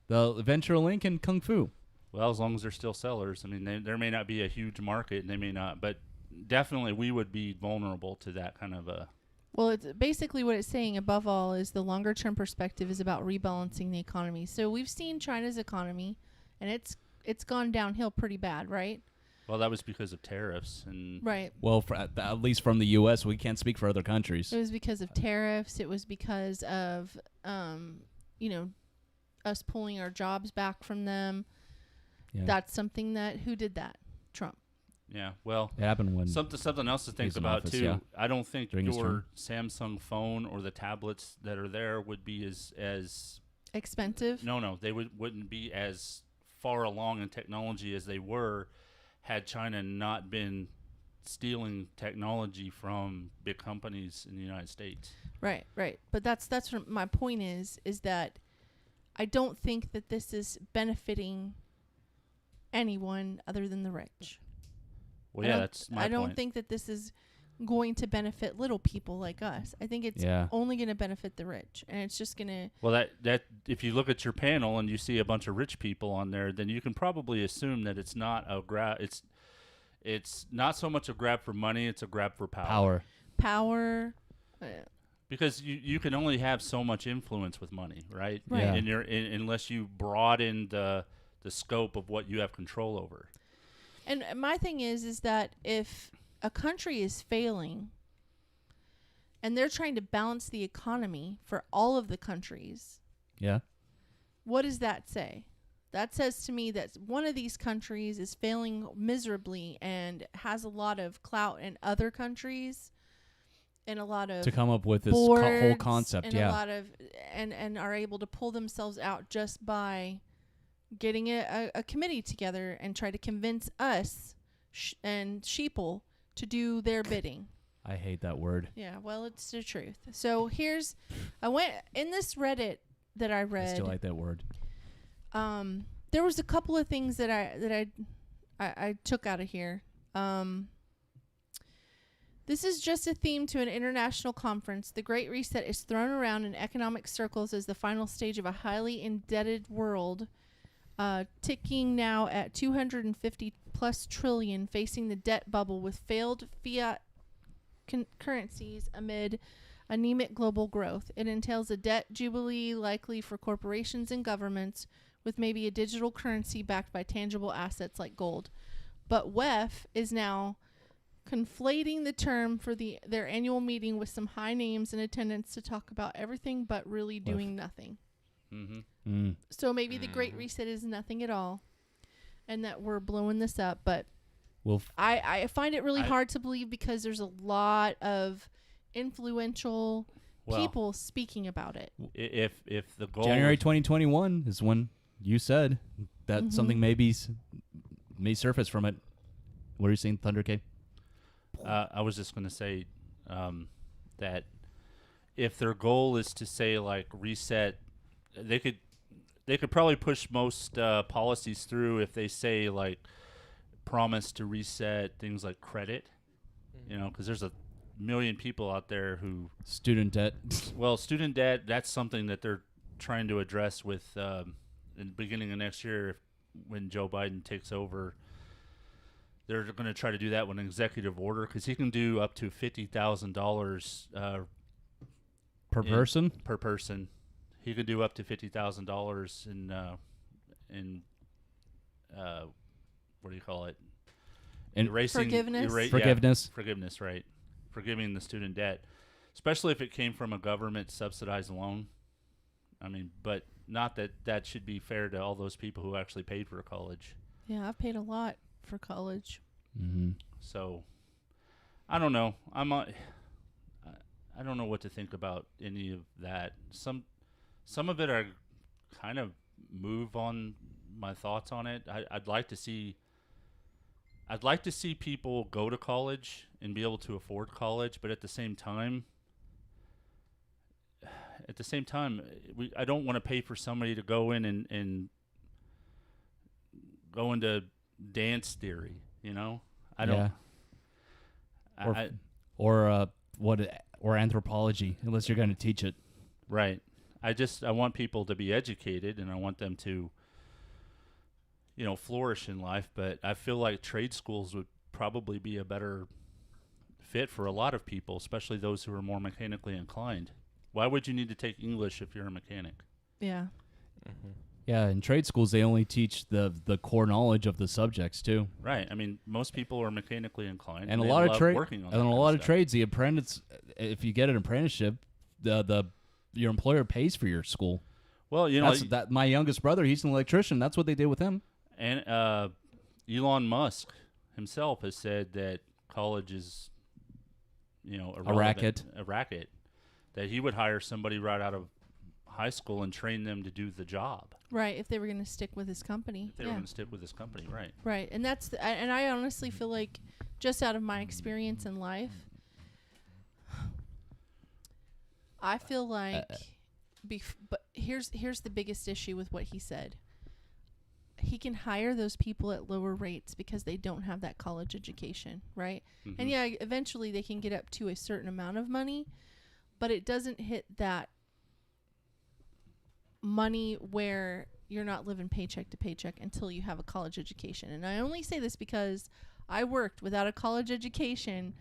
the Venture Link and Kung Fu. Well, as long as they're still sellers, I mean, there may not be a huge market, and they may not, but definitely we would be vulnerable to that kind of a. Well, it's basically what it's saying above all is the longer term perspective is about rebalancing the economy. So we've seen China's economy, and it's gone downhill pretty bad, right? Well, that was because of tariffs and. Right. Well, at least from the U.S., we can't speak for other countries. It was because of tariffs. It was because of, us pulling our jobs back from them. Yeah. That's something who did that? Trump. Yeah, well, it happened when something else to think about office, too. Yeah. I don't think your Samsung phone or the tablets that are there would be as expensive. No, they wouldn't be as far along in technology as they were had China not been stealing technology from big companies in the United States. Right. But that's what my point is that I don't think that this is benefiting anyone other than the rich. Well, yeah, that's my point. I don't think that this is going to benefit little people like us. I think it's only going to benefit the rich, and it's just going to. Well, that if you look at your panel and you see a bunch of rich people on there, then you can probably assume that it's not a grab. It's not so much a grab for money; it's a grab for power. Power. Because you can only have so much influence with money, right? Right. And unless you broaden the scope of what you have control over. And my thing is that if a country is failing and they're trying to balance the economy for all of the countries, what does that say? That says to me that one of these countries is failing miserably and has a lot of clout in other countries and a lot of to come up with this whole concept, and a lot of and are able to pull themselves out just by getting a committee together and try to convince us and sheeple to do their bidding. I hate that word. Yeah, well, it's the truth. So I went in this Reddit that I read. I still like that word. There was a couple of things that I took out of here. This is just a theme to an international conference. The Great Reset is thrown around in economic circles as the final stage of a highly indebted world. Ticking now at 250 plus trillion, facing the debt bubble with failed fiat currencies amid anemic global growth. It entails a debt jubilee likely for corporations and governments, with maybe a digital currency backed by tangible assets like gold. But WEF is now conflating the term for their annual meeting with some high names in attendance to talk about everything but really doing nothing. So maybe the Great Reset is nothing at all, and that we're blowing this up. But I find it really hard to believe because there's a lot of influential people speaking about it. If the goal January 2021 is when you said that something may surface from it. What are you saying, Thunder K? I was just going to say that if their goal is to say like reset. They could probably push most policies through if they say like promise to reset things like credit, because there's a million people out there who student debt. Well, student debt, that's something that they're trying to address with in the beginning of next year when Joe Biden takes over. They're going to try to do that with an executive order because he can do up to $50,000 per person. Per person. He could do up to $50,000 in what do you call it? Forgiveness. Forgiveness, right? Forgiving the student debt, especially if it came from a government subsidized loan. I mean, but not that that should be fair to all those people who actually paid for college. Yeah, I've paid a lot for college. Mm-hmm. So, I don't know. I don't know what to think about any of that. Some of it are kind of move on my thoughts on it. I'd like to see people go to college and be able to afford college, but at the same time, I don't want to pay for somebody to go in and go into dance theory. I don't. Yeah. Or anthropology, unless you're going to teach it. Right. I want people to be educated, and I want them to, flourish in life. But I feel like trade schools would probably be a better fit for a lot of people, especially those who are more mechanically inclined. Why would you need to take English if you're a mechanic? Yeah. Mm-hmm. Yeah, in trade schools, they only teach the core knowledge of the subjects, too. Right. I mean, most people are mechanically inclined. And a they lot of love working on that and a kind lot of of stuff. trades, the apprentice, if you get an apprenticeship, your employer pays for your school. Well, that my youngest brother, he's an electrician. That's what they did with him. And Elon Musk himself has said that college is, a racket. A racket. That he would hire somebody right out of high school and train them to do the job. Right, if they were going to stick with his company. If they were going to stick with his company, right. Right, and and I honestly feel like, just out of my experience in life, I feel like, but here's the biggest issue with what he said. He can hire those people at lower rates because they don't have that college education, right? Mm-hmm. And yeah, eventually they can get up to a certain amount of money, but it doesn't hit that money where you're not living paycheck to paycheck until you have a college education. And I only say this because I worked without a college education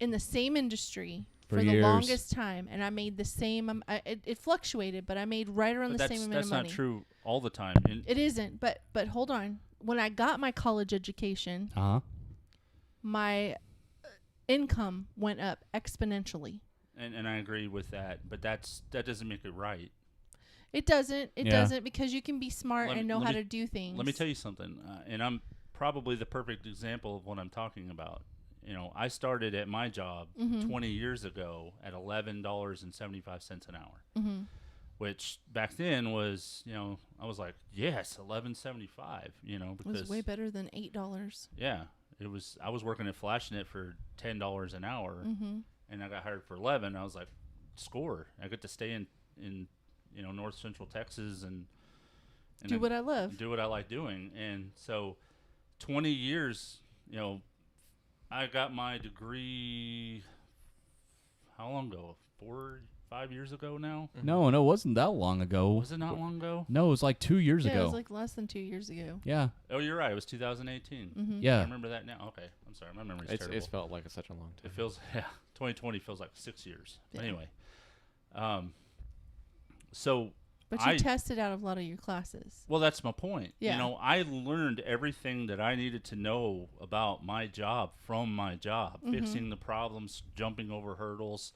in the same industry for the years. longest time, and I made the same. It fluctuated, but I made right around the same amount of money. That's not true all the time. It isn't, but hold on. When I got my college education, my income went up exponentially. And I agree with that, but that doesn't make it right. It doesn't. It doesn't, because you can be smart and know how to do things. Let me tell you something, and I'm probably the perfect example of what I'm talking about. I started at my job 20 years ago at $11.75 an hour, which back then was, I was like, yes, $11.75, because it was way better than $8. Yeah, it was. I was working at FlashNet for $10 an hour, and I got hired for $11. I was like, score! I get to stay in North Central Texas and do what I love, do what I like doing, and so 20 years, I got my degree, how long ago? 4-5 years ago now? No, it wasn't that long ago. Was it not long ago? No, it was like 2 years ago. It was like less than 2 years ago. Yeah. Oh, you're right. It was 2018. Yeah. I remember that now. Okay. I'm sorry. My memory's terrible. It's felt like such a long time. It feels, 2020 feels like 6 years. Yeah. Anyway. So But you tested out of a lot of your classes. Well, that's my point. Yeah. I learned everything that I needed to know about my job from my job, fixing the problems, jumping over hurdles,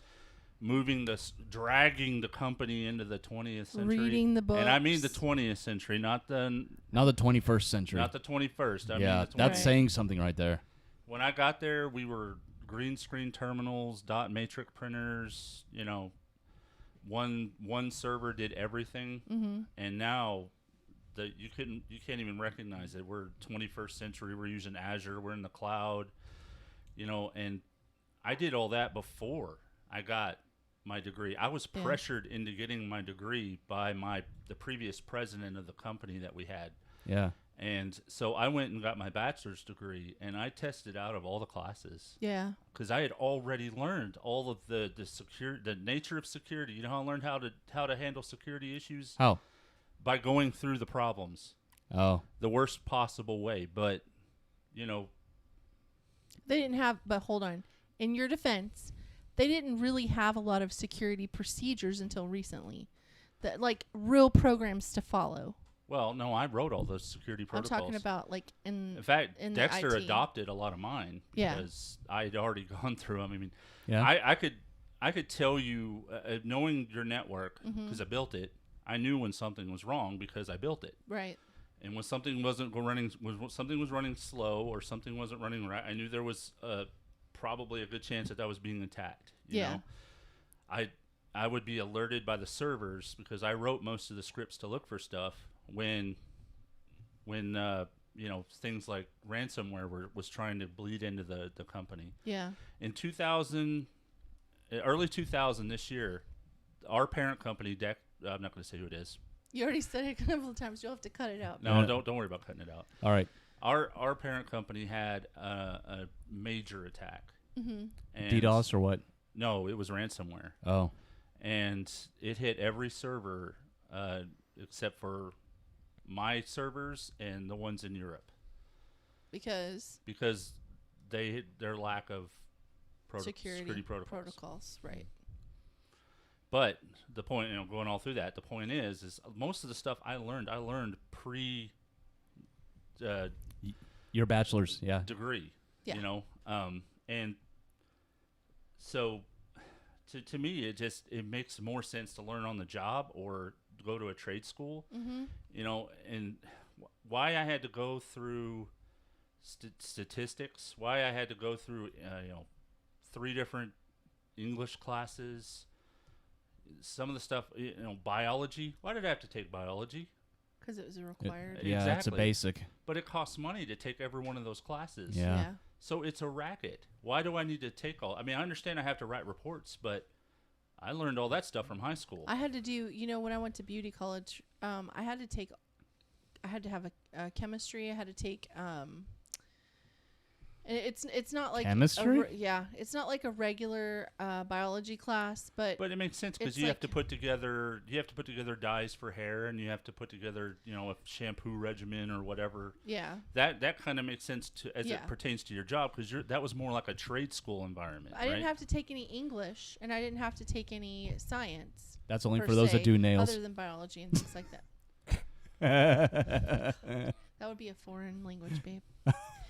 dragging the company into the 20th century. Reading the books. And I mean the 20th century, not the 21st century. Not the 21st. I mean the 20th. That's saying something right there. When I got there, we were green screen terminals, dot matrix printers, one server did everything, and now you can't even recognize it. We're 21st century. We're using Azure. We're in the cloud, and I did all that before I got my degree. I was pressured into getting my degree by the previous president of the company that we had. Yeah. And so I went and got my bachelor's degree, and I tested out of all the classes. Yeah. Because I had already learned all of the nature of security. You know how I learned how to handle security issues? How? By going through the problems. Oh. The worst possible way, but they didn't have. But hold on, in your defense, they didn't really have a lot of security procedures until recently, that like real programs to follow. Well, no, I wrote all those security protocols. I'm talking about like in fact, in Dexter IT. adopted a lot of mine because I had already gone through them. I mean, yeah. I could tell you, knowing your network because I built it, I knew when something was wrong because I built it. Right. And when something wasn't running, something was running slow or something wasn't running right, I knew there was probably a good chance that was being attacked. You know? I would be alerted by the servers because I wrote most of the scripts to look for stuff when you know, things like ransomware was trying to bleed into the company. Yeah. In early 2000 this year, our parent company, I'm not going to say who it is. You already said it a couple of times. You'll have to cut it out. No, don't worry about cutting it out. All right. Our parent company had a major attack. Mm-hmm. DDoS or what? No, it was ransomware. Oh. And it hit every server except for my servers and the ones in Europe. Because they hit their lack of security protocols, right? But the point, you know, going all through that, the point is most of the stuff I learned pre your bachelor's, degree, yeah. You know, and so to me it makes more sense to learn on the job or go to a trade school, you know, and why I had to go through statistics, why I had to go through, you know, 3 different English classes, some of the stuff, you know, biology. Why did I have to take biology? Because it was a required. Yeah, exactly. it's a basic. But it costs money to take every one of those classes. Yeah. So it's a racket. Why do I need to take all? I mean, I understand I have to write reports, but I learned all that stuff from high school. I had to do, you know, when I went to beauty college, I had to have a chemistry. I had to take, and it's not like chemistry. It's not like a regular biology class, but it makes sense because you have to put together dyes for hair, and you have to put together, you know, a shampoo regimen or whatever. Yeah. That kind of makes sense as it pertains to your job because that was more like a trade school environment. I didn't have to take any English, and I didn't have to take any science. That's only for those that do nails. Other than biology and things like that. That would be a foreign language, babe.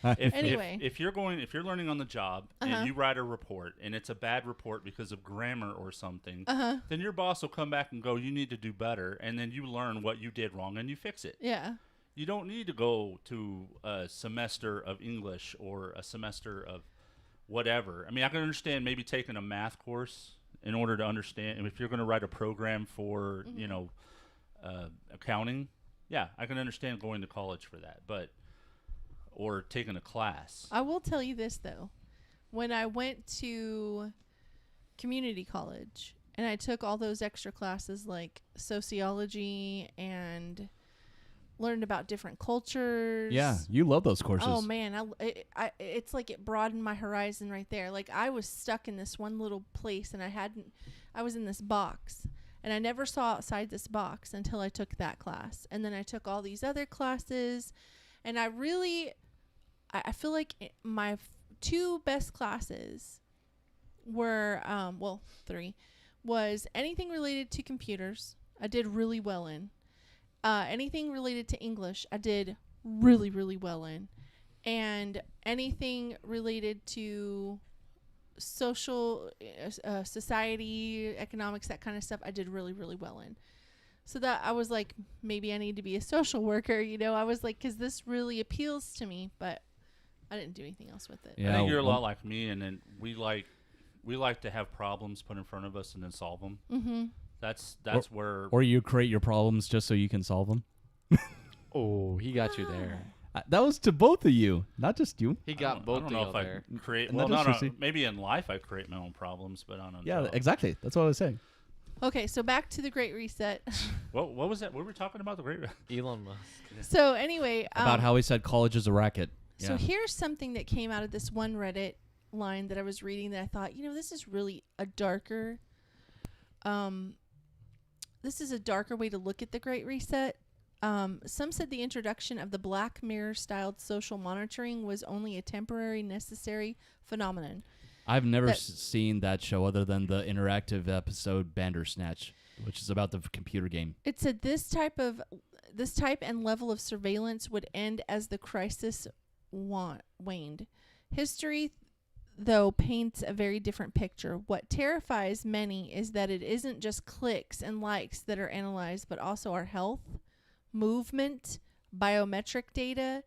Anyway, if you're learning on the job and you write a report and it's a bad report because of grammar or something, then your boss will come back and go, you need to do better, and then you learn what you did wrong and you fix it. Yeah. You don't need to go to a semester of English or a semester of whatever. I mean, I can understand maybe taking a math course in order to understand. And if you're going to write a program for, you know, accounting, yeah, I can understand going to college for that, or taking a class. I will tell you this, though. When I went to community college and I took all those extra classes like sociology and learned about different cultures. Yeah, you love those courses. Oh, man. It's like it broadened my horizon right there. Like I was stuck in this one little place and I was in this box. And I never saw outside this box until I took that class. And then I took all these other classes. And I feel like my 2 best classes were, 3, was anything related to computers. I did really well in. Anything related to English, I did really, really well in. And anything related to social, society, economics, that kind of stuff, I did really, really well in. So that I was like, maybe I need to be a social worker, you know. I was like, because this really appeals to me, but I didn't do anything else with it. Yeah, I think you're a lot like me, and then we like to have problems put in front of us and then solve them. Mm-hmm. That's where. Or you create your problems just so you can solve them. Oh, he got you there. That was to both of you, not just you. He got both of you there. I don't know if I create. Well, maybe in life I create my own problems, but on a yeah, job. Exactly. That's what I was saying. Okay, so back to the Great Reset. What was that? What were we talking about? The Great Elon Musk. So anyway, about how he said college is a racket. So here's something that came out of this one Reddit line that I was reading that I thought, you know, this is really a darker. This is a darker way to look at the Great Reset. Some said the introduction of the Black Mirror-styled social monitoring was only a temporary, necessary phenomenon. I've never seen that show other than the interactive episode Bandersnatch, which is about the computer game. It said this type and level of surveillance would end as the crisis waned. though, paints a very different picture. What terrifies many is that it isn't just clicks and likes that are analyzed, but also our health, movement, biometric data.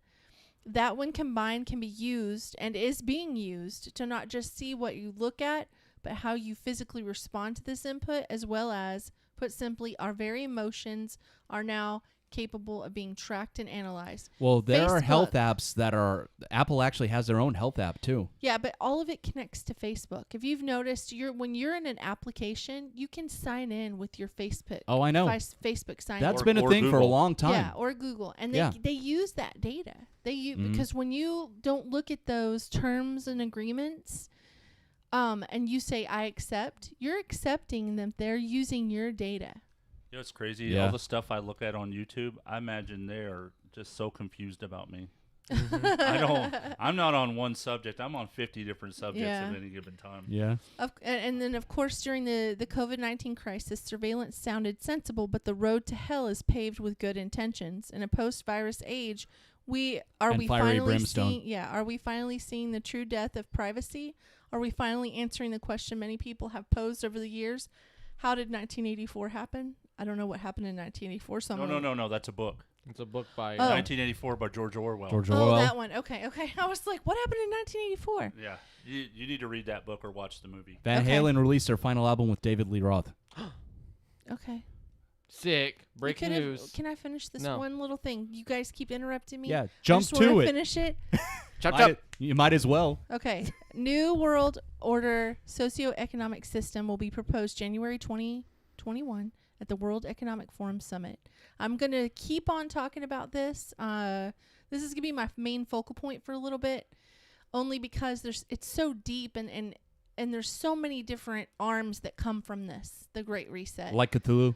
That, when combined, can be used and is being used to not just see what you look at, but how you physically respond to this input, as well as, put simply, our very emotions are now capable of being tracked and analyzed. Well, there are health Facebook. apps that are... Apple actually has their own health app, too. Yeah, but all of it connects to Facebook. If you've noticed, when you're in an application, you can sign in with your Facebook. Oh, I know. Facebook sign That's in. been a thing for a long time. Yeah, or Google. And they use that data. Because when you don't look at those terms and agreements, and you say, I accept, you're accepting that they're using your data. You know, it's crazy. Yeah. All the stuff I look at on YouTube, I imagine they are just so confused about me. I'm not on one subject. I'm on 50 different subjects at any given time. Yeah. And then, of course, during the COVID-19 crisis, surveillance sounded sensible, but the road to hell is paved with good intentions. In a post-virus age, are we finally seeing the true death of privacy? Are we finally answering the question many people have posed over the years? How did 1984 happen? I don't know what happened in 1984. No. That's a book. It's a book by 1984 by George Orwell. Oh, that one. Okay. I was like, what happened in 1984? Yeah, you need to read that book or watch the movie. Van Halen released their final album with David Lee Roth. Okay. Sick. Breaking news. Can I finish this one little thing? You guys keep interrupting me. Yeah, jump to it. Finish it. Chop. You might as well. Okay. New World Order Socioeconomic System will be proposed January 2021 at the World Economic Forum Summit. I'm going to keep on talking about this. This is going to be my main focal point for a little bit, only because it's so deep and there's so many different arms that come from this, the Great Reset. Like Cthulhu?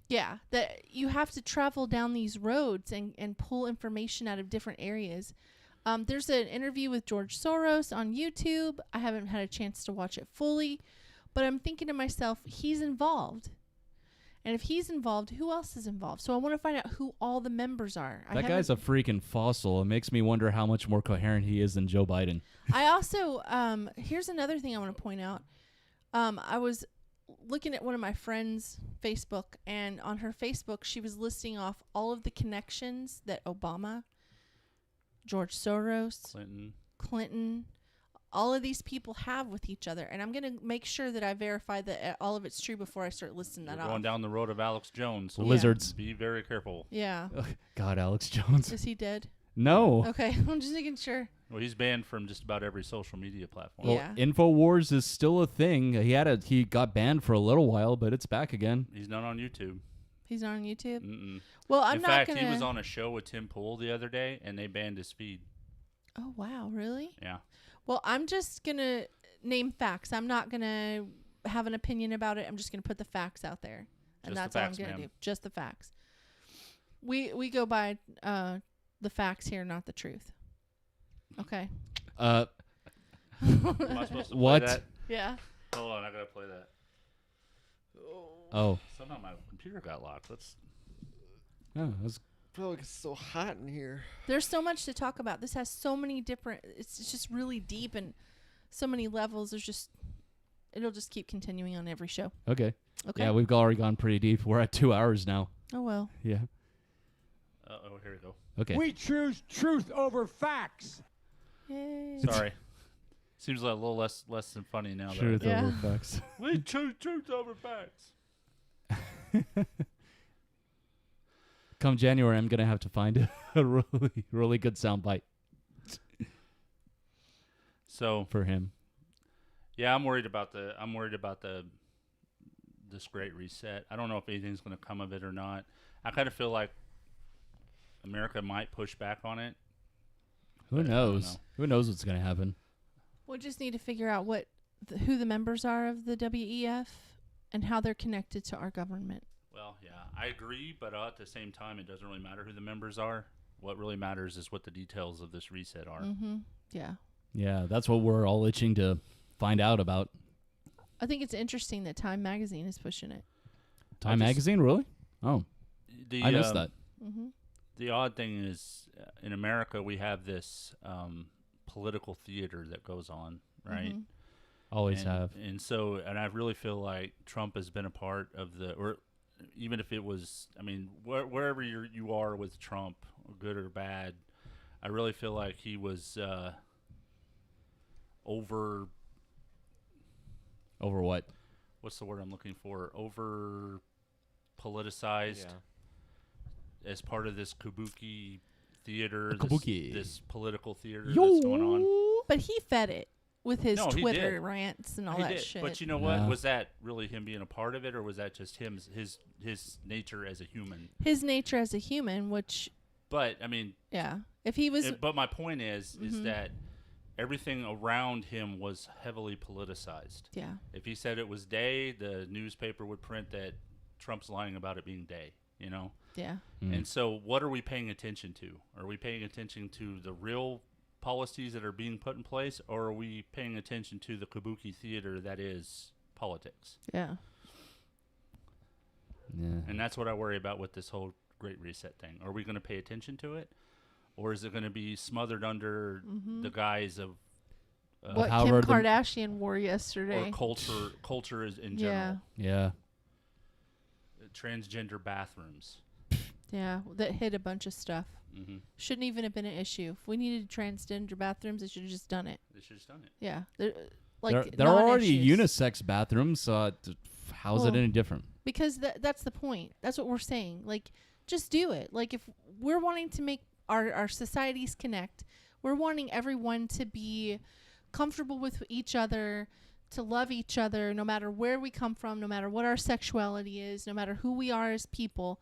Yeah, that you have to travel down these roads and pull information out of different areas. There's an interview with George Soros on YouTube. I haven't had a chance to watch it fully, but I'm thinking to myself, he's involved. And if he's involved, who else is involved? So I want to find out who all the members are. That guy's a freaking fossil. It makes me wonder how much more coherent he is than Joe Biden. I also, here's another thing I want to point out. I was looking at one of my friends' Facebook, and on her Facebook, she was listing off all of the connections that Obama, George Soros, Clinton, all of these people have with each other. And I'm going to make sure that I verify that all of it's true before I start listing that off. Going down the road of Alex Jones. Lizards. Be very careful. Yeah. God, Alex Jones. Is he dead? No. Okay, I'm just making sure. Well, he's banned from just about every social media platform. Well, InfoWars is still a thing. He got banned for a little while, but it's back again. He's not on YouTube. He's not on YouTube? Mm-mm. Well, I'm In not fact, gonna... he was on a show with Tim Pool the other day, and they banned his feed. Oh, wow, really? Yeah. Well, I'm just going to name facts. I'm not going to have an opinion about it. I'm just going to put the facts out there. And Just that's the all facts, I'm going to ma'am. do. Just the facts. We go by the facts here, not the truth. Okay. Am I supposed to What? play that? Yeah. Hold on, I gotta play that. Oh. Somehow my computer got locked. That's Bro, it's so hot in here. There's so much to talk about. This has so many different... It's just really deep and so many levels. It'll just keep continuing on every show. Okay. Okay. Yeah, we've already gone pretty deep. We're at 2 hours now. Oh, well. Yeah. Here we go. Okay. We choose truth over facts. Yay. Sorry. Seems like a little less than funny now. Truth that over facts. We choose truth over facts. Come January, I'm gonna have to find a really, really good soundbite. So for him, yeah, I'm worried about this Great Reset. I don't know if anything's gonna come of it or not. I kind of feel like America might push back on it. Who knows? Who knows what's gonna happen? We just need to figure out who the members are of the WEF and how they're connected to our government. Well, yeah, I agree, but at the same time, it doesn't really matter who the members are. What really matters is what the details of this reset are. Mm-hmm. Yeah. Yeah, that's what we're all itching to find out about. I think it's interesting that Time Magazine is pushing it. Time Magazine, really? Oh, I missed that. Mm-hmm. The odd thing is, in America, we have this political theater that goes on. right? Mhm. Always have. And so, and I really feel like Trump has been a part of or even if it was, I mean, wherever you are with Trump, good or bad, I really feel like he was over what? What's the word I'm looking for? Over politicized as part of this kabuki theater, this political theater that's going on. But he fed it with his No, he Twitter did. rants and all He that did. shit. But you know what? Was that really him being a part of it, or was that just his nature as a human? His nature as a human, which. But I mean. Yeah, if he was. But my point is that everything around him was heavily politicized. Yeah. If he said it was day, the newspaper would print that Trump's lying about it being day. You know. Yeah. And so, what are we paying attention to? Are we paying attention to the real policies that are being put in place, or are we paying attention to the kabuki theater that is politics? Yeah. Yeah. And that's what I worry about with this whole Great Reset thing. Are we going to pay attention to it, or is it going to be smothered under the guise of what Kim Kardashian wore yesterday? Or culture is in general. Yeah. Transgender bathrooms. Yeah, that hid a bunch of stuff. Mm-hmm. Shouldn't even have been an issue. If we needed transgender bathrooms, they should have just done it. They should have done it. Yeah, there are already unisex bathrooms. How's it any different? Because that's the point. That's what we're saying. Like, just do it. Like, if we're wanting to make our societies connect, we're wanting everyone to be comfortable with each other, to love each other, no matter where we come from, no matter what our sexuality is, no matter who we are as people,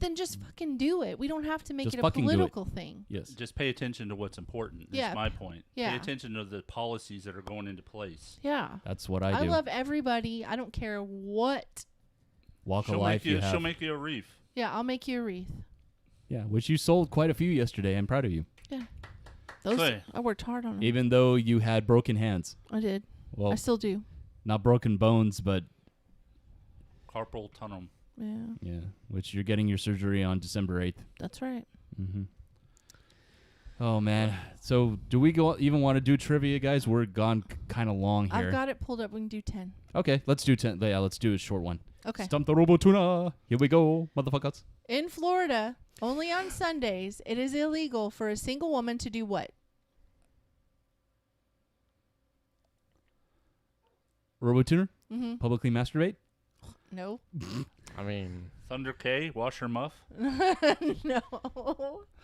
then just fucking do it. We don't have to make it a political thing. Yes. Just pay attention to what's important. That's my point. Yeah. Pay attention to the policies that are going into place. Yeah. That's what I do. I love everybody. I don't care what walk of life you have. She'll make you a wreath. Yeah, I'll make you a wreath. Yeah, which you sold quite a few yesterday. I'm proud of you. Yeah. I worked hard on them. Even though you had broken hands. I did. Well, I still do. Not broken bones, but carpal tunnel. Yeah. Yeah, which you're getting your surgery on December 8th. That's right. Mm-hmm. Oh, man. So do we even want to do trivia, guys? We're gone kind of long here. I've got it pulled up. We can do 10. Okay, let's do 10. Yeah, let's do a short one. Okay. Stump the Robotuna. Here we go, motherfuckers. In Florida, only on Sundays, it is illegal for a single woman to do what? Robotuner? Mm-hmm. Publicly masturbate? No. I mean... Thunder K, wash her muff? No.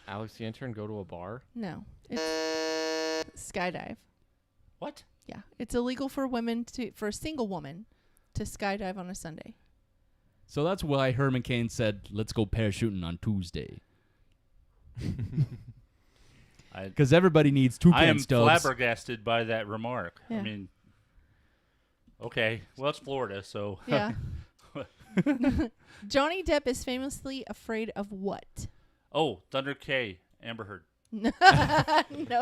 Alex the intern, go to a bar? No. It's skydive. What? Yeah. It's illegal for a single woman to skydive on a Sunday. So that's why Herman Cain said, let's go parachuting on Tuesday. Because everybody needs toucan I am stubs. flabbergasted by that remark. Yeah. I mean, okay, well, it's Florida, so... Yeah. Johnny Depp is famously afraid of what? Oh, Thunder K, Amber Heard. No.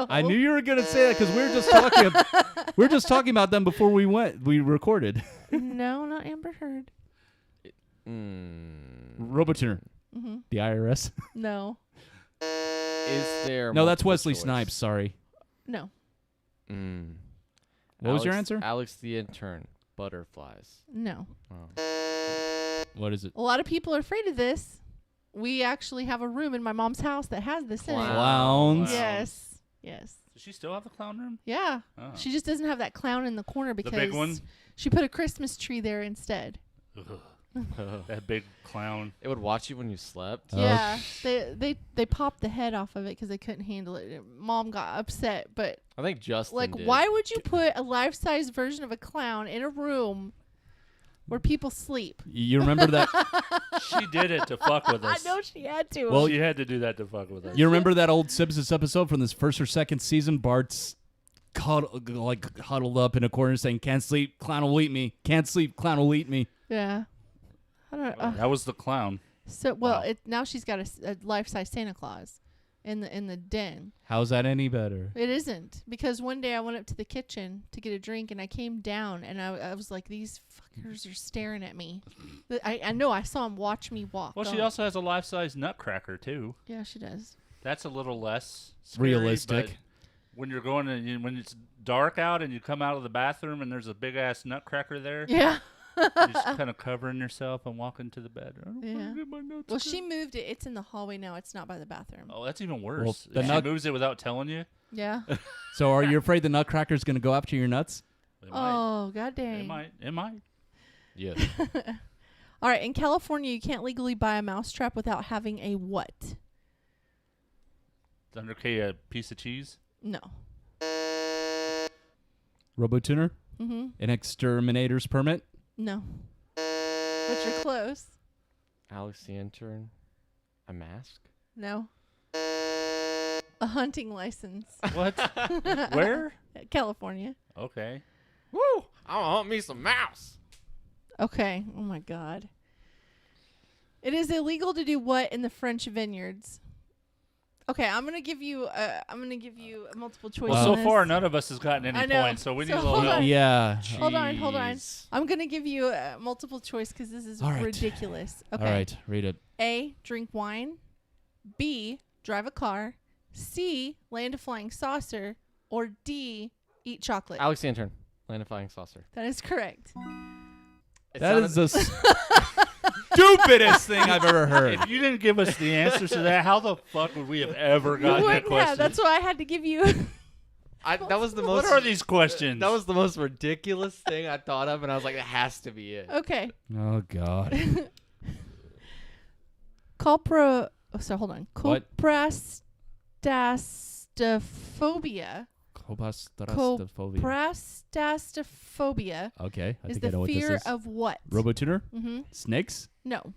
I knew you were gonna say that because we were just talking about them before we recorded. No, not Amber Heard. Robotuner. Mm-hmm. The IRS. No. Is there? No, that's multiple Wesley choice? Snipes. Sorry. No. What was your answer? Alex the intern. Butterflies. No. Oh. What is it? A lot of people are afraid of this. We actually have a room in my mom's house that has this in it. Clowns. Yes. Yes. Does she still have the clown room? Yeah. Oh. She just doesn't have that clown in the corner because big one? she put a Christmas tree there instead. That big clown. It would watch you when you slept. Yeah. They popped the head off of it because they couldn't handle it. Mom got upset, but I think Justin like, did. why would you put a life-size version of a clown in a room where people sleep? You remember that? She did it to fuck with us. I know she had to. Well, she had to do that to fuck with us. You remember that old Simpsons episode from this first or second season? Bart's huddled up in a corner saying, "Can't sleep, clown will eat me. Can't sleep, clown will eat me." Yeah. I don't know. That was the clown. So now she's got a life-size Santa Claus in the den. How's that any better? It isn't, because one day I went up to the kitchen to get a drink and I came down and I was like, these fuckers are staring at me. I know, I saw them watch me walk. Well, she also has a life-size Nutcracker too. Yeah, she does. That's a little less scary, realistic. but when you're going and when it's dark out and you come out of the bathroom and there's a big ass nutcracker there. Yeah. You're just kind of covering yourself and walking to the bed. Yeah. Well, she moved it. It's in the hallway now. It's not by the bathroom. Oh, that's even worse. Well, If she moves it without telling you. Yeah. So are you afraid the nutcracker's going to go after your nuts? Oh, god dang. It might. Yeah. All right. In California, you can't legally buy a mousetrap without having a what? Thunder K, a piece of cheese? No. Robotuner? Mm-hmm. An exterminator's permit? No. But you're close. Alex the intern. A mask? No. A hunting license. What? Where? California. Okay. Woo! I want to hunt me some mouse. Okay. Oh my god. It is illegal to do what in the French vineyards? Okay, I'm gonna give you a multiple choice. Well, on so far this. none of us has gotten I any know. points, so we need So a little hold help. on. Yeah. Hold on. Jeez. I'm gonna give you a multiple choice because this is All right. ridiculous. Okay. All right, read it. A. Drink wine. B. Drive a car. C. Land a flying saucer. Or D. Eat chocolate. Alex the intern. Land a flying saucer. That is correct. That is the stupidest thing I've ever heard. If you didn't give us the answers to that, how the fuck would we have ever You gotten that wouldn't question? have. That's why I had to give you. That was the most. What are these questions? That was the most ridiculous thing I thought of, and I was like, it has to be it. Okay. Oh God. Hold on. What? Coprastastophobia. Coprastastophobia. Coprastastophobia Okay, I is think I know the what this fear is. of what? Robotuner? Mm-hmm. Snakes? No.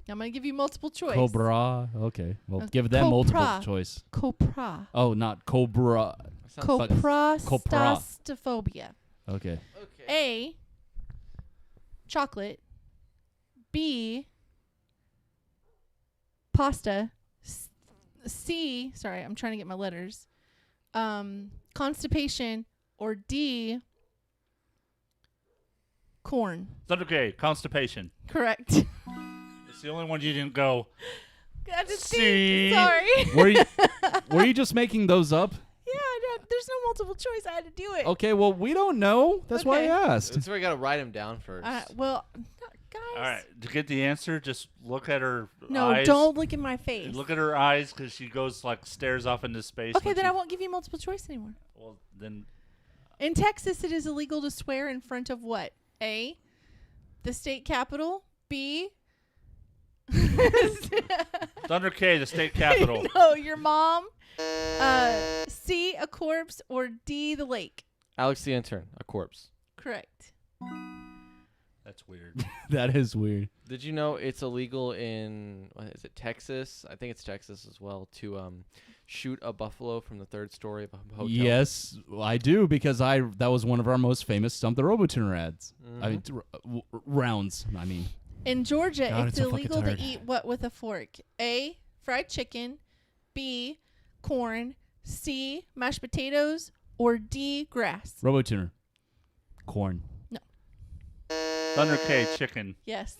I'm going to give you multiple choice. Cobra. Okay, well, give them multiple Copra. choice. Copra. Oh, not cobra. Coprastastophobia. Okay. A. Chocolate. B. Pasta. C. Sorry, I'm trying to get my letters. Constipation. Or D. Corn. Thunder K, constipation. Correct. It's the only one you didn't go. I just C. Sorry. Were you just making those up? Yeah, there's no multiple choice. I had to do it. Okay, well, we don't know. That's why I asked. That's why you got to write them down first. Well, guys. All right, to get the answer, just look at her No, eyes. don't look at my face. Look at her eyes because she goes stares off into space. Okay, when then she- I won't give you multiple choice anymore. Well, then In Texas, it is illegal to swear in front of what? A. The state capitol. B. Thunder K, the state capital. No, your mom. C. A corpse. Or D. The lake. Alex the intern. A corpse. Correct. That's weird. That is weird. Did you know it's illegal in Texas? I think it's Texas as well to shoot a buffalo from the third story of a hotel. Yes, I do because that was one of our most famous Stump the Robotuner ads. I mean, rounds. I mean. In Georgia, God, it's I'm so fucking illegal to tired. eat what with a fork? A. Fried chicken. B. Corn. C. Mashed potatoes. Or D. Grass. Robotuner. Corn. Thunder K, chicken. Yes.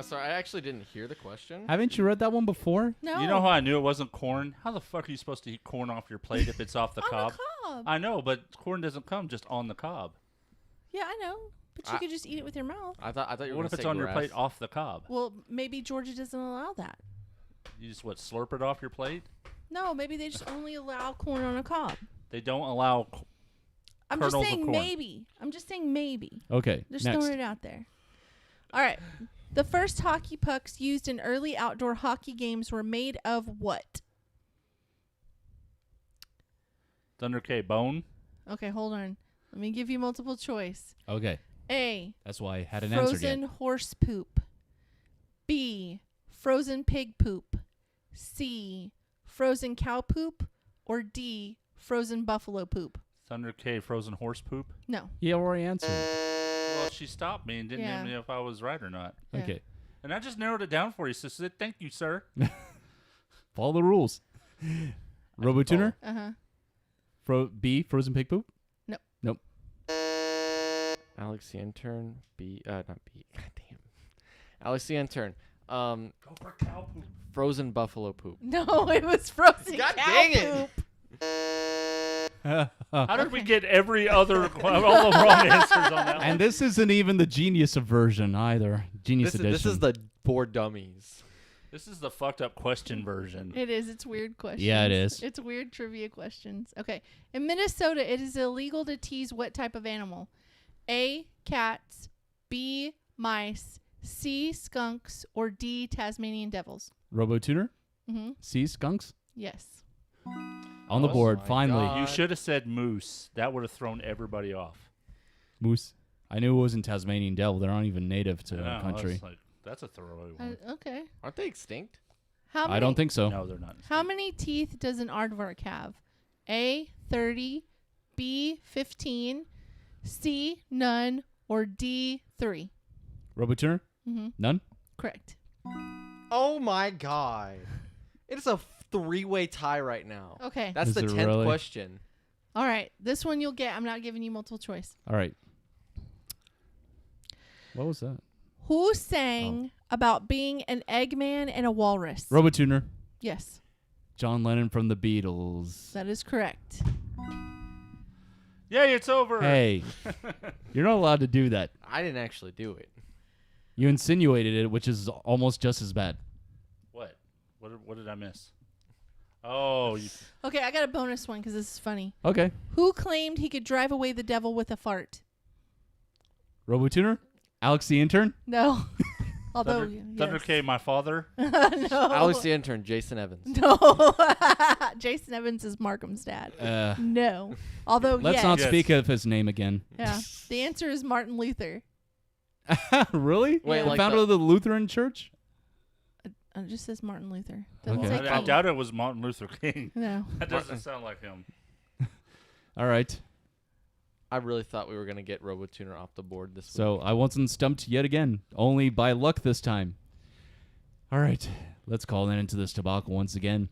Sorry, I actually didn't hear the question. Haven't you read that one before? No. You know how I knew it wasn't corn? How the fuck are you supposed to eat corn off your plate if it's off the cob? cob. I know, but corn doesn't come just on the cob. Yeah, I know. But you could just eat it with your mouth. I thought you were What gonna if it's say on your grass. plate off the cob? Well, maybe Georgia doesn't allow that. You just slurp it off your plate? No, maybe they just only allow corn on a cob. They don't allow. I'm just kernels of saying corn. maybe. I'm just saying maybe. Okay, Just next. throwing it out there. All right. The first hockey pucks used in early outdoor hockey games were made of what? Thunder K, bone. Okay, hold on. Let me give you multiple choice. Okay. A. That's why I hadn't answered Frozen yet. horse poop. B. Frozen pig poop. C. Frozen cow poop. Or D. Frozen buffalo poop. Thunder K, frozen horse poop. No. You already answered. Well, she stopped me and didn't Yeah. ask me if I was right or not. Yeah. Okay. And I just narrowed it down for you, so said, thank you, sir. Follow the rules. Robotuner? Uh-huh. B, frozen pig poop? Nope. Nope. Alex the intern. B. Not B. God damn. Alex the intern. Go for cow poop. Frozen buffalo poop. No, it was frozen God cow dang it. poop. How did we get every other all the wrong answers on that one? And this isn't even the genius version either. Genius edition. This is the board dummies. This is the fucked up question version. It is. It's weird questions. Yeah, it is. It's weird trivia questions. Okay. In Minnesota, it is illegal to tease what type of animal? A, cats. B, mice. C, skunks. Or D, Tasmanian devils. RoboTuner? Mm-hmm. C, skunks? Yes. On the board, my finally. God. You should have said moose. That would have thrown everybody off. Moose. I knew it wasn't Tasmanian devil. They're not even native to Yeah, our country. it's like, that's a throwaway one. Okay. Aren't they extinct? How many, I don't think so. No, they're not. How many teeth does an aardvark have? A, 30. B, 15. C, none. Or D, 3. RoboTuner? Mm-hmm. None? Correct. Oh my God! It's a 3-way tie right now. Okay. That's Is the it 10th really? question. All right. This one you'll get. I'm not giving you multiple choice. All right. What was that? Who sang about being an Eggman and a walrus? RoboTuner. Yes, John Lennon from the Beatles. that is correct. Yay, it's over. Hey, you're not allowed to do that. I didn't actually do it. You insinuated it, which is almost just as bad. What? What did I miss? Oh, you, Okay, I got a bonus one because this is funny. Okay. Who claimed he could drive away the devil with a fart? RoboTuner? Alex the intern? No. Although, Thunder yes. K, my father. No. Alex the intern, Jason Evans. No. Jason Evans is Markham's dad. No. Although, Let's yes. not speak of his name again. Yeah. The answer is Martin Luther. Really? Wait, the like founder of the Lutheran Church? It just says Martin Luther. Doesn't Okay. say I King. doubt it was Martin Luther King. No. That doesn't sound like him. All right. I really thought we were gonna get RoboTuner off the board this week. So I wasn't stumped yet again, only by luck this time. All right. Let's call that into this debacle once again.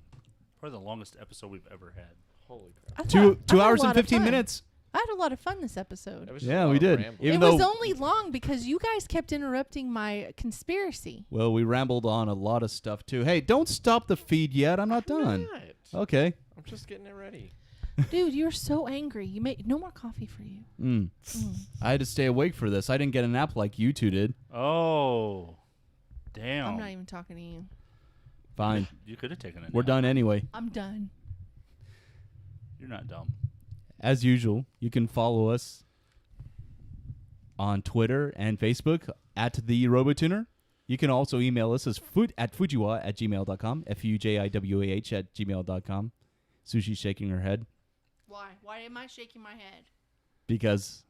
Probably the longest episode we've ever had. Holy crap! I Two thought- I had a hours and lot of 15 fun. minutes. I had a lot of fun this episode. It was just Yeah, a lot we of did. rambling. Even It though, was only long because you guys kept interrupting my conspiracy. well, we rambled on a lot of stuff too. Hey, don't stop the feed yet. I'm not done. Not. Okay. I'm just getting it ready. Dude, you're so angry. You made no more coffee for you. I had to stay awake for this. I didn't get a nap like you two did. Oh, damn. I'm not even talking to you. Fine. You could have taken it. We're done anyway. I'm done. You're not dumb. As usual, you can follow us on Twitter and Facebook at the RoboTuner. You can also email us as fujiwa@gmail.com, fujiwah@gmail.com. Sushi's shaking her head Why? Why am I shaking my head? because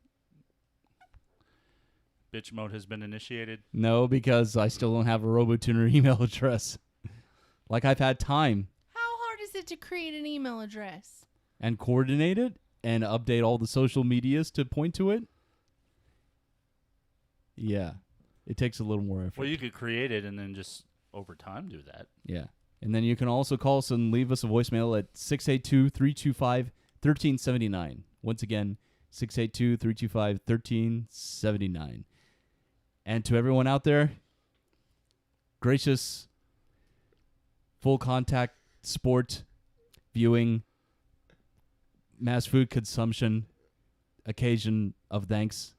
Bitch mode has been initiated. because I still don't have a RoboTuner email address. Like I've had time How hard is it to create an email address? and coordinate it and update all the social medias to point to it. Yeah. It takes a little more effort. Well, you could create it and then just over time do that. Yeah. And then you can also call us and leave us a voicemail at 682-325-1379. Once again, 682-325-1379. And to everyone out there, gracious, full contact sport viewing, mass food consumption, occasion of thanks.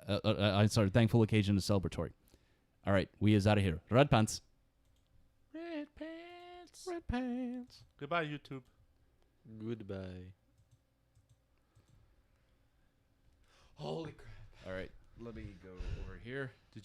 Thankful occasion of celebratory. All right, we is out of here. Red pants. Red pants. Red pants. Goodbye, YouTube. Goodbye. Holy crap! All right, let me go over here.